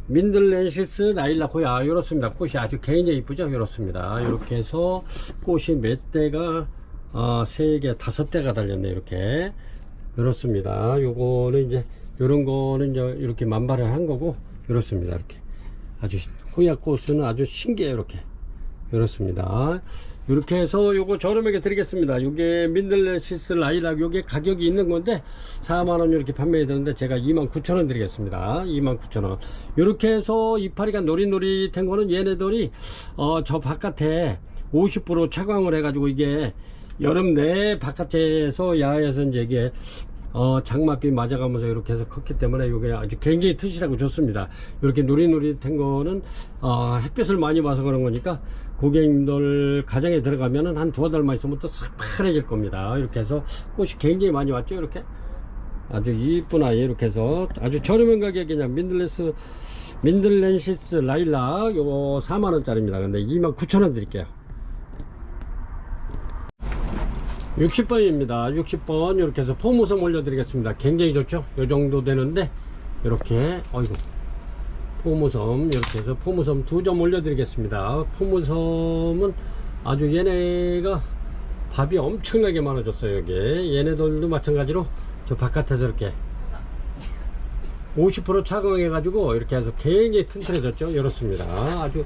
민들렌시스 라일라코야 이렇습니다. 꽃이 아주 굉장히 이쁘죠. 이렇습니다. 이렇게 해서 꽃이 몇 대가 3개 5대가 달렸네. 이렇게 이렇습니다. 요거는 이제 요런 거는 이제 이렇게 만발을 한 거고 이렇습니다. 이렇게 아주 호야 꽃은 아주 신기해요. 이렇습니다. 이렇게 해서 요거 저렴하게 드리겠습니다. 요게 민들레시스 라일락 요게 가격이 있는 건데 4만원 이렇게 판매해 드는데 제가 29,000원 드리겠습니다. 29,000원. 이렇게 해서 이파리가 노릿노릿한 거는 얘네들이 저 바깥에 50% 차광을 해 가지고 이게 여름 내 바깥에서 야외에서 이제 이게 장맛비 맞아가면서 이렇게 해서 컸기 때문에 이게 아주 굉장히 튼실하고 좋습니다. 이렇게 노릿노릿한 거는 햇빛을 많이 봐서 그런 거니까 고객님들 가정에 들어가면은 한 2달만 있으면 또 싹 파래질 겁니다. 이렇게 해서 꽃이 굉장히 많이 왔죠. 이렇게 아주 이쁜 아이 이렇게 해서 아주 저렴한 가격에 그냥 민들렌시스 라일락 요거 4만원짜리입니다. 근데 29,000원 드릴게요. 60번입니다. 60번 이렇게 해서 포무섬 올려드리겠습니다. 굉장히 좋죠. 요 정도 되는데 이렇게 어이구 포무섬 이렇게 해서 포무섬 2점 올려드리겠습니다. 포무섬은 아주 얘네가 밥이 엄청나게 많아졌어요. 여기 얘네들도 마찬가지로 저 바깥에서 이렇게 50% 차광해 가지고 이렇게 해서 굉장히 튼튼해졌죠. 이렇습니다. 아주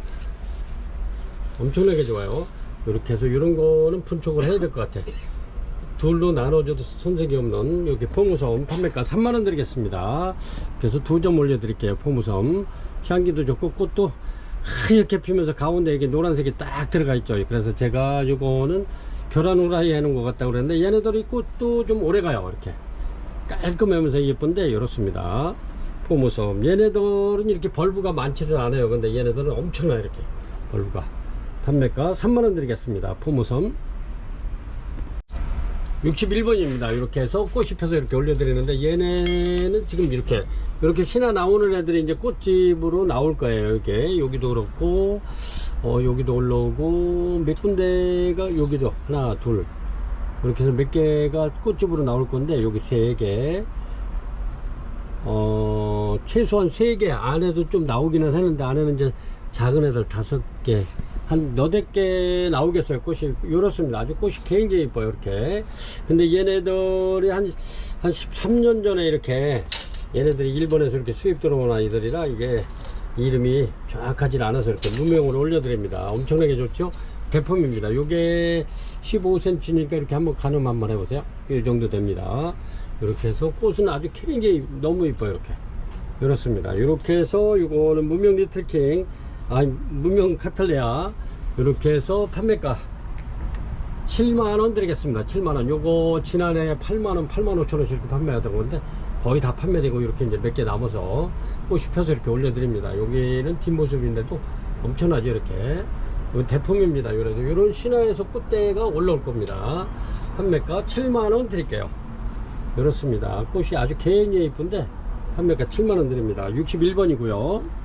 엄청나게 좋아요. 이렇게 해서 이런 거는 분촉을 해야 될 것 같아. 둘로 나눠줘도 손색이 없는 여기 포무섬 판매가 3만원 드리겠습니다. 그래서 2점 올려드릴게요. 포무섬 향기도 좋고 꽃도 하얗게 피면서 가운데 이게 노란색이 딱 들어가 있죠. 그래서 제가 요거는 교란 후라이 해놓은 것 같다고 그랬는데 얘네들이 꽃도 좀 오래가요. 이렇게 깔끔하면서 예쁜데 이렇습니다. 포무섬 얘네들은 이렇게 벌브가 많지는 않아요. 근데 얘네들은 엄청나요. 이렇게 벌브가 판매가 3만원 드리겠습니다. 포무섬 61번입니다. 이렇게 해서 꽃이 펴서 이렇게 올려드리는데 얘네는 지금 이렇게 신화 나오는 애들이 이제 꽃집으로 나올 거예요. 이렇게 여기도 그렇고 여기도 올라오고 몇 군데가 여기도 하나 둘 이렇게 해서 몇 개가 꽃집으로 나올 건데 여기 3개 최소한 3개 안에도 좀 나오기는 하는데 안에는 이제 작은 애들 5개 한 너댓 개 나오겠어요. 꽃이 이렇습니다. 아주 꽃이 굉장히 이뻐요. 이렇게. 근데 얘네들이 한 13년 전에 이렇게 얘네들이 일본에서 이렇게 수입 들어온 아이들이라 이게 이름이 정확하지 않아서 이렇게 무명으로 올려드립니다. 엄청나게 좋죠. 대품입니다. 요게 15cm니까 이렇게 한번 가늠 한번 해보세요. 이 정도 됩니다. 이렇게 해서 꽃은 아주 굉장히 너무 이뻐요. 이렇게 이렇습니다. 이렇게 해서 이거는 무명 리틀킹 무명 카틀레아 이렇게 해서 판매가 7만원 드리겠습니다. 7만원. 요거 지난해 8만원 85,000원씩 이렇게 판매하던 건데 거의 다 판매되고 이렇게 이제 몇 개 남아서 꽃이 펴서 이렇게 올려드립니다. 여기는 뒷모습인데도 엄청나죠. 이렇게 이건 대품입니다. 그래도 이런 신화에서 꽃대가 올라올 겁니다. 판매가 7만원 드릴게요. 이렇습니다. 꽃이 아주 굉장히 이쁜데 판매가 7만원 드립니다. 61번이고요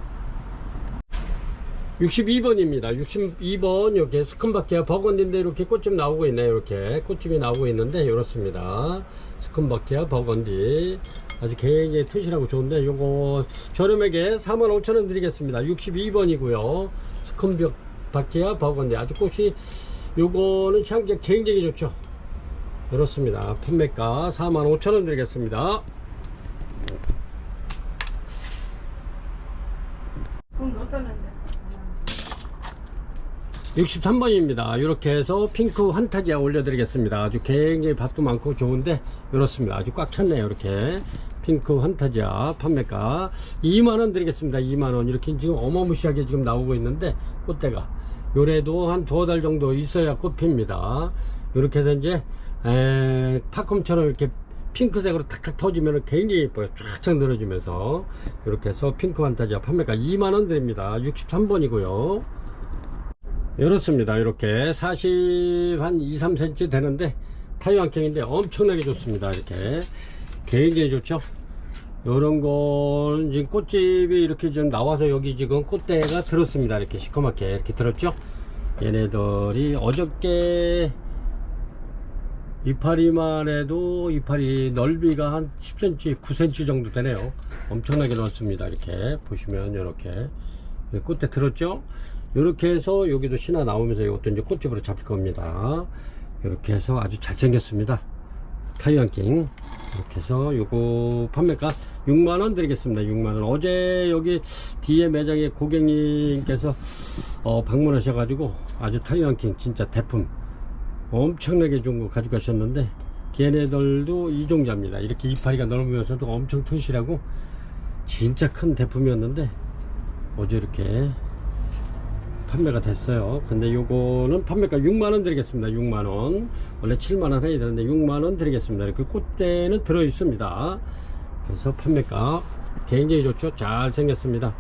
62번입니다 62번 이렇게 스킨바키아 버건디인데 이렇게 꽃집 나오고 있네요. 이렇게 꽃집이 나오고 있는데 이렇습니다. 스킨바키아 버건디 아주 굉장히 튼실하고 좋은데 요거 저렴하게 45,000원 드리겠습니다. 62번이고요 스킨바키아 버건디 아주 꽃이 요거는 향기가 굉장히 좋죠. 이렇습니다. 판매가 45,000원 드리겠습니다. 63번입니다. 이렇게 해서 핑크 환타지아 올려드리겠습니다. 아주 굉장히 밥도 많고 좋은데 이렇습니다. 아주 꽉 찼네요. 이렇게 핑크 환타지아 판매가 2만원 드리겠습니다. 2만원. 이렇게 지금 어마무시하게 지금 나오고 있는데 꽃대가 요래도 한 2달 정도 있어야 꽃핍니다. 이렇게 해서 이제 팝콘처럼 이렇게 핑크색으로 탁탁 터지면 굉장히 예뻐요. 쫙쫙 늘어지면서 이렇게 해서 핑크 환타지아 판매가 2만원 드립니다. 63번이고요 이렇습니다. 이렇게 40 한 2, 3cm 되는데 타이완킹인데 엄청나게 좋습니다. 이렇게 굉장히 좋죠. 요런 거는 지금 꽃집이 이렇게 좀 나와서 여기 지금 꽃대가 들었습니다. 이렇게 시커멓게 이렇게 들었죠. 얘네들이 어저께 이파리만 해도 이파리 넓이가 한 10cm 9cm 정도 되네요. 엄청나게 넓습니다. 이렇게 보시면 이렇게 꽃대 들었죠. 이렇게 해서 여기도 신화 나오면서 이것도 이제 꽃집으로 잡힐 겁니다. 이렇게 해서 아주 잘생겼습니다. 타이완킹 이렇게 해서 요거 판매가 6만원 드리겠습니다. 6만원. 어제 여기 뒤에 매장에 고객님께서 방문하셔가지고 아주 타이완킹 진짜 대품 엄청나게 좋은 거 가져가셨는데 걔네들도 이종자입니다. 이렇게 이파리가 넓으면서도 엄청 튼실하고 진짜 큰 대품이었는데 어제 이렇게 판매가 됐어요. 근데 요거는 판매가 6만원 드리겠습니다. 6만원. 원래 7만원 해야 되는데 6만원 드리겠습니다. 이렇게 꽃대는 들어 있습니다. 그래서 판매가 굉장히 좋죠. 잘 생겼습니다.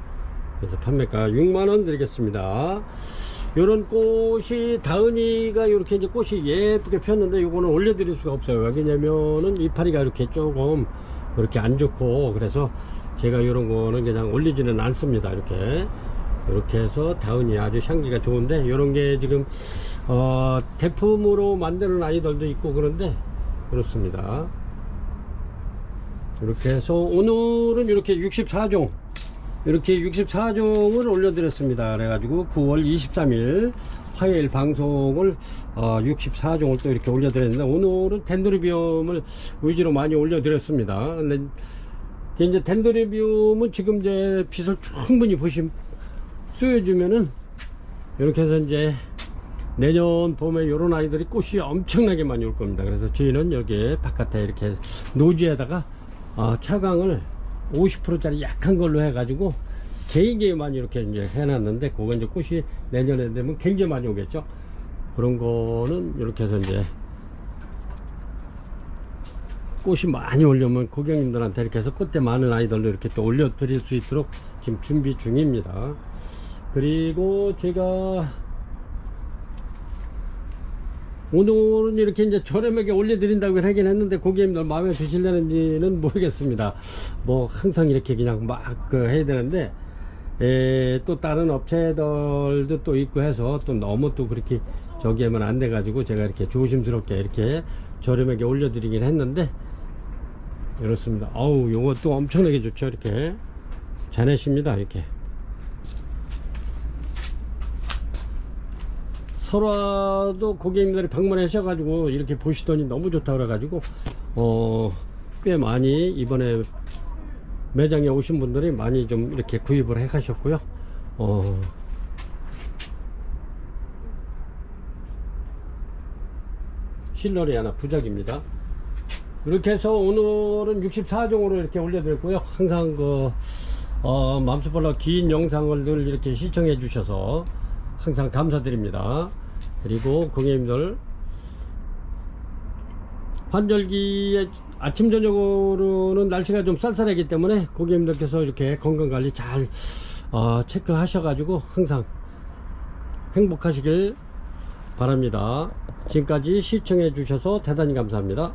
그래서 판매가 6만원 드리겠습니다. 요런 꽃이 다은이가 이렇게 이제 꽃이 예쁘게 폈는데 요거는 올려드릴 수가 없어요. 왜냐면은 이파리가 이렇게 조금 이렇게 안 좋고 그래서 제가 요런 거는 그냥 올리지는 않습니다. 이렇게 해서 다은이 아주 향기가 좋은데 요런 게 지금 대품으로 만드는 아이들도 있고 그런데 그렇습니다. 이렇게 해서 오늘은 이렇게 64종 이렇게 64종을 올려드렸습니다. 그래가지고 9월 23일 화요일 방송을 64종을 또 이렇게 올려드렸는데 오늘은 덴드로비움을 위주로 많이 올려드렸습니다. 근데 이제 덴드로비움은 지금 이제 빛을 충분히 쏘여주면은 이렇게 해서 이제 내년 봄에 요런 아이들이 꽃이 엄청나게 많이 올 겁니다. 그래서 저희는 여기 바깥에 이렇게 노지에다가 차광을 50%짜리 약한 걸로 해가지고 굉장히 많이 이렇게 이제 해놨는데 그거 이제 꽃이 내년에 되면 굉장히 많이 오겠죠. 그런 거는 이렇게 해서 이제 꽃이 많이 오려면 고객님들한테 이렇게 해서 꽃대 많은 아이들로 이렇게 또 올려드릴 수 있도록 지금 준비 중입니다. 그리고 제가 오늘은 이렇게 이제 저렴하게 올려드린다고 하긴 했는데 고객님들 마음에 드시려는지는 모르겠습니다. 뭐 항상 이렇게 그냥 막 해야 되는데 또 다른 업체들도 또 있고 해서 또 너무 또 그렇게 저기 하면 안 돼 가지고 제가 이렇게 조심스럽게 이렇게 저렴하게 올려드리긴 했는데 이렇습니다. 어우, 요것도 엄청나게 좋죠. 이렇게 자넷입니다. 이렇게 설화도 고객님들이 방문하셔가지고 이렇게 보시더니 너무 좋다 그래가지고 꽤 많이 이번에 매장에 오신 분들이 많이 좀 이렇게 구입을 해 가셨고요. 실러리 하나 부작입니다. 이렇게 해서 오늘은 64종으로 이렇게 올려드렸고요. 항상 맘스볼러 긴 영상을 늘 이렇게 시청해 주셔서 항상 감사드립니다. 그리고 고객님들 환절기에 아침 저녁으로는 날씨가 좀 쌀쌀하기 때문에 고객님들께서 이렇게 건강관리 잘 체크하셔 가지고 항상 행복하시길 바랍니다. 지금까지 시청해 주셔서 대단히 감사합니다.